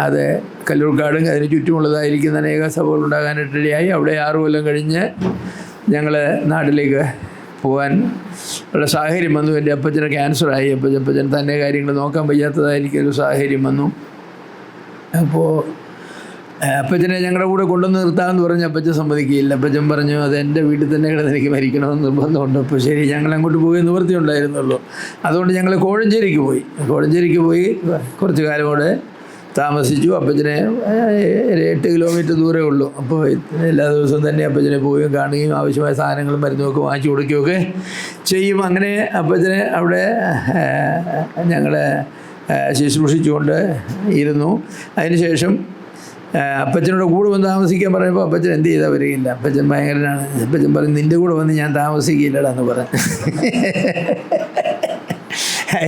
അത് കല്ലൂർക്കാടും അതിന് ചുറ്റുമുള്ളതായിരിക്കുന്ന അനേക സഭകളുണ്ടാകാനായിട്ടിടയായി. അവിടെ 6 കൊല്ലം കഴിഞ്ഞ് ഞങ്ങൾ നാട്ടിലേക്ക് പോകാൻ ഉള്ള സാഹചര്യം വന്നു. എൻ്റെ അപ്പച്ചന് ക്യാൻസറായി. അപ്പച്ചൻ തന്നെ കാര്യങ്ങൾ നോക്കാൻ വയ്യാത്തതായിരിക്കും സാഹചര്യം വന്നു. അപ്പോൾ അപ്പച്ചനെ ഞങ്ങളുടെ കൂടെ കൊണ്ടുവന്ന് നിർത്താമെന്ന് പറഞ്ഞ് അപ്പച്ചൻ സമ്മതിക്കില്ല. അപ്പച്ചൻ പറഞ്ഞു, അത് എൻ്റെ വീട്ടിൽ തന്നെ കിടന്ന് എനിക്ക് മരിക്കണമെന്ന് നിർബന്ധമുണ്ട്. അപ്പോൾ ശരി, ഞങ്ങൾ അങ്ങോട്ട് പോയി നിവൃത്തി ഉണ്ടായിരുന്നുള്ളൂ. അതുകൊണ്ട് ഞങ്ങൾ കോഴഞ്ചേരിക്ക് പോയി കുറച്ച് കാലം കൂടെ താമസിച്ചു. അപ്പച്ചനെ 8 കിലോമീറ്റർ ദൂരമേ ഉള്ളൂ. അപ്പോൾ എല്ലാ ദിവസവും തന്നെ അപ്പച്ചനെ പോവുകയും കാണുകയും ആവശ്യമായ സാധനങ്ങളും മരുന്നുമൊക്കെ വാങ്ങിച്ചു കൊടുക്കുകയൊക്കെ ചെയ്യും. അങ്ങനെ അപ്പച്ചനെ അവിടെ ഞങ്ങളെ ശുശ്രൂഷിച്ചുകൊണ്ട് ഇരുന്നു. അതിനുശേഷം അപ്പച്ചനോട് കൂടെ വന്ന് താമസിക്കാൻ പറയുമ്പോൾ അപ്പച്ചൻ എന്ത് ചെയ്താൽ വരികയില്ല. അപ്പച്ചൻ ഭയങ്കരനാണ്. അപ്പച്ചൻ പറയും, നിൻ്റെ കൂടെ വന്ന് ഞാൻ താമസിക്കില്ലടാ എന്ന് പറഞ്ഞു.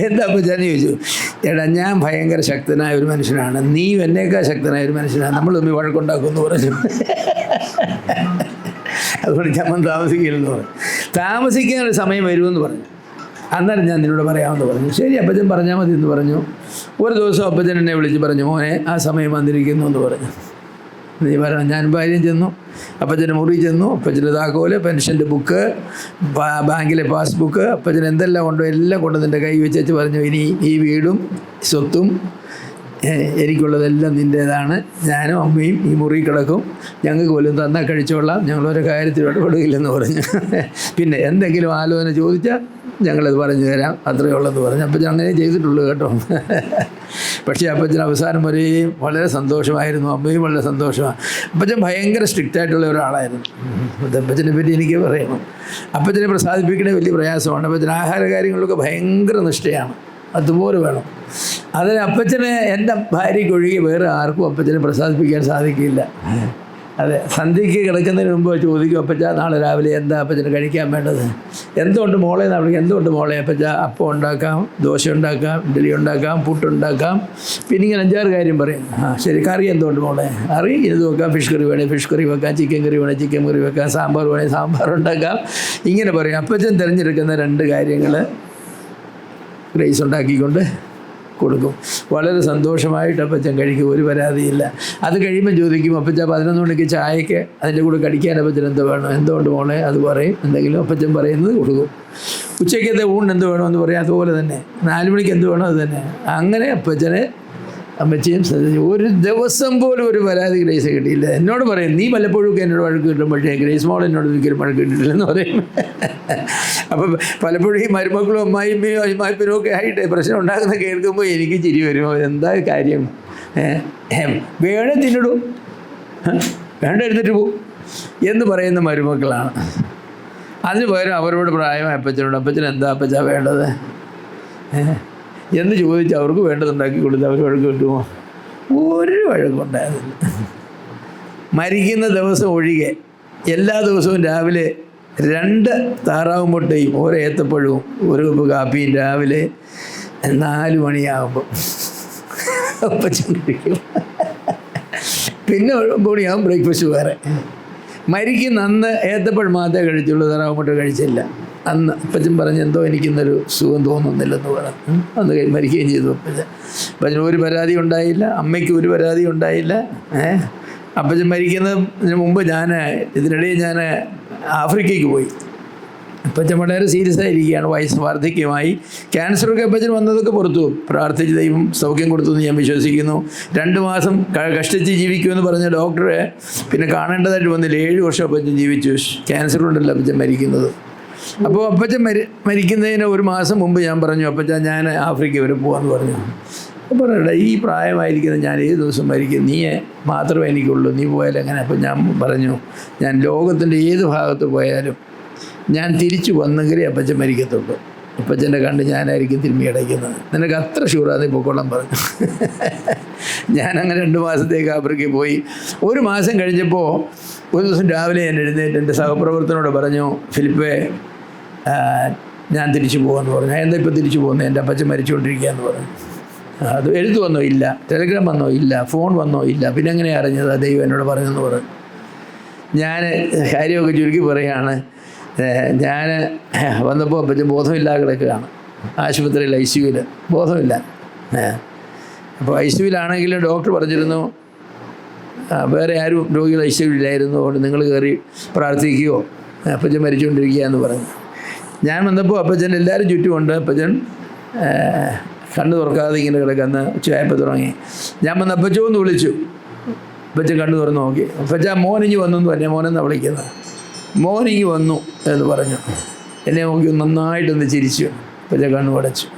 എന്താ അപ്പച്ചൻ ചോദിച്ചു, എടാ ഞാൻ ഭയങ്കര ശക്തനായ ഒരു മനുഷ്യനാണ്, നീ എന്നേക്കാൾ ശക്തനായ ഒരു മനുഷ്യനാണ്, നമ്മൾ തമ്മിൽ വഴക്കുണ്ടാക്കുമെന്ന് പറഞ്ഞു. അതുകൊണ്ട് ഞാൻ താമസിക്കില്ലെന്ന് പറഞ്ഞു. താമസിക്കാനൊരു സമയം വരുമെന്ന് പറഞ്ഞു. അന്നേരം ഞാൻ നിന്നോട് പറയാമെന്ന് പറഞ്ഞു. ശരി അപ്പച്ചൻ പറഞ്ഞാൽ മതി എന്ന് പറഞ്ഞു. ഒരു ദിവസം അപ്പച്ചൻ എന്നെ വിളിച്ച് പറഞ്ഞു, മോനെ ആ സമയം വന്നിരിക്കുന്നു എന്ന് പറഞ്ഞു. നീ പറഞ്ഞു. ഞാൻ ഭാര്യം ചെന്നു, അപ്പച്ചൻ്റെ മുറി ചെന്നു. അപ്പച്ചൻ്റെ താക്കോല്, പെൻഷൻ്റെ ബുക്ക്, ബാങ്കിലെ പാസ്ബുക്ക്, അപ്പച്ചൻ എന്തെല്ലാം ഉണ്ടോ എല്ലാം കൊണ്ട് നിൻ്റെ കൈ വെച്ചു പറഞ്ഞു, ഇനി ഈ വീടും സ്വത്തും എനിക്കുള്ളതെല്ലാം നിൻ്റേതാണ്. ഞാനും അമ്മയും ഈ മുറി കിടക്കും, ഞങ്ങൾക്ക് പോലും തന്നാൽ കഴിച്ചോളാം, ഞങ്ങളൊരു കാര്യത്തിൽ ഇടപെടുകയില്ലെന്ന് പറഞ്ഞു. പിന്നെ എന്തെങ്കിലും ആലോചന ചോദിച്ചാൽ ഞങ്ങളത് പറഞ്ഞു തരാം, അത്രയേ ഉള്ളെന്ന് പറഞ്ഞു. അപ്പച്ചൻ അങ്ങനെ ചെയ്തിട്ടുള്ളൂ കേട്ടോ. പക്ഷേ അപ്പച്ചൻ അവസാനം വരെയും വളരെ സന്തോഷമായിരുന്നു, അമ്മയും വളരെ സന്തോഷമാണ്. അപ്പച്ചൻ ഭയങ്കര സ്ട്രിക്റ്റായിട്ടുള്ള ഒരാളായിരുന്നു. അപ്പച്ചനെ പറ്റി എനിക്ക് പറയണം. അപ്പച്ചനെ പ്രസാദിപ്പിക്കണേ വലിയ പ്രയാസമാണ്. അപ്പച്ചൻ ആഹാര കാര്യങ്ങളിലൊക്കെ ഭയങ്കര നിഷ്ഠയാണ്, അതുപോലെ വേണം. അതിന് അപ്പച്ചനെ എൻ്റെ ഭാര്യയ്ക്ക് ഒഴികെ വേറെ ആർക്കും അപ്പച്ചനെ പ്രസാദിപ്പിക്കാൻ സാധിക്കില്ല. അതെ, സന്ധ്യയ്ക്ക് കിടക്കുന്നതിന് മുമ്പ് ചോദിക്കും, അപ്പച്ച നാളെ രാവിലെ എന്താ അപ്പച്ചന് കഴിക്കാൻ വേണ്ടത്? എന്തുകൊണ്ട് മോളെ എന്നാ വിളിക്കുക? എന്തുകൊണ്ട് മോളെ? അപ്പച്ച അപ്പം ഉണ്ടാക്കാം, ദോശ ഉണ്ടാക്കാം, ഇഡ്ഡലി ഉണ്ടാക്കാം, പുട്ടുണ്ടാക്കാം, പിന്നെ ഇങ്ങനെ 5-6 കാര്യം പറയും. ശരി, കറി എന്തുകൊണ്ട് മോളെ? കറി ഇത് വെക്കാം, ഫിഷ് കറി വേണേൽ ഫിഷ് കറി വെക്കാം, ചിക്കൻ കറി വേണേൽ ചിക്കൻ കറി വെക്കാം, സാമ്പാർ വേണേൽ സാമ്പാർ ഉണ്ടാക്കാം, ഇങ്ങനെ പറയും. അപ്പച്ചൻ തിരഞ്ഞെടുക്കുന്ന 2 കാര്യങ്ങൾ റൈസ് ഉണ്ടാക്കിക്കൊണ്ട് കൊടുക്കും. വളരെ സന്തോഷമായിട്ട് അപ്പച്ചൻ കഴിക്കും, ഒരു പരാതിയില്ല. അത് കഴിയുമ്പോൾ ചോദിക്കും, അപ്പച്ച 11 മണിക്ക് ചായക്ക് അതിൻ്റെ കൂടെ കടിക്കാൻ അപ്പച്ചൻ എന്ത് വേണം? എന്തുകൊണ്ട് മോളെ? അത് പറയും. എന്തെങ്കിലും അപ്പച്ചൻ പറയുന്നത് കൊടുക്കും. ഉച്ചയ്ക്കത്തെ ഊണ് എന്ത് വേണമെന്ന് പറയും, അതുപോലെ തന്നെ. 4 മണിക്ക് എന്ത് വേണം അത് തന്നെ. അങ്ങനെ അപ്പച്ചനെ അമ്മച്ചിയും ശ്രദ്ധിച്ചു. ഒരു ദിവസം പോലും ഒരു പരാതി ഗ്രേസ് കിട്ടിയില്ല. എന്നോട് പറയും, നീ പലപ്പോഴും എന്നോട് വഴക്ക് കിട്ടും, പക്ഷേ ഗ്രേസ് മോൾ എന്നോട് ഒരിക്കലും വഴക്ക് കിട്ടിയിട്ടില്ലെന്ന് പറയും. അപ്പം പലപ്പോഴും ഈ മരുമക്കളും അമ്മായിമ്മയും അമ്മായിപ്പനും ഒക്കെ ആയിട്ട് പ്രശ്നം ഉണ്ടാക്കുന്ന കേൾക്കുമ്പോൾ എനിക്ക് ചിരി വരുമോ, എന്താ കാര്യം, വേണേ തിന്നിടും, വേണ്ട എടുത്തിട്ട് പോവും എന്ന് പറയുന്ന മരുമക്കളാണ്. അതിന് പകരം അവരോട് പ്രായമായ അപ്പച്ചനോട്, അപ്പച്ചൻ എന്താ അപ്പച്ച വേണ്ടത് എന്ന് ചോദിച്ച് അവർക്ക് വേണ്ടതുണ്ടാക്കി കൊടുത്ത് അവർ വഴക്ക് കിട്ടുമോ? ഒരു വഴക്കുണ്ടായിരുന്നില്ല. മരിക്കുന്ന ദിവസം ഒഴികെ എല്ലാ ദിവസവും രാവിലെ 2 താറാവ് മുട്ടയും 1 ഏത്തപ്പഴവും 1 കപ്പ് കാപ്പിയും രാവിലെ 4 മണിയാകുമ്പോൾ അപ്പച്ചൻ കഴിക്കും. പിന്നെ 9 മണിയാകും ബ്രേക്ക്ഫാസ്റ്റ് വേറെ. മരിക്കുന്ന അന്ന് ഏത്തപ്പഴം മാത്രമേ കഴിച്ചുള്ളൂ, താറാവ് മുട്ട കഴിച്ചില്ല. അന്ന് അപ്പച്ചൻ പറഞ്ഞ് എന്തോ എനിക്കിന്നൊരു സുഖം തോന്നുന്നില്ലെന്ന് പറഞ്ഞു. അന്ന് മരിക്കുകയും ചെയ്തു അപ്പച്ചൻ. അപ്പച്ചന് ഒരു പരാതി ഉണ്ടായില്ല, അമ്മയ്ക്ക് ഒരു പരാതി ഉണ്ടായില്ല. അപ്പച്ചൻ മരിക്കുന്നതിന് മുമ്പ് ഇതിനിടയിൽ ഞാൻ ആഫ്രിക്കയ്ക്ക് പോയി. അപ്പച്ചൻ വളരെ സീരിയസ് ആയിരിക്കുകയാണ്, വയസ്സ് വാർദ്ധക്യമായി. ക്യാൻസറൊക്കെ അപ്പച്ചൻ വന്നതൊക്കെ പുറത്തു, പ്രാർത്ഥിച്ച് ദൈവം സൗഖ്യം കൊടുത്തു എന്ന് ഞാൻ വിശ്വസിക്കുന്നു. 2 മാസം കഷ്ടിച്ച് ജീവിക്കുമെന്ന് പറഞ്ഞ ഡോക്ടറെ പിന്നെ കാണേണ്ടതായിട്ട് വന്നില്ല. 7 വർഷം അപ്പച്ചൻ ജീവിച്ചു. ക്യാൻസർ കൊണ്ടല്ല അപ്പച്ചൻ മരിക്കുന്നത്. അപ്പോൾ അപ്പച്ചൻ മരിക്കുന്നതിന് 1 മാസം മുമ്പ് ഞാൻ പറഞ്ഞു, അപ്പച്ചൻ ഞാൻ ആഫ്രിക്ക വരെ പോകാമെന്ന് പറഞ്ഞു. അപ്പോൾ പറയട്ടെ, ഈ പ്രായമായിരിക്കുന്ന ഞാൻ ഏത് ദിവസം മരിക്കും, നീ മാത്രമേ എനിക്കുള്ളൂ, നീ പോയാൽ എങ്ങനെ? അപ്പം ഞാൻ പറഞ്ഞു, ഞാൻ ലോകത്തിൻ്റെ ഏത് ഭാഗത്ത് പോയാലും ഞാൻ തിരിച്ചു വന്നെങ്കിലേ അപ്പച്ചൻ മരിക്കത്തുള്ളൂ. അപ്പച്ചൻ്റെ കണ്ട് ഞാനായിരിക്കും തിരുമ്മി അടയ്ക്കുന്നത്. നിനക്ക് അത്ര ഷൂറാതെ പൊക്കോളം പറഞ്ഞു. ഞാനങ്ങനെ 2 മാസത്തേക്ക് ആഫ്രിക്കയിൽ പോയി. 1 മാസം കഴിഞ്ഞപ്പോൾ ഒരു ദിവസം രാവിലെ ഞാൻ എഴുന്നേറ്റ് എൻ്റെ സഹപ്രവർത്തനോട് പറഞ്ഞു, ഫിലിപ്പേ ഞാൻ തിരിച്ചു പോകാമെന്ന് പറഞ്ഞു. എന്താ ഇപ്പോൾ തിരിച്ചു പോകുന്നത്? എൻ്റെ അപ്പച്ചൻ മരിച്ചുകൊണ്ടിരിക്കുകയെന്ന് പറഞ്ഞു. അത് എഴുത്ത് വന്നോ? ഇല്ല. ടെലഗ്രാം വന്നോ? ഇല്ല. ഫോൺ വന്നോ? ഇല്ല. പിന്നെ എങ്ങനെയാണ് അറിഞ്ഞത്? ദൈവം എന്നോട് പറഞ്ഞെന്ന് പറഞ്ഞു. ഞാൻ കാര്യമൊക്കെ ചുരുക്കി പറയുകയാണ്. ഞാൻ വന്നപ്പോൾ അപ്പച്ചൻ ബോധമില്ലാതെ കിടക്കുകയാണ് ആശുപത്രിയിൽ, ICUവിൽ ബോധമില്ല. അപ്പോൾ ICUവിലാണെങ്കിൽ ഡോക്ടർ പറഞ്ഞിരുന്നു വേറെ ആരും രോഗികൾ ICUവിലായിരുന്നു, അതുകൊണ്ട് നിങ്ങൾ കയറി പ്രാർത്ഥിക്കുകയോ, അപ്പച്ചൻ മരിച്ചുകൊണ്ടിരിക്കുക എന്ന് പറഞ്ഞു. ഞാൻ വന്നപ്പോൾ അപ്പച്ചൻ എല്ലാവരും ചുറ്റുമുണ്ട്. അപ്പച്ചൻ കണ്ണ് തുറക്കാതെ ഇങ്ങനെ കിടക്കുന്ന ഉച്ചയായപ്പോൾ തുടങ്ങി. ഞാൻ വന്ന് അപ്പച്ചോ എന്ന് വിളിച്ചു. അപ്പച്ചൻ കണ്ണ് തുറന്ന് നോക്കി. അപ്പച്ചൻ മോനിഞ്ഞ് വന്നു എന്ന് പറഞ്ഞാൽ മോനെന്നാണ് വിളിക്കുന്നത്. മോനിങ്ങി വന്നു എന്ന് പറഞ്ഞു. എന്നെ നോക്കി നന്നായിട്ടൊന്ന് ചിരിച്ചു. അപ്പച്ചൻ കണ്ണു അടച്ചു.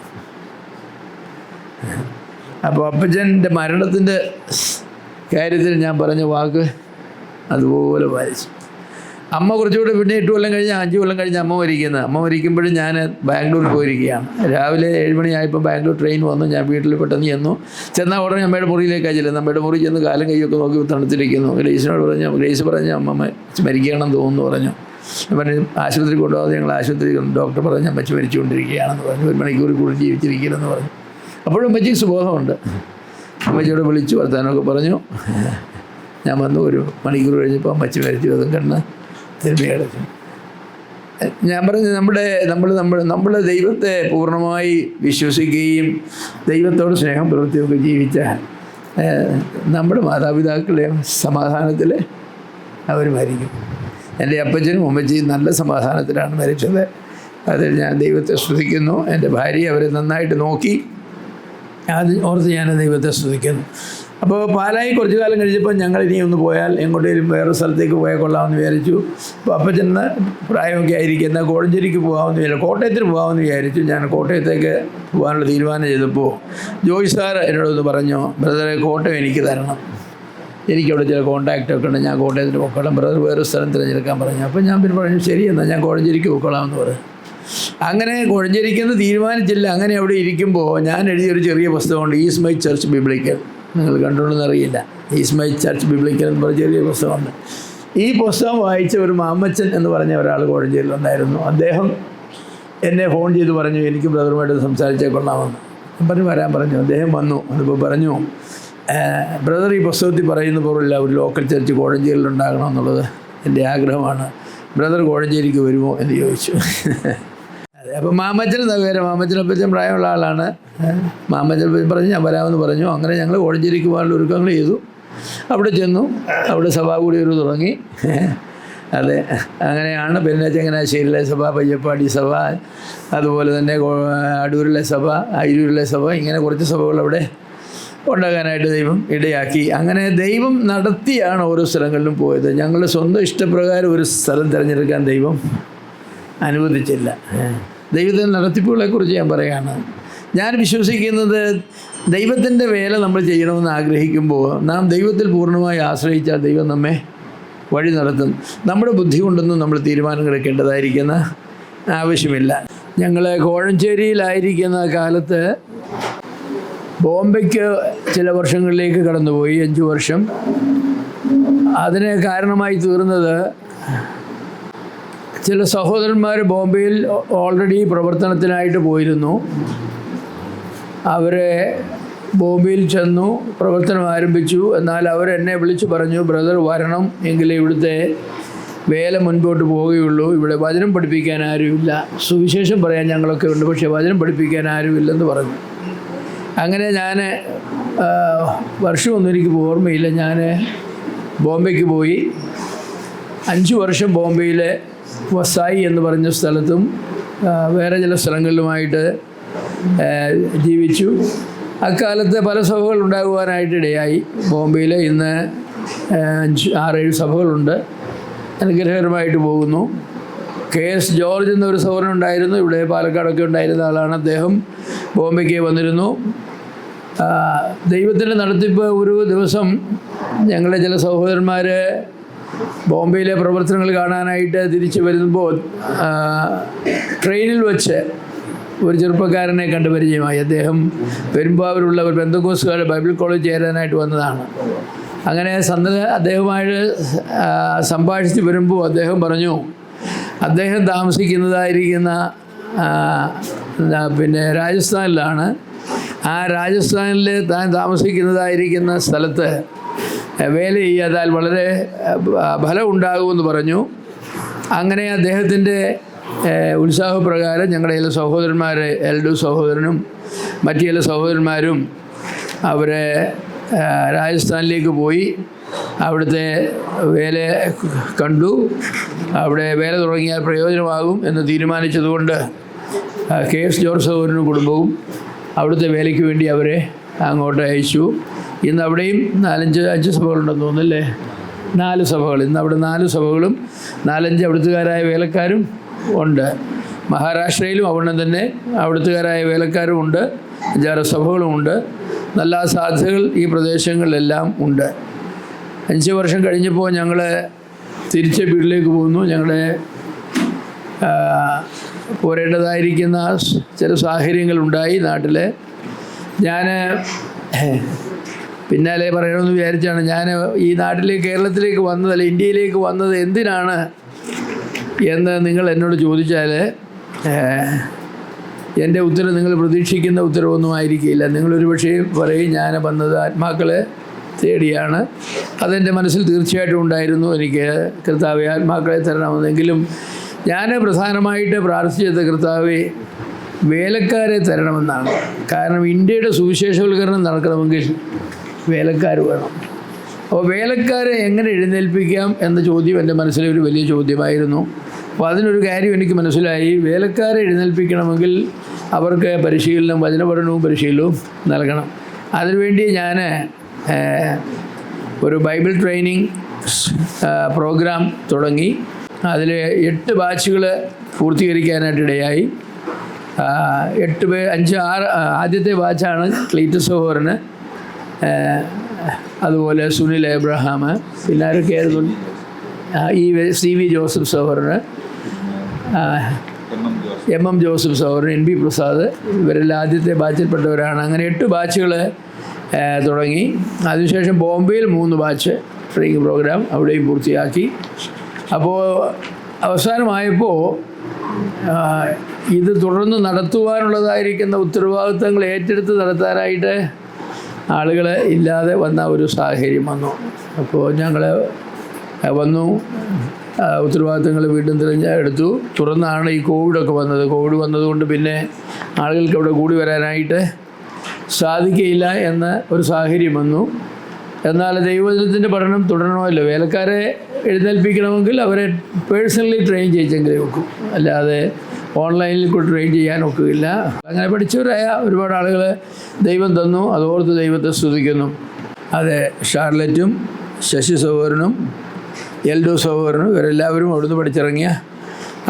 അപ്പോൾ അപ്പച്ചൻ്റെ മരണത്തിൻ്റെ കാര്യത്തിൽ ഞാൻ പറഞ്ഞ വാക്ക് അതുപോലെ പാലിച്ചു. അമ്മ കുറച്ചുകൂടെ പിന്നെ 8 കൊല്ലം കഴിഞ്ഞ് 5 കൊല്ലം കഴിഞ്ഞ് അമ്മ മരിക്കുന്നത്. അമ്മ മരിക്കുമ്പോഴും ഞാൻ ബാംഗ്ലൂർ പോയിരിക്കുകയാണ്. രാവിലെ 7 മണിയായപ്പോൾ ബാംഗ്ലൂർ ട്രെയിൻ വന്നു. ഞാൻ വീട്ടിൽ പെട്ടെന്ന് ചെന്നാൽ ഉടനെ അമ്മയുടെ മുറിയിലേക്കാണ് ചെല്ലുന്നത്. അമ്മയുടെ മുറി ചെന്ന് കാലും കൈയൊക്കെ നോക്കി തണുത്തിരിക്കുന്നു. ഗ്രേസിനോട് പറഞ്ഞു, ഗ്രേസ് പറഞ്ഞു അമ്മ മരിക്കുകയാണെന്ന് തോന്നുന്നു പറഞ്ഞു. പറഞ്ഞു ആശുപത്രി കൊണ്ടുപോകാതെ ഞങ്ങൾ ആശുപത്രി ഡോക്ടർ പറഞ്ഞു അമ്മച്ചി മരിച്ചുകൊണ്ടിരിക്കുകയാണെന്ന് പറഞ്ഞു. 1 മണിക്കൂർ കൂടുതൽ ജീവിച്ചിരിക്കില്ലെന്ന് പറഞ്ഞു. അപ്പോഴും അമ്മച്ചിക്ക് സുബോധമുണ്ട്. അമ്മച്ചിയോട് വിളിച്ചു വർത്താനമൊക്കെ പറഞ്ഞു. ഞാൻ വന്നു. 1 മണിക്കൂർ കഴിഞ്ഞപ്പോൾ അമ്മച്ചി മരിച്ചു. അതും കണ്ണ് തിരുമ്പി അടച്ചു. ഞാൻ പറഞ്ഞു, നമ്മൾ ദൈവത്തെ പൂർണ്ണമായി വിശ്വസിക്കുകയും ദൈവത്തോട് സ്നേഹം പ്രവൃത്തിയൊക്കെ ജീവിച്ചാൽ നമ്മുടെ മാതാപിതാക്കളുടെ സമാധാനത്തിൽ അവർ മരിക്കും. എൻ്റെ അപ്പച്ചനും അമ്മച്ചിയും നല്ല സമാധാനത്തിലാണ് മരിച്ചത്. അതിൽ ഞാൻ ദൈവത്തെ സ്തുതിക്കുന്നു. എൻ്റെ ഭാര്യ അവരെ നന്നായിട്ട് നോക്കി. അത് ഓർത്ത് ഞാൻ ദൈവത്തെ സ്തുതിക്കുന്നു. അപ്പോൾ പാലായി കുറച്ച് കാലം കഴിഞ്ഞപ്പോൾ ഞങ്ങൾ ഇനി ഒന്ന് പോയാൽ എങ്ങോട്ടേലും വേറെ സ്ഥലത്തേക്ക് പോയാൽ കൊള്ളാമെന്ന് വിചാരിച്ചു. അപ്പോൾ അപ്പച്ചന് പ്രായമൊക്കെ ആയിരിക്കുന്ന കോഴഞ്ചേരിക്ക് പോകാമെന്ന് വിചാരിച്ചു, കോട്ടയത്തിന് പോകാമെന്ന് വിചാരിച്ചു. ഞാൻ കോട്ടയത്തേക്ക് പോകാനുള്ള തീരുമാനം ചെയ്തപ്പോൾ ജോയ് സാർ എന്നോടൊന്ന് പറഞ്ഞു, ബ്രദറെ കോട്ടയം എനിക്ക് തരണം, എനിക്കവിടെ ചില കോൺടാക്റ്റൊക്കെ ഉണ്ട്, ഞാൻ കോട്ടയത്തിന് പോയിക്കോളാം, ബ്രദർ വേറെ സ്ഥലം തിരഞ്ഞെടുക്കാൻ പറഞ്ഞു. അപ്പോൾ ഞാൻ പിന്നെ പറഞ്ഞു ശരി എന്നാൽ ഞാൻ കോഴഞ്ചേരിക്ക് പോയിക്കോളാമെന്ന് പറഞ്ഞു. അങ്ങനെ കോഴഞ്ചേരിക്കെന്ന് തീരുമാനിച്ചില്ല. അങ്ങനെ അവിടെ ഇരിക്കുമ്പോൾ ഞാൻ എഴുതിയൊരു ചെറിയ പുസ്തകമുണ്ട്, ഈസ് മൈ ചർച്ച് ബിബ്ലിക്കൽ. നിങ്ങൾ കണ്ടുകൊണ്ടെന്ന് അറിയില്ല. ഈസ് മൈ ചർച്ച് ബിബ്ലിക്കൽ എന്ന് പറഞ്ഞ ചെറിയ പുസ്തകമുണ്ട്. ഈ പുസ്തകം വായിച്ച ഒരു മാമ്മച്ചൻ എന്ന് പറഞ്ഞ ഒരാൾ കോഴഞ്ചേരിയിലുണ്ടായിരുന്നു. അദ്ദേഹം എന്നെ ഫോൺ ചെയ്ത് പറഞ്ഞു എനിക്ക് ബ്രദറുമായിട്ട് സംസാരിച്ചേ കൊള്ളാമെന്ന്. പറഞ്ഞു വരാൻ പറഞ്ഞു. അദ്ദേഹം വന്നു. അതിപ്പോൾ പറഞ്ഞു, ബ്രദർ ഈ പുസ്തകത്തിൽ പറയുന്ന പോലുള്ള ഒരു ലോക്കൽ ചർച്ച് കോഴഞ്ചേരിയിലുണ്ടാകണമെന്നുള്ളത് എൻ്റെ ആഗ്രഹമാണ്. ബ്രദർ കോഴഞ്ചേരിക്ക് വരുമോ എന്ന് ചോദിച്ചു. അതെ, അപ്പോൾ മാമ്മച്ചൻ പേര്, മാമ്മച്ചനപ്പച്ചൻ പ്രായമുള്ള ആളാണ്. മാമ്മച്ചൻ പറഞ്ഞു ഞാൻ വരാമെന്ന് പറഞ്ഞു. അങ്ങനെ ഞങ്ങൾ കോഴഞ്ചേരിക്ക് പോകാനുള്ള ഒരുക്കങ്ങൾ ചെയ്തു. അവിടെ ചെന്നു. അവിടെ സഭാകൂടിയൊരു തുടങ്ങി. അതെ, അങ്ങനെയാണ് പിന്നെ ചങ്ങനാശ്ശേരിയിലെ സഭ, പയ്യപ്പാടി സഭ, അതുപോലെ തന്നെ അടൂരിലെ സഭ, അയിരൂരിലെ സഭ, ഇങ്ങനെ കുറച്ച് സഭകൾ അവിടെ ഉണ്ടാകാനായിട്ട് ദൈവം ഇടയാക്കി. അങ്ങനെ ദൈവം നടത്തിയാണ് ഓരോ സ്ഥലങ്ങളിലും പോയത്. ഞങ്ങളുടെ സ്വന്തം ഇഷ്ടപ്രകാരം ഒരു സ്ഥലം തിരഞ്ഞെടുക്കാൻ ദൈവം അനുവദിച്ചില്ല. ദൈവത്തിൻ്റെ നടത്തിപ്പുകളെക്കുറിച്ച് ഞാൻ പറയുകയാണ്. ഞാൻ വിശ്വസിക്കുന്നത് ദൈവത്തിൻ്റെ വേല നമ്മൾ ചെയ്യണമെന്ന് ആഗ്രഹിക്കുമ്പോൾ നാം ദൈവത്തിൽ പൂർണ്ണമായി ആശ്രയിച്ചാൽ ദൈവം നമ്മെ വഴി നടത്തും. നമ്മുടെ ബുദ്ധി കൊണ്ടൊന്നും നമ്മൾ തീരുമാനങ്ങൾ എടുക്കേണ്ടതായിരിക്കുന്ന ആവശ്യമില്ല. ഞങ്ങൾ കോഴഞ്ചേരിയിലായിരിക്കുന്ന കാലത്ത് ബോംബെക്ക് ചില വർഷങ്ങളിലേക്ക് കടന്നുപോയി, 5 വർഷം. അതിന് കാരണമായി തീർന്നത് ചില സഹോദരന്മാർ ബോംബെയിൽ ഓൾറെഡി പ്രവർത്തനത്തിനായിട്ട് പോയിരുന്നു. അവരെ ബോംബെയിൽ ചെന്നു, പ്രവർത്തനം ആരംഭിച്ചു. എന്നാൽ അവരെന്നെ വിളിച്ചു പറഞ്ഞു, ബ്രദർ വരണം എങ്കിലേ ഇവിടുത്തെ വേല മുൻപോട്ട് പോവുകയുള്ളൂ. ഇവിടെ വചനം പഠിപ്പിക്കാൻ ആരുമില്ല. സുവിശേഷം പറയാൻ ഞങ്ങളൊക്കെ ഉണ്ട്, പക്ഷേ വചനം പഠിപ്പിക്കാൻ ആരുമില്ലെന്ന് പറഞ്ഞു. അങ്ങനെ ഞാൻ വർഷമൊന്നും എനിക്ക് ഓർമ്മയില്ല. ഞാൻ ബോംബെക്ക് പോയി 5 വർഷം ബോംബെയിലെ വസായി എന്ന് പറഞ്ഞ സ്ഥലത്തും വേറെ ചില സ്ഥലങ്ങളിലുമായിട്ട് ജീവിച്ചു. അക്കാലത്ത് പല സഭകൾ ഉണ്ടാകുവാനായിട്ടിടയായി. ബോംബെയിൽ ഇന്ന് 6-7 സഭകളുണ്ട്. അനുഗ്രഹകരമായിട്ട് പോകുന്നു. KS ജോർജ് എന്നൊരു സഹോദരനുണ്ടായിരുന്നു, ഇവിടെ പാലക്കാടൊക്കെ ഉണ്ടായിരുന്ന ആളാണ്. അദ്ദേഹം ബോംബെക്ക് വന്നിരുന്നു. ദൈവത്തിൻ്റെ നടത്തിപ്പ്. ഒരു ദിവസം ഞങ്ങളുടെ ചില സഹോദരന്മാർ ബോംബെയിലെ പ്രവർത്തനങ്ങൾ കാണാനായിട്ട് തിരിച്ചു വരുമ്പോൾ ട്രെയിനിൽ വെച്ച് ഒരു ചെറുപ്പക്കാരനെ കണ്ട് പരിചയമായി. അദ്ദേഹം പെരുമ്പാവൂരുള്ള ഒരു പെന്തക്കോസ്തുകാരുടെ ബൈബിൾ കോളേജ് ചേരാനായിട്ട് വന്നതാണ്. അങ്ങനെ അദ്ദേഹവുമായിട്ട് സംഭാഷിച്ച് വരുമ്പോൾ അദ്ദേഹം പറഞ്ഞു, അദ്ദേഹം താമസിക്കുന്നതായിരിക്കുന്ന രാജസ്ഥാനിലാണ്. ആ രാജസ്ഥാനിൽ താൻ താമസിക്കുന്നതായിരിക്കുന്ന സ്ഥലത്ത് വേല ചെയ്യാതാൽ വളരെ ഫലം ഉണ്ടാകുമെന്ന് പറഞ്ഞു. അങ്ങനെ അദ്ദേഹത്തിൻ്റെ ഉത്സാഹപ്രകാരം ഞങ്ങളുടെ ചില സഹോദരന്മാർ, എൽഡു സഹോദരനും മറ്റു ചില സഹോദരന്മാരും അവരെ രാജസ്ഥാനിലേക്ക് പോയി. അവിടുത്തെ വേല കണ്ടു. അവിടെ വേല തുടങ്ങിയാൽ പ്രയോജനമാകും എന്ന് തീരുമാനിച്ചതുകൊണ്ട് KS ജോർജ് സഹോദരനും കുടുംബവും അവിടുത്തെ വേലയ്ക്ക് വേണ്ടി അവരെ അങ്ങോട്ട് അയച്ചു. ഇന്ന് അവിടെയും 4-5 സഭകളുണ്ടെന്ന് തോന്നുന്നല്ലേ? 4 സഭകൾ. ഇന്ന് അവിടെ 4 സഭകളും 4-5 അവിടുത്തുകാരായ വേലക്കാരും ഉണ്ട്. മഹാരാഷ്ട്രയിലും അവിടെ തന്നെ അവിടുത്തുകാരായ വേലക്കാരും ഉണ്ട്, 5-6 സഭകളുമുണ്ട്. നല്ല സാധ്യതകൾ ഈ പ്രദേശങ്ങളിലെല്ലാം ഉണ്ട്. 5 വർഷം കഴിഞ്ഞപ്പോൾ ഞങ്ങൾ തിരിച്ച് വീട്ടിലേക്ക് പോകുന്നു. ഞങ്ങളുടെ പോരേണ്ടതായിരിക്കുന്ന ചില സാഹചര്യങ്ങളുണ്ടായി നാട്ടിൽ. ഞാൻ പിന്നാലെ പറയണമെന്ന് വിചാരിച്ചാണ്. ഞാൻ ഈ നാട്ടിലേക്ക്, കേരളത്തിലേക്ക് വന്നതല്ല, ഇന്ത്യയിലേക്ക് വന്നത് എന്തിനാണ് എന്ന് നിങ്ങൾ എന്നോട് ചോദിച്ചാൽ എൻ്റെ ഉത്തരം നിങ്ങൾ പ്രതീക്ഷിക്കുന്ന ഉത്തരവൊന്നും ആയിരിക്കില്ല. നിങ്ങളൊരു പക്ഷേ പറയും ഞാൻ വന്നത് ആത്മാക്കളെ തേടിയാണ്. അതെൻ്റെ മനസ്സിൽ തീർച്ചയായിട്ടും ഉണ്ടായിരുന്നു. എനിക്ക് കർത്താവേ ആത്മാക്കളെ തരണമെന്നെങ്കിലും ഞാൻ പ്രധാനമായിട്ട് പ്രാർത്ഥിച്ചത് കർത്താവേ വേലക്കാരെ തരണമെന്നാണ്. കാരണം ഇന്ത്യയുടെ സുവിശേഷവൽക്കരണം നടക്കണമെങ്കിൽ വേലക്കാർ വേണം. അപ്പോൾ വേലക്കാരെ എങ്ങനെ എഴുന്നേൽപ്പിക്കാം എന്ന ചോദ്യം എൻ്റെ മനസ്സിലെ ഒരു വലിയ ചോദ്യമായിരുന്നു. അപ്പോൾ അതിനൊരു കാര്യം എനിക്ക് മനസ്സിലായി. വേലക്കാരെ എഴുന്നേൽപ്പിക്കണമെങ്കിൽ അവർക്ക് പരിശീലനം, വചനപഠനവും പരിശീലനവും നൽകണം. അതിനുവേണ്ടി ഞാൻ ഒരു ബൈബിൾ ട്രെയിനിങ് പ്രോഗ്രാം തുടങ്ങി. അതിൽ 8 ബാച്ചുകൾ പൂർത്തീകരിക്കാനായിട്ടിടയായി. 5-6 ആദ്യത്തെ ബാച്ചാണ് ക്ലീറ്റസ് സഹോദരന്, അതുപോലെ സുനിൽ എബ്രഹാം, പിന്നെ ആരൊക്കെയായിരുന്നു, ഈ CV ജോസഫ് സഹോദരന്, MM ജോസഫ് സഹോദരൻ, NB പ്രസാദ്, ഇവരെല്ലാം ആദ്യത്തെ ബാച്ചിൽപ്പെട്ടവരാണ്. അങ്ങനെ 8 ബാച്ചുകൾ തുടങ്ങി. അതിനുശേഷം ബോംബെയിൽ 3 ബാച്ച് ട്രെയിനിങ് പ്രോഗ്രാം അവിടെയും പൂർത്തിയാക്കി. അപ്പോൾ അവസാനമായപ്പോൾ ഇത് തുടർന്ന് നടത്തുവാനുള്ളതായിരിക്കുന്ന ഉത്തരവാദിത്തങ്ങൾ ഏറ്റെടുത്ത് നടത്താനായിട്ട് ആളുകൾ ഇല്ലാതെ വന്ന ഒരു സാഹചര്യം വന്നു. അപ്പോൾ ഞങ്ങൾ വന്നു, ഉത്തരവാദിത്തങ്ങൾ വീണ്ടും തിരഞ്ഞെടുത്തു. തുടർന്നാണ് ഈ കോവിഡൊക്കെ വന്നത്. കോവിഡ് വന്നതുകൊണ്ട് പിന്നെ ആളുകൾക്ക് അവിടെ കൂടി വരാനായിട്ട് സാധിക്കുകയില്ല എന്ന ഒരു സാഹചര്യം വന്നു. എന്നാൽ ദൈവവചനത്തിൻ്റെ പഠനം തുടരണമല്ലോ. വേലക്കാരെ എഴുന്നേൽപ്പിക്കണമെങ്കിൽ അവരെ പേഴ്സണലി ട്രെയിൻ ചെയ്യിച്ചെങ്കിലേ വെക്കും. അല്ലാതെ ഓൺലൈനിൽ കൂടി ട്രെയിൻ ചെയ്യാനൊക്കില്ല. അങ്ങനെ പഠിച്ചവരായ ഒരുപാട് ആളുകൾ ദൈവം തന്നു. അതോർത്ത് ദൈവത്തെ സ്തുതിക്കുന്നു. അതെ, ഷാർലറ്റും ശശി സഹോദരനും എൽഡോ സഹോദരനും ഇവരെല്ലാവരും അവിടുന്ന് പഠിച്ചിറങ്ങിയ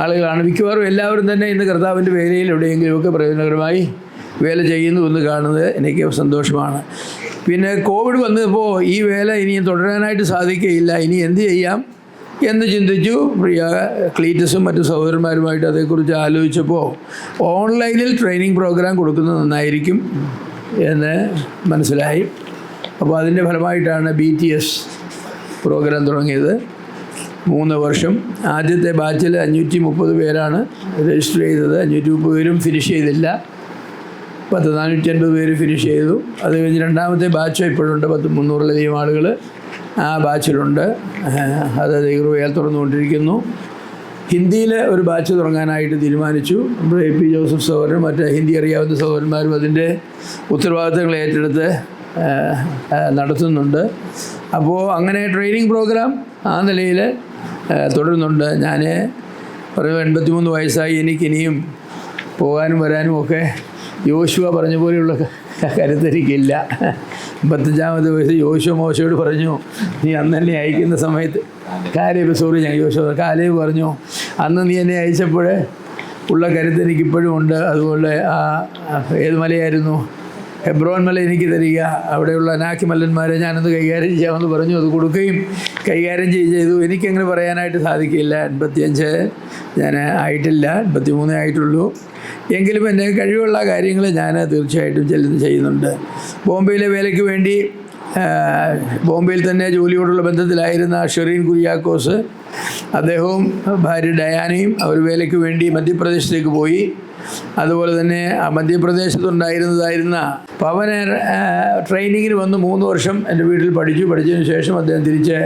ആളുകളാണ്. മിക്കവാറും എല്ലാവരും തന്നെ ഇന്ന് കർത്താവിൻ്റെ വേലയിൽ എവിടെയെങ്കിലുമൊക്കെ പ്രയോജനകരമായി വേല ചെയ്യുന്നു എന്ന് കാണുന്നത് എനിക്ക് സന്തോഷമാണ്. പിന്നെ കോവിഡ് വന്നപ്പോൾ ഈ വേല ഇനിയും തുടരാനായിട്ട് സാധിക്കുകയില്ല. ഇനി എന്ത് ചെയ്യാം എന്ന് ചിന്തിച്ചു. പ്രിയ ക്ലീറ്റസും മറ്റു സഹോദരന്മാരുമായിട്ട് അതേക്കുറിച്ച് ആലോചിച്ചപ്പോൾ ഓൺലൈനിൽ ട്രെയിനിങ് പ്രോഗ്രാം കൊടുക്കുന്നത് നന്നായിരിക്കും എന്ന് മനസ്സിലായി. അപ്പോൾ അതിൻ്റെ ഫലമായിട്ടാണ് BTS പ്രോഗ്രാം തുടങ്ങിയത്. 3 വർഷം. ആദ്യത്തെ ബാച്ചിൽ 530 പേരാണ് രജിസ്റ്റർ ചെയ്തത്. 530 പേരും ഫിനിഷ് ചെയ്തില്ല. 450 പേര് ഫിനിഷ് ചെയ്തു. അത് കഴിഞ്ഞ് രണ്ടാമത്തെ ബാച്ച് ഇപ്പോഴുണ്ട്. 300-ലധികം ആളുകൾ ആ ബാച്ചിലുണ്ട്. അത് ദൈവകൃപയാൽ തുറന്നുകൊണ്ടിരിക്കുന്നു. ഹിന്ദിയിൽ ഒരു ബാച്ച് തുടങ്ങാനായിട്ട് തീരുമാനിച്ചു. AP ജോസഫ് സഹോദരൻ മറ്റ് ഹിന്ദി അറിയാവുന്ന സഹോദരന്മാരും അതിൻ്റെ ഉത്തരവാദിത്തങ്ങൾ ഏറ്റെടുത്ത് നടത്തുന്നുണ്ട്. അപ്പോൾ അങ്ങനെ ട്രെയിനിങ് പ്രോഗ്രാം ആ നിലയിൽ തുടരുന്നുണ്ട്. ഞാൻ പറയുമ്പോൾ 83 വയസ്സായി. എനിക്കിനിയും പോകാനും വരാനും ഒക്കെ യോശുവ പറഞ്ഞ പോലെയുള്ള കരുത്തെനിക്കില്ല. 55-ാമത്തെ വയസ്സ് യോശുവ മോശയോട് പറഞ്ഞു, നീ അന്ന് എന്നെ അയക്കുന്ന സമയത്ത് കാലേബ് പറഞ്ഞു, അന്ന് നീ എന്നെ അയച്ചപ്പോൾ ഉള്ള കരുത്ത് എനിക്കിപ്പോഴും ഉണ്ട്. അതുപോലെ ഏത് മലയായിരുന്നു? ഹെബ്രോൻ മല എനിക്ക് തരിക. അവിടെയുള്ള അനാക്കി മല്ലന്മാരെ ഞാനത് കൈകാര്യം ചെയ്യാമെന്ന് പറഞ്ഞു. അത് കൊടുക്കുകയും കൈകാര്യം ചെയ്തു. എനിക്കങ്ങനെ പറയാനായിട്ട് സാധിക്കില്ല. 85 ഞാൻ ആയിട്ടില്ല, 83 ആയിട്ടുള്ളൂ. എങ്കിലും എൻ്റെ കഴിവുള്ള കാര്യങ്ങൾ ഞാൻ തീർച്ചയായിട്ടും ചെയ്യുന്നുണ്ട്. ബോംബെയിലെ വേലയ്ക്ക് വേണ്ടി ബോംബെയിൽ തന്നെ ജോലിയോടുള്ള ബന്ധത്തിലായിരുന്ന ഷെറീൻ കുര്യാക്കോസ്, അദ്ദേഹവും ഭാര്യ ഡയാനയും അവർ വേലയ്ക്ക് വേണ്ടി മധ്യപ്രദേശത്തേക്ക് പോയി. അതുപോലെ തന്നെ മധ്യപ്രദേശത്തുണ്ടായിരുന്ന പവന ട്രെയിനിങ്ങിന് വന്ന് 3 വർഷം എൻ്റെ വീട്ടിൽ പഠിച്ചതിന് ശേഷം അദ്ദേഹം തിരിച്ച്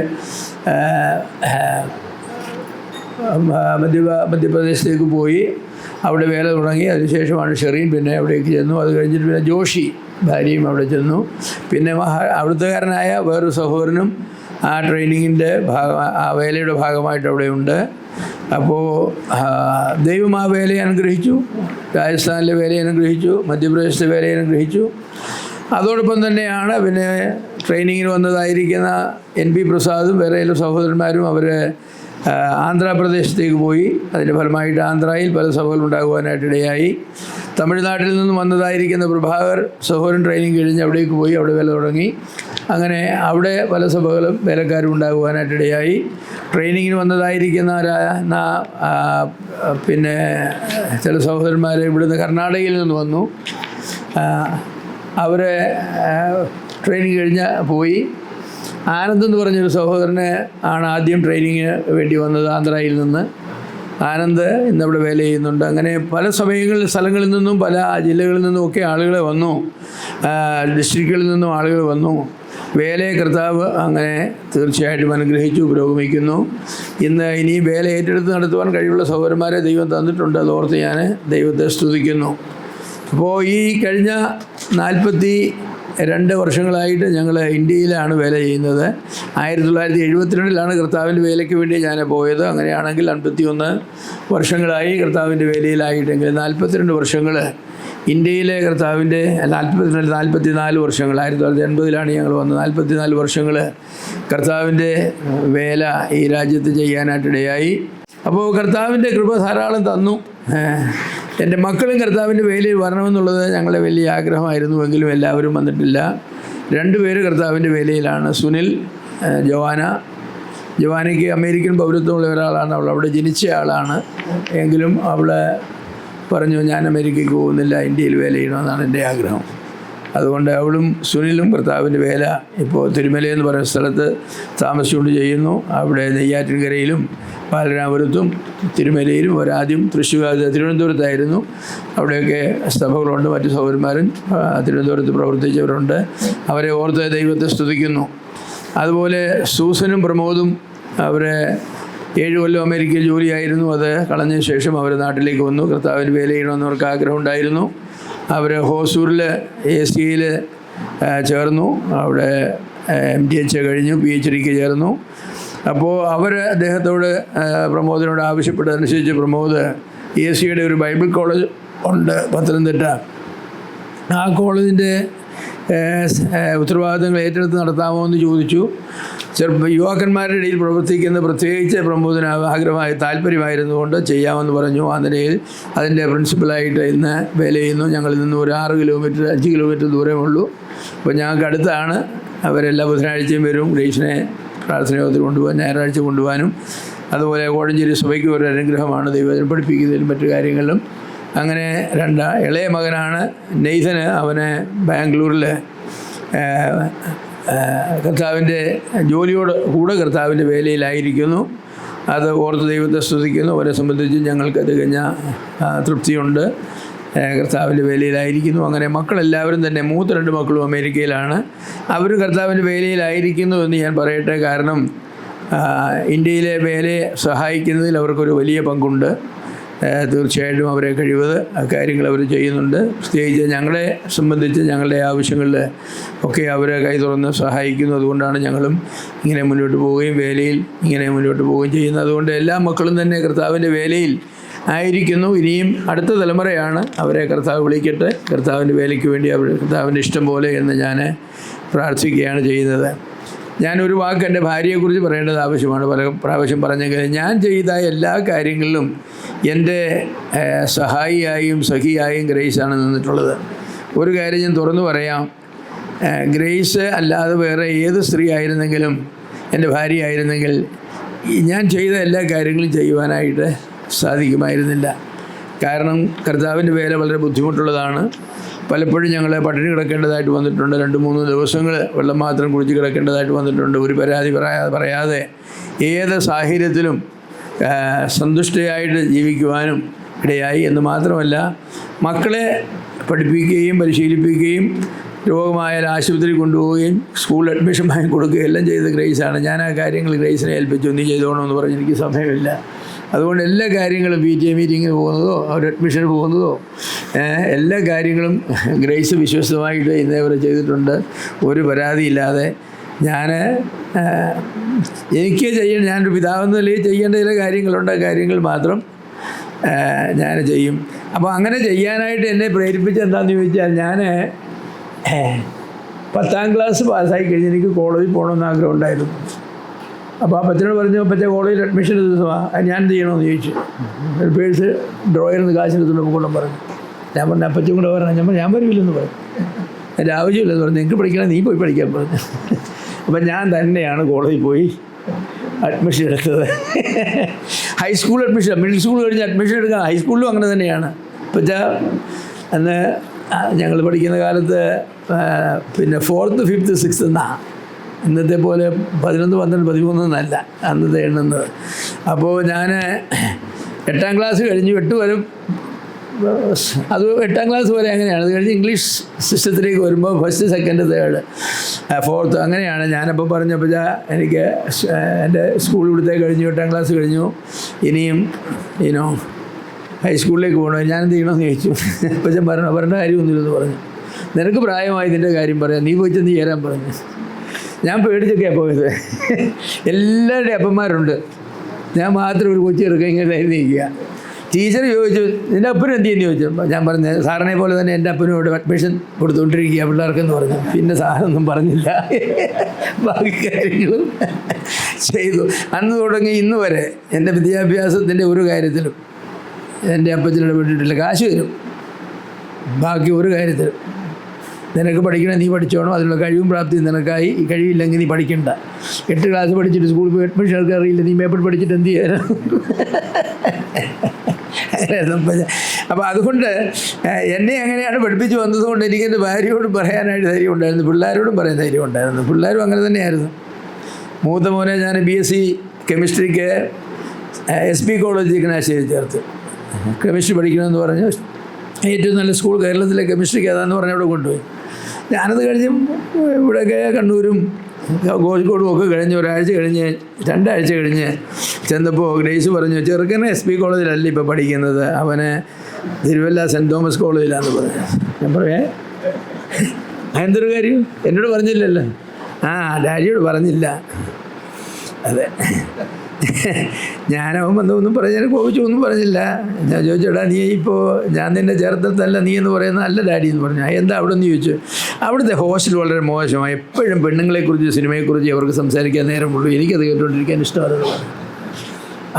മധ്യപ്രദേശത്തേക്ക് പോയി അവിടെ വേല തുടങ്ങി. അതിനുശേഷമാണ് ഷെറീൻ പിന്നെ അവിടേക്ക് ചെന്നു. അത് കഴിഞ്ഞിട്ട് പിന്നെ ജോഷി ഭാര്യയും അവിടെ ചെന്നു. പിന്നെ അവിടുത്തുകാരനായ വേറൊരു സഹോദരനും ആ ട്രെയിനിങ്ങിൻ്റെ ആ വേലയുടെ ഭാഗമായിട്ട് അവിടെയുണ്ട്. അപ്പോൾ ദൈവം ആ വേലയെ അനുഗ്രഹിച്ചു. രാജസ്ഥാനിലെ വേലയെ അനുഗ്രഹിച്ചു, മധ്യപ്രദേശത്തെ വേലയെ അനുഗ്രഹിച്ചു. അതോടൊപ്പം തന്നെയാണ് പിന്നെ ട്രെയിനിങ്ങിന് വന്നതായിരിക്കുന്ന NP പ്രസാദും വേറെ ചില സഹോദരന്മാരും അവർ ആന്ധ്രാപ്രദേശത്തേക്ക് പോയി. അതിൻ്റെ ഫലമായിട്ട് ആന്ധ്രയിൽ പല സഭകൾ ഉണ്ടാകുവാനായിട്ടിടയായി. തമിഴ്നാട്ടിൽ നിന്നും വന്നതായിരിക്കുന്ന പ്രഭാകർ സഹോദരൻ ട്രെയിനിങ് കഴിഞ്ഞ് അവിടേക്ക് പോയി, അവിടെ വേല തുടങ്ങി. അങ്ങനെ അവിടെ പല സഭകളും വേലക്കാരും ഉണ്ടാകുവാനായിട്ടിടയായി. ട്രെയിനിങ്ങിന് വന്നതായിരിക്കുന്ന പിന്നെ ചില സഹോദരന്മാർ ഇവിടുന്ന് കർണാടകയിൽ നിന്ന് വന്നു. അവർ ട്രെയിനിങ് കഴിഞ്ഞ് പോയി. ആനന്ദ് എന്ന് പറഞ്ഞൊരു സഹോദരനെ ആണ് ആദ്യം ട്രെയിനിങ്ങിന് വേണ്ടി വന്നത് ആന്ധ്രയിൽ നിന്ന്. ആനന്ദ് ഇന്നവിടെ വേല ചെയ്യുന്നുണ്ട്. അങ്ങനെ പല സ്ഥലങ്ങളിൽ നിന്നും പല ജില്ലകളിൽ നിന്നുമൊക്കെ ആളുകൾ വന്നു, ഡിസ്ട്രിക്റ്റുകളിൽ നിന്നും ആളുകൾ വന്നു. വേലയെ കർത്താവ് അങ്ങനെ തീർച്ചയായിട്ടും അനുഗ്രഹിച്ചു, പുരോഗമിക്കുന്നു. ഇനി വേല ഏറ്റെടുത്ത് നടത്തുവാൻ കഴിവുള്ള സഹോദരന്മാരെ ദൈവം തന്നിട്ടുണ്ട്. അതോർത്ത് ഞാൻ ദൈവത്തെ സ്തുതിക്കുന്നു. അപ്പോൾ ഈ കഴിഞ്ഞ 42 വർഷങ്ങളായിട്ട് ഞങ്ങൾ ഇന്ത്യയിലാണ് വേല ചെയ്യുന്നത്. 1972 കർത്താവിൻ്റെ വേലയ്ക്ക് വേണ്ടി ഞാൻ പോയത്. അങ്ങനെയാണെങ്കിൽ 51 വർഷങ്ങളായി കർത്താവിൻ്റെ വേലയിലായിട്ടെങ്കിൽ 42 വർഷങ്ങൾ ഇന്ത്യയിലെ കർത്താവിൻ്റെ 44 വർഷങ്ങൾ 1980 ഞങ്ങൾ വന്നത്. 44 വർഷങ്ങൾ കർത്താവിൻ്റെ വേല ഈ രാജ്യത്ത് ചെയ്യാനായിട്ടിടയായി. അപ്പോൾ കർത്താവിൻ്റെ കൃപ ധാരാളം തന്നു. എൻ്റെ മക്കളും കർത്താവിൻ്റെ വേലയിൽ വരണമെന്നുള്ളത് ഞങ്ങളുടെ വലിയ ആഗ്രഹമായിരുന്നുവെങ്കിലും എല്ലാവരും വന്നിട്ടില്ല. 2 പേര് കർത്താവിൻ്റെ വേലയിലാണ്. സുനിൽ, ജവാനയ്ക്ക് അമേരിക്കൻ പൗരത്വമുള്ള ഒരാളാണ്. അവൾ അവിടെ ജനിച്ച ആളാണ്. എങ്കിലും അവൾ പറഞ്ഞു, ഞാൻ അമേരിക്കയ്ക്ക് പോകുന്നില്ല, ഇന്ത്യയിൽ വേല ചെയ്യണമെന്നാണ് എൻ്റെ ആഗ്രഹം. അതുകൊണ്ട് അവളും സുനിലും കർത്താവിൻ്റെ വേല ഇപ്പോൾ തിരുമല എന്ന് പറയുന്ന സ്ഥലത്ത് താമസിച്ചുകൊണ്ട് ചെയ്യുന്നു. അവിടെ നെയ്യാറ്റിൻകരയിലും പാലരാപുരത്തും തിരുമലയിലും ഒരാദ്യം തിരുവനന്തപുരത്തായിരുന്നു. അവിടെയൊക്കെ സഭകളുണ്ട്. മറ്റു സഹോദരന്മാരും തിരുവനന്തപുരത്ത് പ്രവർത്തിച്ചവരുണ്ട്. അവരെ ഓർത്ത് ദൈവത്തെ സ്തുതിക്കുന്നു. അതുപോലെ സൂസനും പ്രമോദും അവരെ 7 കൊല്ലം അമേരിക്കയിൽ ജോലിയായിരുന്നു. അത് കളഞ്ഞ ശേഷം അവർ നാട്ടിലേക്ക് വന്നു. കർത്താവിന് വേല ചെയ്യണമെന്ന് അവർക്ക് ആഗ്രഹമുണ്ടായിരുന്നു. അവർ ഹോസൂരിൽ ACയിൽ ചേർന്നു. അവിടെ MTH കഴിഞ്ഞു, PhDക്ക് ചേർന്നു. അപ്പോൾ അവർ അദ്ദേഹത്തോട് പ്രമോദിനോട് ആവശ്യപ്പെട്ടതനുസരിച്ച് പ്രമോദ് ESCയുടെ ഒരു ബൈബിൾ കോളേജ് ഉണ്ട് പത്തനംതിട്ട. ആ കോളേജിൻ്റെ ഉത്തരവാദിത്തങ്ങൾ ഏറ്റെടുത്ത് നടത്താമോ എന്ന് ചോദിച്ചു. യുവാക്കന്മാരുടെ ഇടയിൽ പ്രവർത്തിക്കുന്ന പ്രത്യേകിച്ച് പ്രബോധന ആഗ്രഹമായി താല്പര്യമായിരുന്നുകൊണ്ട് ചെയ്യാമെന്ന് പറഞ്ഞു. ആ നിലയിൽ അതിൻ്റെ പ്രിൻസിപ്പലായിട്ട് ഇന്ന് വേല ചെയ്യുന്നു. ഞങ്ങളിൽ നിന്ന് ഒരു 6 കിലോമീറ്റർ 5 കിലോമീറ്റർ ദൂരമുള്ളൂ. അപ്പോൾ ഞങ്ങൾക്ക് അടുത്താണ്. അവരെല്ലാ ബുധനാഴ്ചയും വരും. ഗ്രേസിനെ പ്രാർത്ഥനയോഗത്തിൽ കൊണ്ടുപോകാൻ, ഞായറാഴ്ച കൊണ്ടുപോകാനും. അതുപോലെ കോഴഞ്ചേരി സഭയ്ക്ക് ഒരു അനുഗ്രഹമാണ് ദൈവവചനം പഠിപ്പിക്കുന്നതിലും മറ്റു കാര്യങ്ങളിലും. അങ്ങനെ ഇളയ മകനാണ് നെയ്തന്. അവന് ബാംഗ്ലൂരിൽ കർത്താവിൻ്റെ ജോലിയോട് കൂടെ കർത്താവിൻ്റെ വേലയിലായിരിക്കുന്നു. അത് ഓർത്ത് ദൈവത്തെ സ്തുതിക്കുന്നു. അവരെ സംബന്ധിച്ച് ഞങ്ങൾക്ക് തികഞ്ഞ തൃപ്തിയുണ്ട്. കർത്താവിൻ്റെ വേലയിലായിരിക്കുന്നു. അങ്ങനെ മക്കളെല്ലാവരും തന്നെ, മൂത്ത 2 മക്കളും അമേരിക്കയിലാണ്. അവർ കർത്താവിൻ്റെ വേലയിലായിരിക്കുന്നു എന്ന് ഞാൻ പറയട്ടെ. കാരണം ഇന്ത്യയിലെ വേലയെ സഹായിക്കുന്നതിൽ അവർക്കൊരു വലിയ പങ്കുണ്ട്. തീർച്ചയായിട്ടും അവരെ കഴിവത് കാര്യങ്ങൾ അവർ ചെയ്യുന്നുണ്ട്. പ്രത്യേകിച്ച് ഞങ്ങളെ സംബന്ധിച്ച് ഞങ്ങളുടെ ആവശ്യങ്ങളിൽ ഒക്കെ അവരെ കൈ തുറന്ന് സഹായിക്കുന്നു. അതുകൊണ്ടാണ് ഞങ്ങളും ഇങ്ങനെ മുന്നോട്ട് പോവുകയും വേലയിൽ ഇങ്ങനെ മുന്നോട്ട് പോവുകയും ചെയ്യുന്നത്. അതുകൊണ്ട് എല്ലാ മക്കളും തന്നെ കർത്താവിൻ്റെ വേലയിൽ ആയിരിക്കുന്നു. ഇനിയും അടുത്ത തലമുറയാണ്. അവരെ കർത്താവ് വിളിക്കട്ടെ, കർത്താവിൻ്റെ വേലയ്ക്ക് വേണ്ടി അവർ കർത്താവിൻ്റെ ഇഷ്ടം പോലെ എന്ന് ഞാൻ പ്രാർത്ഥിക്കുകയാണ് ചെയ്യുന്നത്. ഞാനൊരു വാക്ക് എൻ്റെ ഭാര്യയെക്കുറിച്ച് പറയേണ്ടത് ആവശ്യമാണ്. പല പ്രാവശ്യം പറഞ്ഞെങ്കിൽ ഞാൻ ചെയ്ത എല്ലാ കാര്യങ്ങളിലും എൻ്റെ സഹായിയായും സഖിയായും ഗ്രേസാണ് നിന്നിട്ടുള്ളത്. ഒരു കാര്യം ഞാൻ തുറന്നു പറയാം. ഗ്രേസ് അല്ലാതെ വേറെ ഏത് സ്ത്രീ ആയിരുന്നെങ്കിലും, എൻ്റെ ഭാര്യ ആയിരുന്നെങ്കിൽ ഞാൻ ചെയ്ത എല്ലാ കാര്യങ്ങളും ചെയ്യുവാനായിട്ട് സാധിക്കുമായിരുന്നില്ല. കാരണം കർത്താവിൻ്റെ വേല വളരെ ബുദ്ധിമുട്ടുള്ളതാണ്. പലപ്പോഴും ഞങ്ങൾ പട്ടിണി കിടക്കേണ്ടതായിട്ട് വന്നിട്ടുണ്ട്. 2-3 ദിവസങ്ങൾ വെള്ളം മാത്രം കുടിച്ച് കിടക്കേണ്ടതായിട്ട് വന്നിട്ടുണ്ട്. ഒരു പരാതി പറയാതെ ഏത് സാഹചര്യത്തിലും സന്തുഷ്ടയായിട്ട് ജീവിക്കുവാനും ഇടയായി. എന്ന് മാത്രമല്ല, മക്കളെ പഠിപ്പിക്കുകയും പരിശീലിപ്പിക്കുകയും രോഗമായാൽ ആശുപത്രി കൊണ്ടുപോവുകയും സ്കൂൾ അഡ്മിഷൻ വാങ്ങി കൊടുക്കുകയും എല്ലാം ചെയ്ത ഗ്രേസാണ്. ഞാൻ ആ കാര്യങ്ങൾ ഗ്രേസിനെ ഏൽപ്പിച്ചു. നീ ചെയ്തോണമെന്ന് പറഞ്ഞ് എനിക്ക് സമയമില്ല. അതുകൊണ്ട് എല്ലാ കാര്യങ്ങളും PTA മീറ്റിങ്ങിന് പോകുന്നതോ അവർ അഡ്മിഷന് പോകുന്നതോ എല്ലാ കാര്യങ്ങളും ഗ്രേസ് വിശ്വസ്തമായിട്ട് ഇന്നേവരെ ചെയ്തിട്ടുണ്ട്. ഒരു പരാതിയില്ലാതെ എനിക്ക് ഞാനൊരു പിതാവെന്ന നിലയിൽ ചെയ്യേണ്ട ചില കാര്യങ്ങളുണ്ട്. കാര്യങ്ങൾ മാത്രം ഞാൻ ചെയ്യും. അപ്പോൾ അങ്ങനെ ചെയ്യാനായിട്ട് എന്നെ പ്രേരിപ്പിച്ച് എന്താണെന്ന് ചോദിച്ചാൽ, ഞാൻ 10ാം ക്ലാസ് പാസ്സായി കഴിഞ്ഞ് എനിക്ക് കോളേജിൽ പോകണമെന്ന് ആഗ്രഹം ഉണ്ടായിരുന്നു. അപ്പോൾ അപ്പച്ചനോട് പറഞ്ഞു, അപ്പച്ച കോളേജിൽ അഡ്മിഷൻ ദിവസമാണ്, ഞാൻ എന്ത് ചെയ്യണമെന്ന് ചോദിച്ചു. പേഴ്സ് ഡ്രോയിൽ നിന്ന് കാശെടുത്തുകൊണ്ട് കൊണ്ടും പറഞ്ഞു. ഞാൻ പറഞ്ഞു അപ്പച്ചും കൂടെ പറഞ്ഞു. ഞാൻ വരില്ലെന്ന് പറഞ്ഞു. എൻ്റെ ആവശ്യമില്ലെന്ന് പറഞ്ഞു. നിങ്ങൾക്ക് പഠിക്കണം, നീ പോയി പഠിക്കാൻ പറഞ്ഞു. അപ്പം ഞാൻ തന്നെയാണ് കോളേജിൽ പോയി അഡ്മിഷൻ എടുത്തത്. ഹൈസ്കൂൾ അഡ്മിഷൻ, മിഡിൽ സ്കൂൾ കഴിഞ്ഞ് അഡ്മിഷൻ എടുക്കാൻ ഹൈസ്കൂളിലും അങ്ങനെ തന്നെയാണ്. അപ്പച്ച അന്ന് ഞങ്ങൾ പഠിക്കുന്ന കാലത്ത് പിന്നെ 4th 5th 6th എന്നാണ്. ഇന്നത്തെ പോലെ 11, 12, 13 എന്നല്ല അന്നത്തെ എണ്ണുന്നത്. അപ്പോൾ ഞാൻ 8ാം ക്ലാസ് കഴിഞ്ഞു. 8 വരെ അത് 8ാം ക്ലാസ് വരെ അങ്ങനെയാണ്. അത് കഴിഞ്ഞ് ഇംഗ്ലീഷ് സിസ്റ്റത്തിലേക്ക് വരുമ്പോൾ 1st, 2nd, 3rd, 4th അങ്ങനെയാണ്. ഞാനപ്പോൾ പറഞ്ഞപ്പോൾ എനിക്ക് എൻ്റെ സ്കൂൾ ഇവിടുത്തെ കഴിഞ്ഞു, 8ാം ക്ലാസ് കഴിഞ്ഞു, ഇനിയും ഹൈസ്കൂളിലേക്ക് പോകണം, ഞാനെന്ത് ചെയ്യണമെന്ന് ചോദിച്ചു. അപ്പോൾ ഞാൻ പറയേണ്ട കാര്യമൊന്നുമില്ലെന്ന് പറഞ്ഞു. നിനക്ക് പ്രായമായി ഇതിൻ്റെ കാര്യം പറയാം, നീ പോയിട്ട് നീ ചേരാൻ പറഞ്ഞു. ഞാൻ പേടിച്ചൊക്കെയാണ് പോയത്. എല്ലാവരുടെയും അപ്പന്മാരുണ്ട്, ഞാൻ മാത്രം ഒരു കൊച്ചു ചെറുക്കം ഇങ്ങനെ നിൽക്കുക. ടീച്ചർ ചോദിച്ചു, നിൻ്റെ അപ്പനും എന്ത് ചെയ്യുന്നു ചോദിച്ചു. ഞാൻ പറഞ്ഞു, സാറിനെ പോലെ തന്നെ എൻ്റെ അപ്പനോട് അഡ്മിഷൻ കൊടുത്തുകൊണ്ടിരിക്കുക പിള്ളേർക്കെന്ന് പറഞ്ഞു. പിന്നെ സാറൊന്നും പറഞ്ഞില്ല, ബാക്കി കാര്യങ്ങളും ചെയ്തു. അന്ന് തുടങ്ങി ഇന്ന് വരെ എൻ്റെ വിദ്യാഭ്യാസത്തിൻ്റെ ഒരു കാര്യത്തിലും എൻ്റെ അപ്പച്ചനോട് വിട്ടിട്ടില്ല. കാശ് തരും, ബാക്കി ഒരു കാര്യത്തിലും നിനക്ക് പഠിക്കണം, നീ പഠിച്ചോണം, അതിനുള്ള കഴിവും പ്രാപ്തിയും നിനക്കായി. ഈ കഴിവില്ലെങ്കിൽ നീ പഠിക്കണ്ട. 8 ക്ലാസ് പഠിച്ചിട്ട് സ്കൂളിൽ പോയി അഡ്മിഷൻ എടുക്കാൻ അറിയില്ല, നീ മേപ്പിൾ പഠിച്ചിട്ട് എന്ത് ചെയ്യാനാ? അപ്പോൾ അതുകൊണ്ട് എന്നെ അങ്ങനെയാണ് പഠിപ്പിച്ച് വന്നതുകൊണ്ട് എനിക്കെൻ്റെ ഭാര്യയോടും പറയാനായിട്ട് ധൈര്യം ഉണ്ടായിരുന്നു, പിള്ളേരോടും പറയാൻ ധൈര്യം ഉണ്ടായിരുന്നു. പിള്ളേരും അങ്ങനെ തന്നെയായിരുന്നു. മൂത്ത മോനെ ഞാൻ BSc കെമിസ്ട്രിക്ക് SP കോളേജ് ചങ്ങനാശ്ശേരി ചേർത്ത്. കെമിസ്ട്രി പഠിക്കണമെന്ന് പറഞ്ഞു. ഏറ്റവും നല്ല സ്കൂൾ കേരളത്തിലെ കെമിസ്ട്രിക്ക് ഏതാന്ന് പറഞ്ഞ് അവിടെ കൊണ്ടുപോയി. ഞാനത് കഴിഞ്ഞ് ഇവിടെയൊക്കെ കണ്ണൂരും കോഴിക്കോടും ഒക്കെ കഴിഞ്ഞ് ഒരാഴ്ച കഴിഞ്ഞ് 2 ആഴ്ച കഴിഞ്ഞ് ചെന്നപ്പോൾ ഗ്രേസ് പറഞ്ഞു, ചെറുക്കനെ SP കോളേജിലല്ല ഇപ്പോൾ പഠിക്കുന്നത്, അവന് തിരുവല്ല സെൻറ്റ് തോമസ് കോളേജിലാണെന്ന് പറഞ്ഞു. ഞാൻ പറയേ എന്തൊരു കാര്യം എന്നോട് പറഞ്ഞില്ലല്ലോ. ഡാഡിയോട് പറഞ്ഞില്ല. അതെ, ഞാനവൻ വന്നൊന്നും പറഞ്ഞാൽ കോപിച്ചൊന്നും പറഞ്ഞില്ല. ഞാൻ ചോദിച്ചോടാ നീ ഇപ്പോൾ ഞാൻ നിന്നെ ചേർത്തല്ല നീ എന്ന് പറയുന്ന അല്ല ഡാഡി എന്ന് പറഞ്ഞു. എന്താ അവിടെ നിന്ന് ചോദിച്ചു. അവിടുത്തെ ഹോസ്റ്റൽ വളരെ മോശമായി, എപ്പോഴും പെണ്ണുങ്ങളെക്കുറിച്ച് സിനിമയെക്കുറിച്ച് അവർക്ക് സംസാരിക്കാൻ നേരമുള്ളൂ. എനിക്കത് കേട്ടുകൊണ്ടിരിക്കാൻ ഇഷ്ടമല്ല.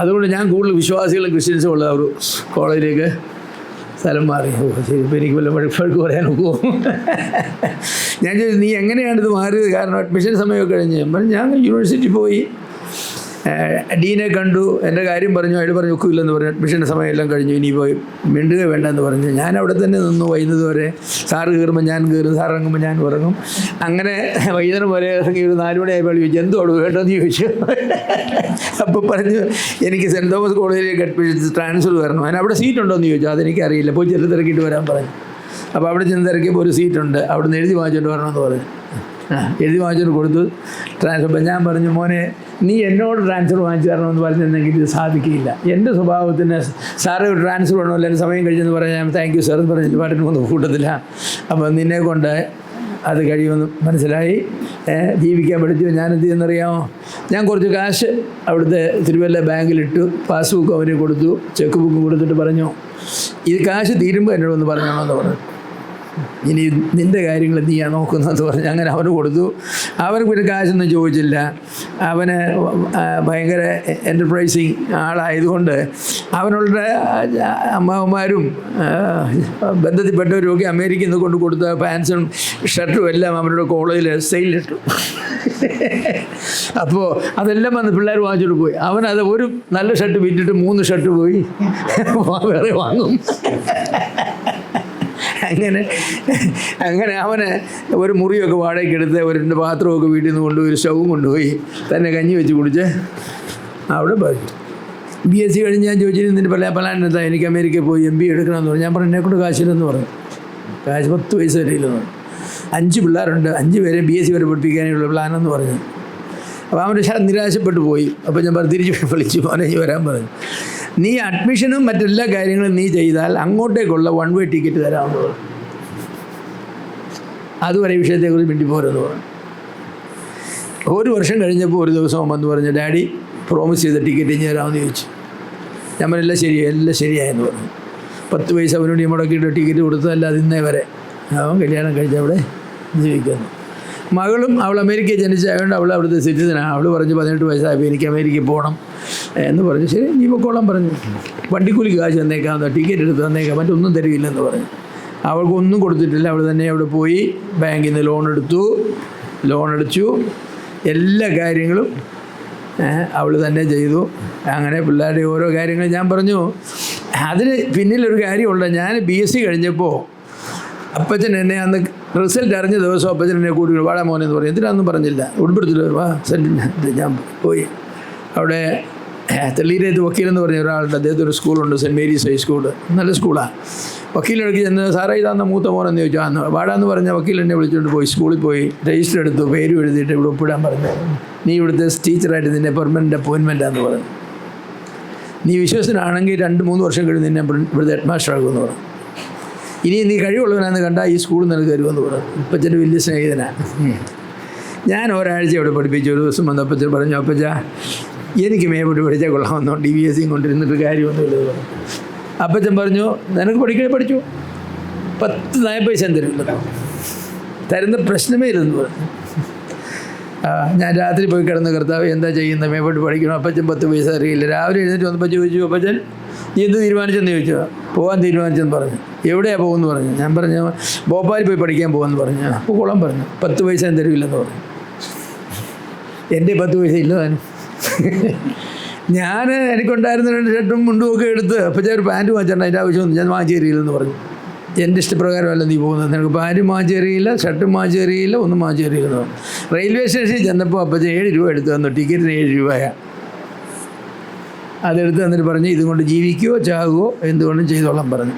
അതുകൊണ്ട് ഞാൻ കൂടുതൽ വിശ്വാസികളും ക്രിസ്ത്യൻസും ഉള്ള ഒരു കോളേജിലേക്ക് സ്ഥലം മാറി. ശരി, ഇപ്പോൾ എനിക്ക് വല്ല വഴക്ക് പറയാൻ പോകും. ഞാൻ ചോദിച്ചു നീ എങ്ങനെയാണിത് മാറിയത്? കാരണം അഡ്മിഷൻ സമയമൊക്കെ കഴിഞ്ഞ് ഞാൻ യൂണിവേഴ്സിറ്റി പോയി, ഡീനെ കണ്ടു, എൻ്റെ കാര്യം പറഞ്ഞു. അയാൾ പറഞ്ഞു ഒക്കില്ലെന്ന് പറഞ്ഞു. അഡ്മിഷൻ്റെ സമയമെല്ലാം കഴിഞ്ഞു, ഇനി പോയി മിണ്ടുക വേണ്ടെന്ന് പറഞ്ഞു. ഞാൻ അവിടെ തന്നെ നിന്നു വൈകുന്നത് വരെ. സാറ് കയറുമ്പോൾ ഞാൻ കയറും, സാർ ഇറങ്ങുമ്പോൾ ഞാൻ ഉറങ്ങും. അങ്ങനെ വൈകുന്നേരം വരെ ഇറങ്ങി ഒരു 4 മണിയായപ്പോൾ ചോദിച്ചു എന്തോ കേട്ടോന്ന് ചോദിച്ചു. അപ്പോൾ പറഞ്ഞു എനിക്ക് സെൻറ്റ് തോമസ് കോളേജിലേക്ക് അഡ്മിഷൻ ട്രാൻസ്ഫർ വരണം, അതിന് അവിടെ സീറ്റ് ഉണ്ടോ എന്ന് ചോദിച്ചു. അതെനിക്കറിയില്ല, പോയി ചെറു തിരക്കിയിട്ട് വരാൻ പറഞ്ഞു. അപ്പോൾ അവിടെ ചെന്ന് തിരക്കിയപ്പോൾ ഒരു സീറ്റുണ്ട്, അവിടെ നിന്ന് എഴുതി വാങ്ങിച്ചുകൊണ്ട് വരണമെന്ന് പറഞ്ഞു. എഴുതി വാങ്ങിച്ചിട്ട് കൊടുത്തു ട്രാൻസ്ഫർ. അപ്പം ഞാൻ പറഞ്ഞു മോനെ നീ എന്നോട് ട്രാൻസ്ഫർ വാങ്ങിച്ചു തരണമെന്ന് പറഞ്ഞിരുന്നെങ്കിൽ ഇത് സാധിക്കില്ല. എൻ്റെ സ്വഭാവത്തിന് സാറ് ഒരു ട്രാൻസ്ഫർ വേണമല്ലോ, എൻ്റെ സമയം കഴിഞ്ഞെന്ന് പറഞ്ഞാൽ താങ്ക് യു സാർ എന്ന് പറഞ്ഞിട്ട് പാട്ടിന് പോകുന്ന കൂട്ടത്തില്ല. അപ്പം നിന്നെ കൊണ്ട് അത് കഴിയുമെന്ന് മനസ്സിലായി, ജീവിക്കാൻ പഠിച്ചു. ഞാനെന്ത് ചെയ്യുന്നറിയാമോ, ഞാൻ കുറച്ച് കാശ് അവിടുത്തെ തിരുവല്ല ബാങ്കിലിട്ടു, പാസ്ബുക്ക് അവന് കൊടുത്തു, ചെക്ക് ബുക്കും കൊടുത്തിട്ട് പറഞ്ഞു ഇത് കാശ് തീരുമ്പോൾ എന്നോട് ഒന്ന് പറഞ്ഞോളെന്ന് പറഞ്ഞു. ഇനി നിൻ്റെ കാര്യങ്ങൾ നീയാണ് നോക്കുന്നതെന്ന് പറഞ്ഞ് അങ്ങനെ അവന് കൊടുത്തു. അവന് പിന്നെ കാശൊന്നും ചോദിച്ചില്ല. അവന് ഭയങ്കര എൻ്റർപ്രൈസിങ് ആളായതുകൊണ്ട് അവനുള്ള അമ്മാവന്മാരും ബന്ധത്തിൽപ്പെട്ടവരും ഒക്കെ അമേരിക്കയിൽ നിന്ന് കൊണ്ട് കൊടുത്ത പാൻസും ഷർട്ടും എല്ലാം അവരുടെ കോളേജിൽ സെയിലിട്ടു. അപ്പോൾ അതെല്ലാം വന്ന് പിള്ളേർ വാങ്ങിച്ചിട്ട് പോയി. അവനത് ഒരു നല്ല ഷർട്ട് വിറ്റിട്ട് 3 ഷർട്ട് പോയി വേറെ വാങ്ങും. അങ്ങനെ അവന് ഒരു മുറിയൊക്കെ വാടകയ്ക്ക് എടുത്ത് ഒരു 2 പാത്രമൊക്കെ വീട്ടിൽ നിന്ന് കൊണ്ടുപോയി, ഒരു സ്റ്റൗവും കൊണ്ടുപോയി തന്നെ കഞ്ഞി വെച്ച് കുടിച്ച് അവിടെ പോയി. BSc കഴിഞ്ഞ് ഞാൻ ചോദിച്ചിട്ട് നിൻ്റെ പ്ലാൻ എന്താ? എനിക്ക് അമേരിക്കയിൽ പോയി MBA എടുക്കണമെന്ന് പറഞ്ഞു. ഞാൻ പറഞ്ഞു എന്നെക്കൊണ്ട് കാശില്ലെന്ന് പറഞ്ഞു. കാശ് 10 പൈസ വരെയില്ലെന്ന് പറഞ്ഞു. 5 പിള്ളേരുണ്ട്, 5 പേരെ BSc വരെ പഠിപ്പിക്കാനുള്ള പ്ലാനെന്ന് പറഞ്ഞു. അപ്പോൾ അവൻ്റെ നിരാശപ്പെട്ടു പോയി. അപ്പോൾ ഞാൻ പറഞ്ഞു തിരിച്ച് വിളിച്ചു മോനെ വരാൻ പറഞ്ഞു. നീ അഡ്മിഷനും മറ്റെല്ലാ കാര്യങ്ങളും നീ ചെയ്താൽ അങ്ങോട്ടേക്കുള്ള 1 way ടിക്കറ്റ് തരാമെന്ന് പറഞ്ഞു. അതുവരെ ഈ വിഷയത്തെക്കുറിച്ച് മിണ്ടിപ്പോരെന്ന് പറഞ്ഞു. 1 വർഷം കഴിഞ്ഞപ്പോൾ ഒരു ദിവസം വന്ന് പറഞ്ഞു ഡാഡി പ്രോമിസ് ചെയ്ത ടിക്കറ്റ് ഇനി തരാമെന്ന് ചോദിച്ചു. ഞാൻ പറഞ്ഞു എല്ലാം ശരിയായെന്ന് പറഞ്ഞു. 10 പൈസ അവനോട് മുടക്കിയിട്ട് ടിക്കറ്റ് കൊടുത്തതല്ല അതിന്നേ വരെ. അവൻ കല്യാണം കഴിച്ച് അവിടെ ജീവിക്കുന്നു. മകളും അവൾ അമേരിക്കയിൽ ജനിച്ചായതുകൊണ്ട് അവൾ അവിടുത്തെ സിറ്റിസനാണ്. അവൾ പറഞ്ഞു 18 വയസ്സായപ്പോൾ എനിക്ക് അമേരിക്കയിൽ പോകണം എന്ന് പറഞ്ഞു. ശരി നീ പൊക്കോളം പറഞ്ഞു. വണ്ടിക്കൂലിക്ക് കാശ് തന്നേക്കാം, ടിക്കറ്റ് എടുത്ത് തന്നേക്കാം, മറ്റൊന്നും തരികയില്ലെന്ന് പറഞ്ഞു. അവൾക്കൊന്നും കൊടുത്തിട്ടില്ല. അവൾ തന്നെ അവിടെ പോയി ബാങ്കിൽ നിന്ന് ലോൺ അടിച്ചു. എല്ലാ കാര്യങ്ങളും അവൾ തന്നെ ചെയ്തു. അങ്ങനെ പിള്ളേരുടെ ഓരോ കാര്യങ്ങൾ ഞാൻ പറഞ്ഞു. അതിന് പിന്നിലൊരു കാര്യമുണ്ട്. ഞാൻ BSc കഴിഞ്ഞപ്പോൾ അപ്പച്ചൻ എന്നെ അന്ന് റിസൾട്ട് അറിഞ്ഞ ദിവസം അപ്പച്ചൻ എന്നെ കൂട്ടി വാടാ മോനെന്ന് പറഞ്ഞു. എന്തിനാണെന്നും പറഞ്ഞില്ല. ഉടുപ്പെടുത്തിട്ട് വാ ഞാൻ പോയി. അവിടെ തെള്ളിയിലേത്ത് വക്കീലെന്ന് പറഞ്ഞ ഒരാളുണ്ട്. അദ്ദേഹത്തിന് ഒരു സ്കൂളുണ്ട്, സെൻറ്റ് മേരീസ് ഹൈസ്കൂള്, നല്ല സ്കൂളാണ്. വക്കീലിടയ്ക്ക് ചെന്ന് സാറേ ഇതാന്ന മൂത്ത മോനെന്ന് ചോദിച്ചു. അന്ന് വാടാന്ന് പറഞ്ഞ വക്കീൽ എന്നെ വിളിച്ചുകൊണ്ട് പോയി. സ്കൂളിൽ പോയി രജിസ്റ്റർ എടുത്തു, പേരും എഴുതിയിട്ട് ഇവിടെ ഒപ്പിടാൻ പറഞ്ഞു. നീ ഇവിടുത്തെ ടീച്ചറായിട്ട് നിന്നെ പെർമനൻ്റ് അപ്പോയിൻമെൻറ്റാന്ന് പറഞ്ഞു. നീ വിശ്വസനാണെങ്കിൽ 2-3 വർഷം കഴിഞ്ഞ് നിന്നെ ഇവിടുത്തെ ഹെഡ് മാസ്റ്റർ ആകുമെന്ന് പറഞ്ഞു. ഇനി നീ കഴിവുള്ളവനാന്ന് കണ്ടാൽ ഈ സ്കൂളിൽ നിനക്ക് തരുമെന്ന് പറഞ്ഞു. ഇപ്പച്ചൻ്റെ വലിയ സ്നേഹിതനാണ്. ഞാൻ ഒരാഴ്ച അവിടെ പഠിപ്പിച്ചു. ഒരു ദിവസം വന്ന് അപ്പച്ചൻ പറഞ്ഞു അപ്പച്ച എനിക്ക് മേപ്പോട്ട് പഠിച്ചാൽ കൊള്ളാമെന്നോ BSc കൊണ്ടിരുന്നിട്ട് കാര്യമൊന്നുമില്ല പറഞ്ഞു. അപ്പച്ചൻ പറഞ്ഞു നിനക്ക് പഠിച്ചു 10 നയ പൈസ തരില്ല, തരുന്ന പ്രശ്നമേ ഇല്ലെന്ന് പറഞ്ഞു. ഞാൻ രാത്രി പോയി കിടന്ന് കർത്താവ് എന്താ ചെയ്യുന്നത്, മേപ്പോട്ട് പഠിക്കണം. അപ്പച്ചൻ 10 പൈസ അറിയില്ല. രാവിലെ എഴുന്നേറ്റ് വന്നപ്പോൾ ചോദിച്ചു അപ്പച്ചൻ നീ എന്ത് തീരുമാനിച്ചെന്ന് ചോദിച്ചു. പോകാൻ തീരുമാനിച്ചെന്ന് പറഞ്ഞു. എവിടെയാണ് പോകുമെന്ന് പറഞ്ഞു. ഞാൻ പറഞ്ഞു ഭോപ്പാലിൽ പോയി പഠിക്കാൻ പോകുമെന്ന് പറഞ്ഞു. അപ്പോൾ കൊള്ളാൻ പറഞ്ഞു. 10 പൈസ തരില്ലെന്ന് പറഞ്ഞു. എൻ്റെ 10 പൈസ ഇല്ല താനും. ഞാൻ എനിക്കുണ്ടായിരുന്ന 2 ഷർട്ടും മുണ്ടും ഒക്കെ എടുത്ത് അപ്പച്ചൻ ഒരു പാൻറ്റ് വാങ്ങിച്ചിട്ടുണ്ട്, അതിൻ്റെ ആവശ്യമൊന്നും ഞാൻ വാങ്ങിച്ചു തരില്ലെന്ന് പറഞ്ഞു. എൻ്റെ ഇഷ്ടപ്രകാരമല്ല നീ പോകുന്നത്, നിനക്ക് പാൻറ്റും വാങ്ങിച്ചു തരികയില്ല, ഷർട്ടും വാങ്ങിച്ചു തരികയില്ല, ഒന്നും വാങ്ങിച്ചു തരികയില്ലെന്ന് പറഞ്ഞു. റെയിൽവേ സ്റ്റേഷനിൽ ചെന്നപ്പോൾ അപ്പച്ചൻ 7 രൂപ എടുത്ത് തന്നു. ടിക്കറ്റിന് 7 രൂപയാണ്. അതെടുത്ത് തന്നിട്ട് പറഞ്ഞു ഇതുകൊണ്ട് ജീവിക്കുകയോ ചാകുകയോ എന്തുകൊണ്ടും ചെയ്തോളാം പറഞ്ഞു.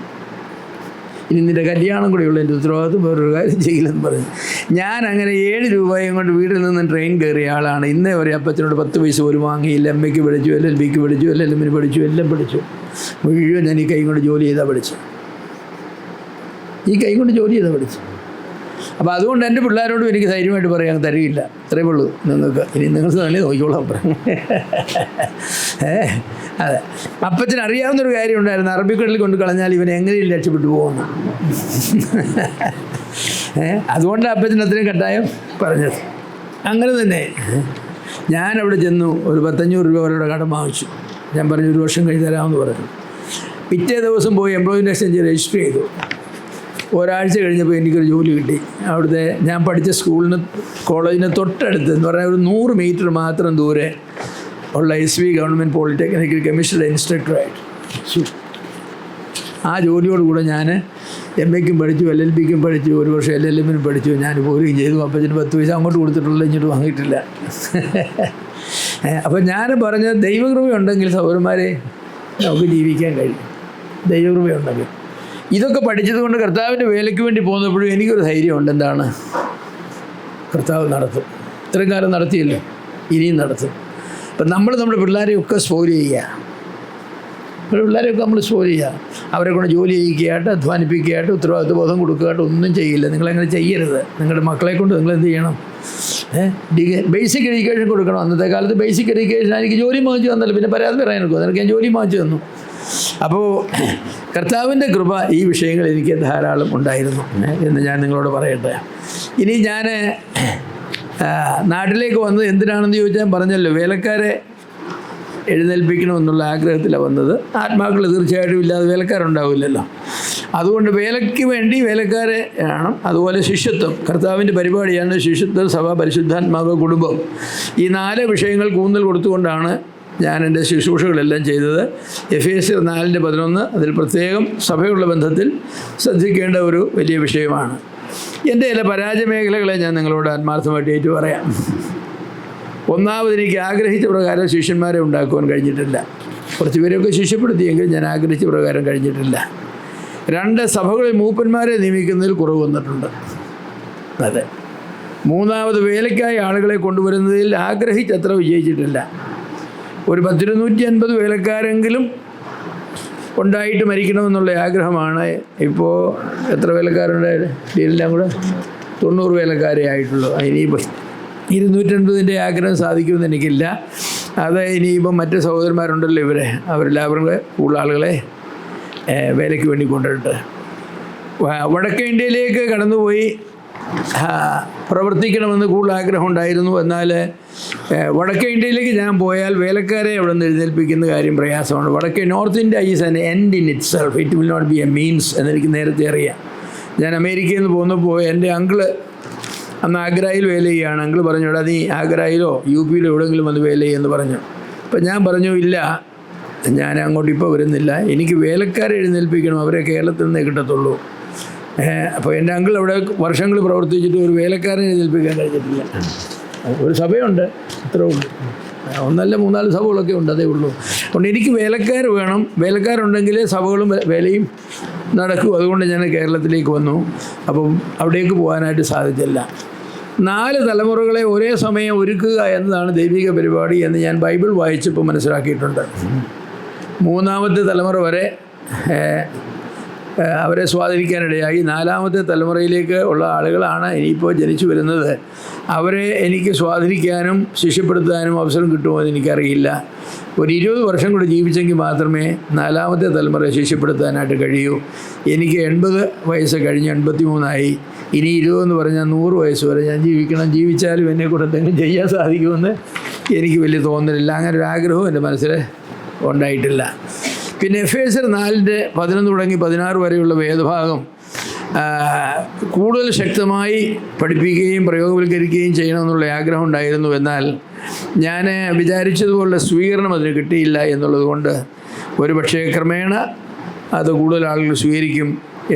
ഇനി നിൻ്റെ കല്യാണം കൂടെയുള്ള എൻ്റെ ഉത്തരവാദിത്വം വേറൊരു കാര്യം ചെയ്യില്ലെന്ന് പറഞ്ഞു. ഞാൻ അങ്ങനെ 7 രൂപയും കൊണ്ട് വീട്ടിൽ നിന്ന് ട്രെയിൻ കയറിയ ആളാണ്. ഇന്നേ വരെ അപ്പച്ചനോട് 10 പൈസ പോലും വാങ്ങിയില്ല. MAക്ക് പഠിച്ചു, LLBക്ക് പഠിച്ചു, LLMന് പഠിച്ചു, എല്ലാം പഠിച്ചു. മുഴുവൻ ഞാൻ ഈ കൈ കൊണ്ട് ജോലി ചെയ്താൽ പഠിച്ചു. അപ്പോൾ അതുകൊണ്ട് എൻ്റെ പിള്ളേരോടും എനിക്ക് ധൈര്യമായിട്ട് പറയാൻ തരികയില്ല, ഇത്രയേ ഉള്ളൂ നിങ്ങൾക്ക്, ഇനി നിങ്ങൾ തന്നെ നോക്കിക്കോളാം പറയും. അതെ, അപ്പച്ചന് അറിയാവുന്നൊരു കാര്യം ഉണ്ടായിരുന്നു, അറബിക്കടലിൽ കൊണ്ട് കളഞ്ഞാൽ ഇവൻ എങ്ങനെയും രക്ഷപ്പെട്ടു പോകുന്നു. അതുകൊണ്ടാണ് അപ്പച്ചൻ അത്രയും കട്ടായം പറഞ്ഞത്. അങ്ങനെ തന്നെ ഞാനവിടെ ചെന്നു, ഒരു 1,500 രൂപ അവരുടെ കടം വാങ്ങിച്ചു. ഞാൻ പറഞ്ഞു 1 വർഷം കഴിഞ്ഞ് തരാമെന്ന് പറഞ്ഞു. പിറ്റേ ദിവസം പോയി എംപ്ലോയ്മെൻറ്റ് എക്സ്ചേഞ്ച് രജിസ്റ്റർ ചെയ്തു. ഒരാഴ്ച കഴിഞ്ഞപ്പോൾ എനിക്കൊരു ജോലി കിട്ടി. അവിടുത്തെ ഞാൻ പഠിച്ച കോളേജിന് തൊട്ടടുത്ത് എന്ന് പറഞ്ഞാൽ ഒരു 100 മീറ്റർ മാത്രം ദൂരെ ഉള്ള SV ഗവൺമെൻറ് പോളിടെക്നിക്കൽ കെമിസ്ട്രിയുടെ ഇൻസ്ട്രക്ടറായിട്ട്. ആ ജോലിയോടുകൂടെ ഞാൻ MA-ക്കും പഠിച്ചു, LLB-ക്കും പഠിച്ചു, 1 വർഷം LLM-നും പഠിച്ചു. ഞാൻ പോരുകയും ചെയ്തു. അപ്പച്ചന് 10 പൈസ അങ്ങോട്ട് കൊടുത്തിട്ടുള്ള ഇങ്ങോട്ട് വാങ്ങിയിട്ടില്ല. അപ്പോൾ ഞാൻ പറഞ്ഞ ദൈവകൃപയുണ്ടെങ്കിൽ സഹോദരന്മാരെ നമുക്ക് ജീവിക്കാൻ കഴിയും, ദൈവകൃപയുണ്ടെങ്കിൽ. ഇതൊക്കെ പഠിച്ചതുകൊണ്ട് കർത്താവിൻ്റെ വേലയ്ക്ക് വേണ്ടി പോകുന്നപ്പോഴും എനിക്കൊരു ധൈര്യമുണ്ട്. എന്താണ്? കർത്താവ് നടത്തും. ഇത്രയും കാലം നടത്തിയല്ലോ, ഇനിയും നടത്തും. അപ്പം നമ്മുടെ പിള്ളേരെയൊക്കെ സ്പോയിൽ ചെയ്യുക, പിള്ളേരെയൊക്കെ നമ്മൾ സ്പോയിൽ ചെയ്യുക. അവരെ കൊണ്ട് ജോലി ചെയ്യിക്കുകയായിട്ട്, അധ്വാനിപ്പിക്കുകയായിട്ട്, ഉത്തരവാദിത്വ ബോധം കൊടുക്കുകയായിട്ട് ഒന്നും ചെയ്യില്ല. നിങ്ങളങ്ങനെ ചെയ്യരുത്. നിങ്ങളുടെ മക്കളെ കൊണ്ട് നിങ്ങൾ എന്ത് ചെയ്യണം? ബേസിക് എഡ്യൂക്കേഷൻ കൊടുക്കണം. അന്നത്തെ കാലത്ത് ബേസിക് എഡ്യൂക്കേഷൻ എനിക്ക് ജോലി വാങ്ങിച്ചു തന്നല്ലോ, പിന്നെ പരാതി പറയാൻ എടുക്കും. നിനക്ക് ഞാൻ ജോലി വാങ്ങിച്ചു തന്നു. അപ്പോൾ കർത്താവിൻ്റെ കൃപ ഈ വിഷയങ്ങൾ എനിക്ക് ധാരാളം ഉണ്ടായിരുന്നു എന്ന് ഞാൻ നിങ്ങളോട് പറയട്ടെ. ഇനി ഞാൻ നാട്ടിലേക്ക് വന്നത് എന്തിനാണെന്ന് ചോദിച്ചാൽ പറഞ്ഞല്ലോ, വേലക്കാരെ എഴുന്നേൽപ്പിക്കണമെന്നുള്ള ആഗ്രഹത്തിലാണ് വന്നത്. ആത്മാക്കൾ തീർച്ചയായിട്ടും ഇല്ലാതെ വേലക്കാരുണ്ടാവില്ലല്ലോ. അതുകൊണ്ട് വേലയ്ക്ക് വേണ്ടി വേലക്കാരെ വേണം. അതുപോലെ ശിഷ്യത്വം, കർത്താവിൻ്റെ പരിപാടിയാണ് ശിഷ്യത്വം, സഭ, പരിശുദ്ധാത്മാവ്, കുടുംബം. ഈ 4 വിഷയങ്ങൾക്ക് ഊന്നൽ കൊടുത്തുകൊണ്ടാണ് ഞാൻ എൻ്റെ ശുശ്രൂഷകളെല്ലാം ചെയ്തത്. എഫേസ്യർ 4:11 അതിൽ പ്രത്യേകം സഭയുള്ള ബന്ധത്തിൽ ശ്രദ്ധിക്കേണ്ട ഒരു വലിയ വിഷയമാണ്. എൻ്റെ ചില പരാജയ മേഖലകളെ ഞാൻ നിങ്ങളോട് ആത്മാർത്ഥമായിട്ട് ഏറ്റു പറയാം. ഒന്നാമത്, എനിക്ക് ആഗ്രഹിച്ച പ്രകാരം ശിഷ്യന്മാരെ ഉണ്ടാക്കുവാൻ കഴിഞ്ഞിട്ടില്ല. കുറച്ച് പേരൊക്കെ ശിഷ്യപ്പെടുത്തിയെങ്കിൽ ഞാൻ ആഗ്രഹിച്ച പ്രകാരം കഴിഞ്ഞിട്ടില്ല. 2, സഭകളിൽ മൂപ്പന്മാരെ നിയമിക്കുന്നതിൽ കുറവ് വന്നിട്ടുണ്ട്. അതെ. 3, വേലയ്ക്കായി ആളുകളെ കൊണ്ടുവരുന്നതിൽ ആഗ്രഹിച്ചത്ര വിജയിച്ചിട്ടില്ല. ഒരു 1,250 വേലക്കാരെങ്കിലും ഉണ്ടായിട്ട് മരിക്കണമെന്നുള്ള ആഗ്രഹമാണ്. ഇപ്പോൾ എത്ര വേലക്കാരുണ്ടായത്? എല്ലാം കൂടെ 90 വേലക്കാരേ ആയിട്ടുള്ളൂ. ഇനിയിപ്പോൾ 250 ആഗ്രഹം സാധിക്കുമെന്ന് എനിക്കില്ല. അത് ഇനിയിപ്പം മറ്റ് സഹോദരന്മാരുണ്ടല്ലോ, അവരെല്ലാവരും കൂടുതൽ ആളുകളെ വേലയ്ക്ക് വേണ്ടി കൊണ്ടുവരട്ടെ. വടക്കേ ഇന്ത്യയിലേക്ക് കടന്നുപോയി പ്രവർത്തിക്കണമെന്ന് കൂടുതൽ ആഗ്രഹം ഉണ്ടായിരുന്നു. എന്നാൽ വടക്കേ ഇന്ത്യയിലേക്ക് ഞാൻ പോയാൽ വേലക്കാരെ അവിടെ നിന്ന് എഴുന്നേൽപ്പിക്കുന്ന കാര്യം പ്രയാസമാണ്. North India is an end in itself, it will not be a means എന്നെനിക്ക് നേരത്തെ അറിയാം. ഞാൻ അമേരിക്കയിൽ നിന്ന് പോന്നപ്പോൾ എൻ്റെ അങ്കിള് അന്ന് ആഗ്രയിൽ വേല ചെയ്യുകയാണ്. അങ്കിൾ പറഞ്ഞു, എടാ നീ ആഗ്രയിലോ UP എവിടെയെങ്കിലും വന്ന് വേല ചെയ്യുമെന്ന് പറഞ്ഞു. അപ്പം ഞാൻ പറഞ്ഞു, ഇല്ല, ഞാൻ അങ്ങോട്ട് ഇപ്പോൾ വരുന്നില്ല, എനിക്ക് വേലക്കാരെ എഴുന്നേൽപ്പിക്കണം, അവരെ കേരളത്തിൽ നിന്നേ കിട്ടത്തുള്ളൂ. അപ്പോൾ എൻ്റെ അങ്കിൾ അവിടെ വർഷങ്ങൾ പ്രവർത്തിച്ചിട്ട് ഒരു വേലക്കാരനെ എഴുന്നേൽപ്പിക്കാൻ കഴിഞ്ഞിട്ടില്ല. ഒരു സഭയുണ്ട്, അത്രേ ഉള്ളൂ. 1 3 സഭകളൊക്കെ ഉണ്ട്, അതേ ഉള്ളൂ. അതുകൊണ്ട് എനിക്ക് വേലക്കാർ വേണം. വേലക്കാരുണ്ടെങ്കിലേ സഭകളും വേലയും നടക്കും. അതുകൊണ്ട് ഞാൻ കേരളത്തിലേക്ക് വന്നു. അപ്പം അവിടേക്ക് പോകാനായിട്ട് സാധിച്ചില്ല. 4 തലമുറകളെ ഒരേ സമയം ഒരുക്കുക എന്നതാണ് ദൈവിക പരിപാടി എന്ന് ഞാൻ ബൈബിൾ വായിച്ചപ്പോൾ മനസ്സിലാക്കിയിട്ടുണ്ട്. 3-ാമത്തെ തലമുറ വരെ അവരെ സ്വാധീനിക്കാനിടയായി. 4-ാമത്തെ തലമുറയിലേക്ക് ഉള്ള ആളുകളാണ് ഇനിയിപ്പോൾ ജനിച്ചു വരുന്നത്. അവരെ എനിക്ക് സ്വാധീനിക്കാനും ശിഷ്യപ്പെടുത്താനും അവസരം കിട്ടുമോ എന്ന് എനിക്കറിയില്ല. ഒരു 20 വർഷം കൂടി ജീവിച്ചെങ്കിൽ മാത്രമേ 4-ാമത്തെ തലമുറയെ ശിഷ്യപ്പെടുത്താനായിട്ട് കഴിയൂ. എനിക്ക് 80 വയസ്സ് കഴിഞ്ഞ് 83 ഇനി 20 എന്ന് പറഞ്ഞാൽ 100 വയസ്സ് വരെ ഞാൻ ജീവിക്കണം. ജീവിച്ചാലും എന്നെക്കൂടെ എന്തെങ്കിലും ചെയ്യാൻ സാധിക്കുമെന്ന് എനിക്ക് വലിയ തോന്നലില്ല. അങ്ങനെ ഒരു ആഗ്രഹവും എൻ്റെ മനസ്സിൽ ഉണ്ടായിട്ടില്ല. പിന്നെ എഫേസ്യർ 4:11 തുടങ്ങി 16 വരെയുള്ള വേദഭാഗം കൂടുതൽ ശക്തമായി പഠിപ്പിക്കുകയും പ്രയോഗവൽക്കരിക്കുകയും ചെയ്യണമെന്നുള്ള ആഗ്രഹം ഉണ്ടായിരുന്നു. എന്നാൽ ഞാൻ വിചാരിച്ചതുപോലുള്ള സ്വീകരണം അതിന് കിട്ടിയില്ല എന്നുള്ളത് കൊണ്ട് ഒരു പക്ഷേ ക്രമേണ അത് കൂടുതൽ ആളുകൾ സ്വീകരിക്കും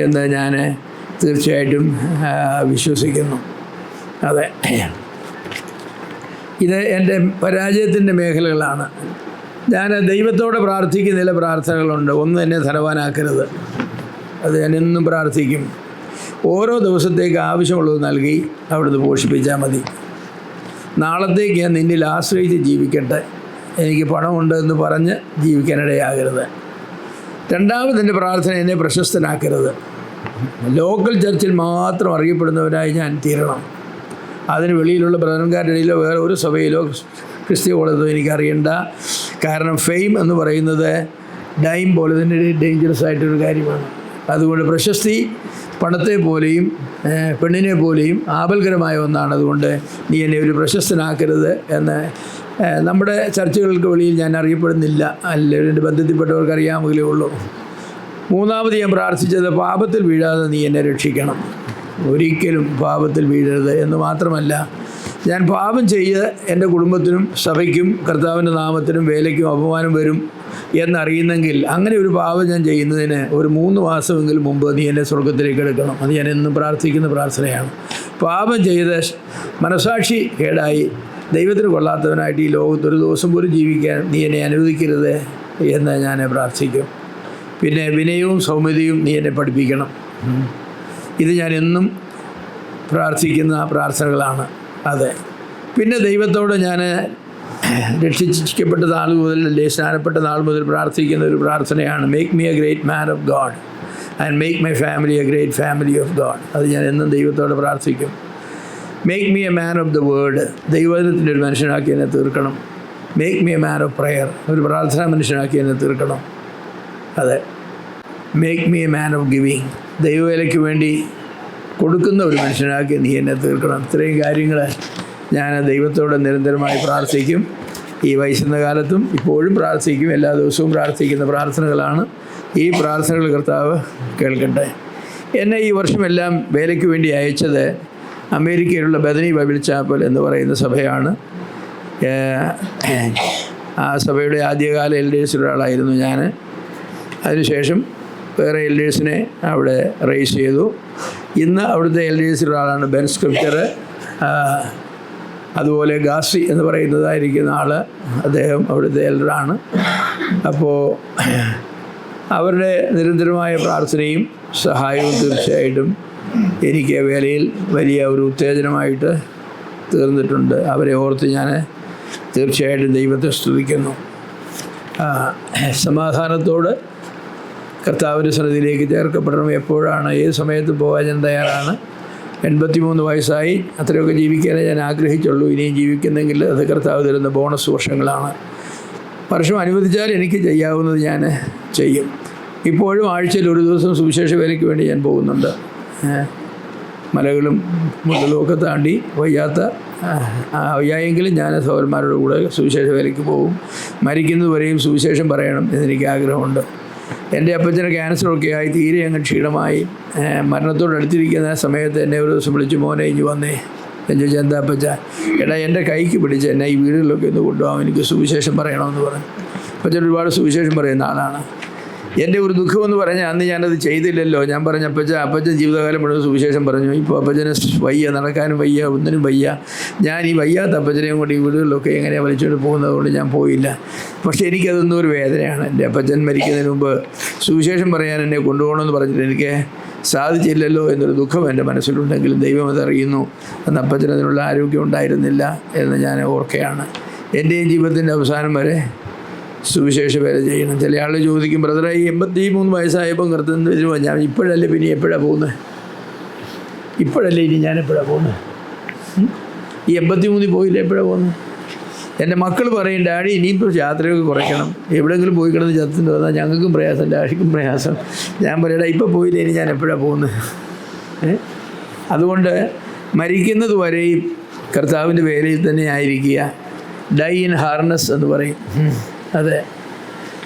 എന്ന് ഞാൻ തീർച്ചയായിട്ടും വിശ്വസിക്കുന്നു. അതെ, ഇത് എൻ്റെ പരാജയത്തിൻ്റെ മേഖലകളാണ്. ഞാൻ ദൈവത്തോടെ പ്രാർത്ഥിക്കുന്ന ചില പ്രാർത്ഥനകളുണ്ട്. ഒന്ന്, എന്നെ ധനവാനാക്കരുത്. അത് ഞാൻ എന്നും പ്രാർത്ഥിക്കും. ഓരോ ദിവസത്തേക്ക് ആവശ്യമുള്ളത് നൽകി അവിടുന്ന് പോഷിപ്പിച്ചാൽ മതി. നാളത്തേക്ക് ഞാൻ നിന്നിൽ ആശ്രയിച്ച് ജീവിക്കട്ടെ, എനിക്ക് പണമുണ്ട് എന്ന് പറഞ്ഞ് ജീവിക്കാനിടയാകരുത്. 2-ാമത് എൻ്റെ പ്രാർത്ഥന, എന്നെ പ്രശസ്തനാക്കരുത്. ലോക്കൽ ചർച്ചിൽ മാത്രം അറിയപ്പെടുന്നവരായി ഞാൻ തീരണം. അതിന് വെളിയിലുള്ള ബ്രദർമാരുടെ ഇടയിലോ വേറെ ഒരു സഭയിലോ ക്രിസ്ത്യ കോളേജോ എനിക്കറിയണ്ട. കാരണം ഫെയിം എന്ന് പറയുന്നത് ഡൈം പോലെ തന്നെ ഡേഞ്ചറസ് ആയിട്ടൊരു കാര്യമാണ്. അതുകൊണ്ട് പ്രശസ്തി പണത്തെ പോലെയും പെണ്ണിനെ പോലെയും ആപൽകരമായ ഒന്നാണ്. അതുകൊണ്ട് നീ എന്നെ ഒരു പ്രശസ്തനാക്കരുത് എന്ന് നമ്മുടെ ചർച്ചകൾക്ക് വെളിയിൽ ഞാൻ അറിയപ്പെടുന്നില്ല. അല്ല, എൻ്റെ ബന്ധത്തിൽപ്പെട്ടവർക്ക് അറിയാമെങ്കിലേ ഉള്ളൂ. മൂന്നാമത് ഞാൻ പ്രാർത്ഥിച്ചത് പാപത്തിൽ വീഴാതെ നീ എന്നെ രക്ഷിക്കണം. ഒരിക്കലും പാപത്തിൽ വീഴരുത് എന്ന് മാത്രമല്ല, ഞാൻ പാപം ചെയ്ത് എൻ്റെ കുടുംബത്തിനും സഭയ്ക്കും കർത്താവിൻ്റെ നാമത്തിനും വേലയ്ക്കും അപമാനം വരും എന്നറിയുന്നെങ്കിൽ അങ്ങനെ ഒരു പാപം ഞാൻ ചെയ്യുന്നതിന് ഒരു 3 മാസമെങ്കിലും മുമ്പ് നീ എന്നെ സ്വർഗത്തിലേക്ക് എടുക്കണം. അത് ഞാൻ എന്നും പ്രാർത്ഥിക്കുന്ന പ്രാർത്ഥനയാണ്. പാപം ചെയ്ത് മനസാക്ഷി കേടായി ദൈവത്തിന് കൊള്ളാത്തവനായിട്ട് ഈ ലോകത്ത് ഒരു ദിവസം പോലും ജീവിക്കാൻ നീ എന്നെ അനുവദിക്കരുത് എന്ന് ഞാൻ പ്രാർത്ഥിക്കും. പിന്നെ വിനയവും സൗമ്യതയും നീ എന്നെ പഠിപ്പിക്കണം. ഇത് ഞാൻ എന്നും പ്രാർത്ഥിക്കുന്ന പ്രാർത്ഥനകളാണ്. അതെ, പിന്നെ ദൈവത്തോട് ഞാൻ രക്ഷിക്കപ്പെട്ട നാൾ മുതൽ, സ്നാനപ്പെട്ട നാൾ മുതൽ പ്രാർത്ഥിക്കുന്ന ഒരു പ്രാർത്ഥനയാണ്, make me a great man of God and make my family a great family of God. അത് ഞാൻ എന്നും ദൈവത്തോട് പ്രാർത്ഥിക്കും. Make me a man of the word, ദൈവവചനത്തിൻ്റെ ഒരു മനുഷ്യനാക്കി എന്നെ തീർക്കണം. Make me a man of prayer, ഒരു പ്രാർത്ഥനാ മനുഷ്യനാക്കി എന്നെ തീർക്കണം. അതെ, make me a man of giving, ദൈവവേലയ്ക്ക് വേണ്ടി കൊടുക്കുന്ന ഒരു മനുഷ്യനാക്കി നീ എന്നെ തീർക്കണം. ഇത്രയും കാര്യങ്ങൾ ഞാൻ ദൈവത്തോട് നിരന്തരമായി പ്രാർത്ഥിക്കും. ഈ വയസ്സുന്ന കാലത്തും ഇപ്പോഴും പ്രാർത്ഥിക്കും. എല്ലാ ദിവസവും പ്രാർത്ഥിക്കുന്ന പ്രാർത്ഥനകളാണ്. ഈ പ്രാർത്ഥനകൾ കർത്താവ് കേൾക്കട്ടെ. എന്നെ ഈ വർഷമെല്ലാം വേലയ്ക്ക് വേണ്ടി അയച്ചത് അമേരിക്കയിലുള്ള ബദനി ബൈബിൾ ചാപ്പൽ എന്ന് പറയുന്ന സഭയാണ്. ആ സഭയുടെ ആദ്യകാല എൽഡേഴ്സിൽ ഒരാളായിരുന്നു ഞാൻ. അതിനുശേഷം വേറെ എൽഡേഴ്സിനെ അവിടെ റേസ് ചെയ്തു. ഇന്ന് അവിടുത്തെ എൽഡേഴ്സിൽ ഒരാളാണ് ബെൻ സ്ക്രിപ്റ്റർ. അതുപോലെ ഗാസി എന്ന് പറയുന്നതായിരിക്കുന്ന ആൾ, അദ്ദേഹം അവിടുത്തെ എൽഡറാണ്. അപ്പോൾ അവരുടെ നിരന്തരമായ പ്രാർത്ഥനയും സഹായവും തീർച്ചയായിട്ടും എനിക്ക് വേലയിൽ വലിയ ഒരു ഉത്തേജനമായിട്ട് തീർന്നിട്ടുണ്ട്. അവരെ ഓർത്ത് ഞാൻ തീർച്ചയായിട്ടും ദൈവത്തെ സ്തുതിക്കുന്നു. സമാധാനത്തോട് കർത്താവിൻ്റെ സന്നിധിയിലേക്ക് ചേർക്കപ്പെടണം. എപ്പോഴാണ്, ഏത് സമയത്ത് പോകാൻ ഞാൻ തയ്യാറാണ്. 83 വയസ്സായി. അത്രയൊക്കെ ജീവിക്കാനേ ഞാൻ ആഗ്രഹിച്ചുള്ളൂ. ഇനിയും ജീവിക്കുന്നെങ്കിൽ അത് കർത്താവ് തരുന്ന ബോണസ് വർഷങ്ങളാണ്. വർഷം അനുവദിച്ചാൽ എനിക്ക് ചെയ്യാവുന്നത് ഞാൻ ചെയ്യും. ഇപ്പോഴും ആഴ്ചയിൽ ഒരു ദിവസം സുവിശേഷ വേലയ്ക്ക് വേണ്ടി ഞാൻ പോകുന്നുണ്ട്. മലകളും മുതലും ഒക്കെ താണ്ടി വയ്യായെങ്കിലും ഞാൻ സഹോദരന്മാരുടെ കൂടെ സുവിശേഷ വേലയ്ക്ക് പോകും. മരിക്കുന്നതുവരെയും സുവിശേഷം പറയണം എന്നെനിക്ക് ആഗ്രഹമുണ്ട്. എൻ്റെ അപ്പച്ചന് ക്യാൻസറൊക്കെ ആയി തീരെ അങ്ങ് ക്ഷീണമായി മരണത്തോടടുത്തിരിക്കുന്ന സമയത്ത് എന്നെ ഒരു ദിവസം വിളിച്ചു, മോനെ ഇഞ്ഞു വന്നേ. ഞാൻ ചോദിച്ചാൽ എന്താ അപ്പച്ച? എടാ, എൻ്റെ കൈക്ക് പിടിച്ച് എന്നെ ഈ വീടുകളിലൊക്കെ ഒന്ന് കൊണ്ടുപോകാം, എനിക്ക് സുവിശേഷം പറയണമെന്ന് പറഞ്ഞു. അപ്പച്ചൻ ഒരുപാട് സുവിശേഷം പറയുന്ന ആളാണ്. എൻ്റെ ഒരു ദുഃഖമെന്ന് പറഞ്ഞാൽ അന്ന് ഞാനത് ചെയ്തില്ലല്ലോ. ഞാൻ പറഞ്ഞ അപ്പച്ചൻ ജീവിതകാലം മുഴുവൻ സുവിശേഷം പറഞ്ഞു. ഇപ്പോൾ അപ്പച്ചന് വയ്യ, നടക്കാനും വയ്യ, ഒന്നിനും വയ്യ. ഞാൻ ഈ വയ്യാത്ത അപ്പച്ചനെയും കൊണ്ട് ഈ വീടുകളിലൊക്കെ എങ്ങനെയാണ് വലിച്ചുകൊണ്ട് പോകുന്നതുകൊണ്ട് ഞാൻ പോയില്ല. പക്ഷേ എനിക്കതൊന്നും ഒരു വേദനയാണ്. എൻ്റെ അപ്പച്ചൻ മരിക്കുന്നതിന് മുമ്പ് സുവിശേഷം പറയാൻ എന്നെ കൊണ്ടുപോകണമെന്ന് പറഞ്ഞിട്ട് എനിക്ക് സാധിച്ചില്ലല്ലോ എന്നൊരു ദുഃഖം എൻ്റെ മനസ്സിലുണ്ടെങ്കിലും ദൈവം അതറിയുന്നു. അന്ന് അപ്പച്ചന് അതിനുള്ള ആരോഗ്യം ഉണ്ടായിരുന്നില്ല എന്ന് ഞാൻ ഓർക്കുകയാണ്. എൻ്റെയും ജീവിതത്തിൻ്റെ അവസാനം വരെ സുവിശേഷ വേല ചെയ്യണം. ചില ആൾ ചോദിക്കും, ബ്രദറായി 83 വയസ്സായപ്പം കർത്തന് ഞാൻ ഇപ്പോഴല്ലേ പിന്നെ എപ്പോഴാണ് പോകുന്നത്? ഇപ്പോഴല്ലേ ഇനി ഞാൻ എപ്പോഴാണ് പോകുന്നത്? ഈ 83 പോയില്ല, എപ്പോഴാണ് പോകുന്നത്? എൻ്റെ മക്കൾ പറയും, ഡാഡി ഇനിയിപ്പോൾ യാത്രയൊക്കെ കുറയ്ക്കണം, എവിടെയെങ്കിലും പോയി കിടന്ന് ചത്തിട്ട് വന്നാൽ ഞങ്ങൾക്കും പ്രയാസം, ഡാഡിക്കും പ്രയാസം. ഞാൻ പറയടാ, ഇപ്പോൾ പോയില്ല ഇനി ഞാൻ എപ്പോഴാണ് പോകുന്നത്? അതുകൊണ്ട് മരിക്കുന്നത് വരെയും കർത്താവിൻ്റെ വേലയിൽ തന്നെ ആയിരിക്കുക. ഡൈ ഇൻ ഹാർനസ് എന്ന് പറയും. അതെ,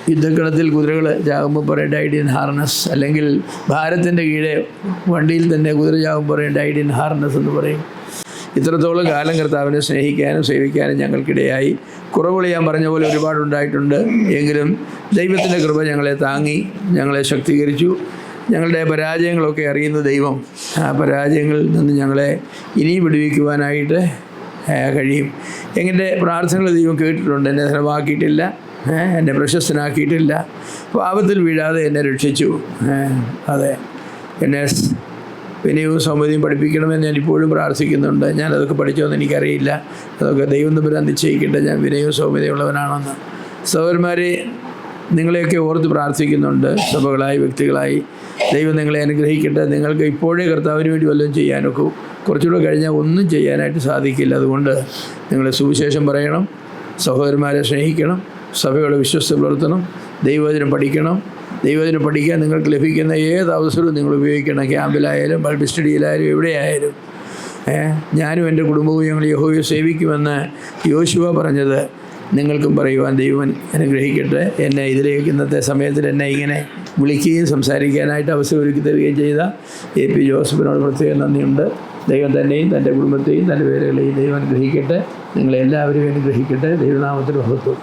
യുദ്ധക്കളത്തിൽ കുതിരകൾ ചാകുമ്പോൾ പറയും ഡൈഡ് ഇൻ ഹാർനസ്. അല്ലെങ്കിൽ ഭാരത്തിൻ്റെ കീഴെ വണ്ടിയിൽ തന്നെ കുതിര ചാകുമ്പോൾ പറയും ഡൈഡ് ഇൻ ഹാർനസ് എന്ന് പറയും. ഇത്രത്തോളം കാലം കർത്താവിനെ സ്നേഹിക്കാനും സേവിക്കാനും ഞങ്ങൾക്കിടയായി. കുറവുകൾ ഞാൻ പറഞ്ഞ പോലെ ഒരുപാടുണ്ടായിട്ടുണ്ട്. എങ്കിലും ദൈവത്തിൻ്റെ കൃപ ഞങ്ങളെ താങ്ങി, ഞങ്ങളെ ശക്തീകരിച്ചു. ഞങ്ങളുടെ പരാജയങ്ങളൊക്കെ അറിയുന്ന ദൈവം ആ പരാജയങ്ങളിൽ നിന്ന് ഞങ്ങളെ ഇനിയും വിടുവിക്കുവാനായിട്ട് കഴിയും. എൻ്റെ പ്രാർത്ഥനകൾ ദൈവം കേട്ടിട്ടുണ്ട്. എന്നെ സ്ഥലമാക്കിയിട്ടില്ല, എന്നെ പ്രശസ്തനാക്കിയിട്ടില്ല. പാപത്തിൽ വീഴാതെ എന്നെ രക്ഷിച്ചു. അതെ, എന്നെ വിനയവും സൗമ്യതയും പഠിപ്പിക്കണമെന്ന് ഞാൻ ഇപ്പോഴും പ്രാർത്ഥിക്കുന്നുണ്ട്. ഞാനതൊക്കെ പഠിച്ചോന്ന് എനിക്കറിയില്ല. അതൊക്കെ ദൈവം തമ്പുരാൻ നിശ്ചയിക്കട്ടെ ഞാൻ വിനയവും സൗമ്യതയുള്ളവനാണെന്ന്. സഹോദരന്മാരെ, നിങ്ങളെയൊക്കെ ഓർത്ത് പ്രാർത്ഥിക്കുന്നുണ്ട്. സഭകളായി, വ്യക്തികളായി. ദൈവം നിങ്ങളെ അനുഗ്രഹിക്കട്ടെ. നിങ്ങൾക്ക് ഇപ്പോഴേ കർത്താവിന് വേണ്ടി വല്ലതും ചെയ്യാനൊക്കെ, കുറച്ചുകൂടെ കഴിഞ്ഞാൽ ഒന്നും ചെയ്യാനായിട്ട് സാധിക്കില്ല. അതുകൊണ്ട് നിങ്ങൾ സുവിശേഷം പറയണം, സഹോദരന്മാരെ സ്നേഹിക്കണം, സഭകളെ വിശ്വസ്ത പുലർത്തണം, ദൈവവചനം പഠിക്കണം. ദൈവവചനം പഠിക്കാൻ നിങ്ങൾക്ക് ലഭിക്കുന്ന ഏത് അവസരവും നിങ്ങൾ ഉപയോഗിക്കണം. ക്യാമ്പിലായാലും ബൈബിൾ സ്റ്റഡിയിലായാലും എവിടെയായാലും. ഞാനും എൻ്റെ കുടുംബവും ഞങ്ങൾ യഹോവയെ സേവിക്കുമെന്ന് യോശുവ പറഞ്ഞത് നിങ്ങൾക്കും പറയുവാൻ ദൈവം അനുഗ്രഹിക്കട്ടെ. എന്നെ ഇതിലേക്ക് ഇന്നത്തെ സമയത്തിൽ എന്നെ ഇങ്ങനെ വിളിക്കുകയും സംസാരിക്കാനായിട്ട് അവസരം ഒരുക്കി തരികയും ചെയ്ത AP ജോസഫിനോട് പ്രത്യേകം നന്ദിയുണ്ട്. ദൈവം തന്നെയും തൻ്റെ കുടുംബത്തെയും തൻ്റെ പേരുകളെയും ദൈവം അനുഗ്രഹിക്കട്ടെ. നിങ്ങളെല്ലാവരെയും അനുഗ്രഹിക്കട്ടെ. ദൈവനാമത്തിൽ മഹത്വം.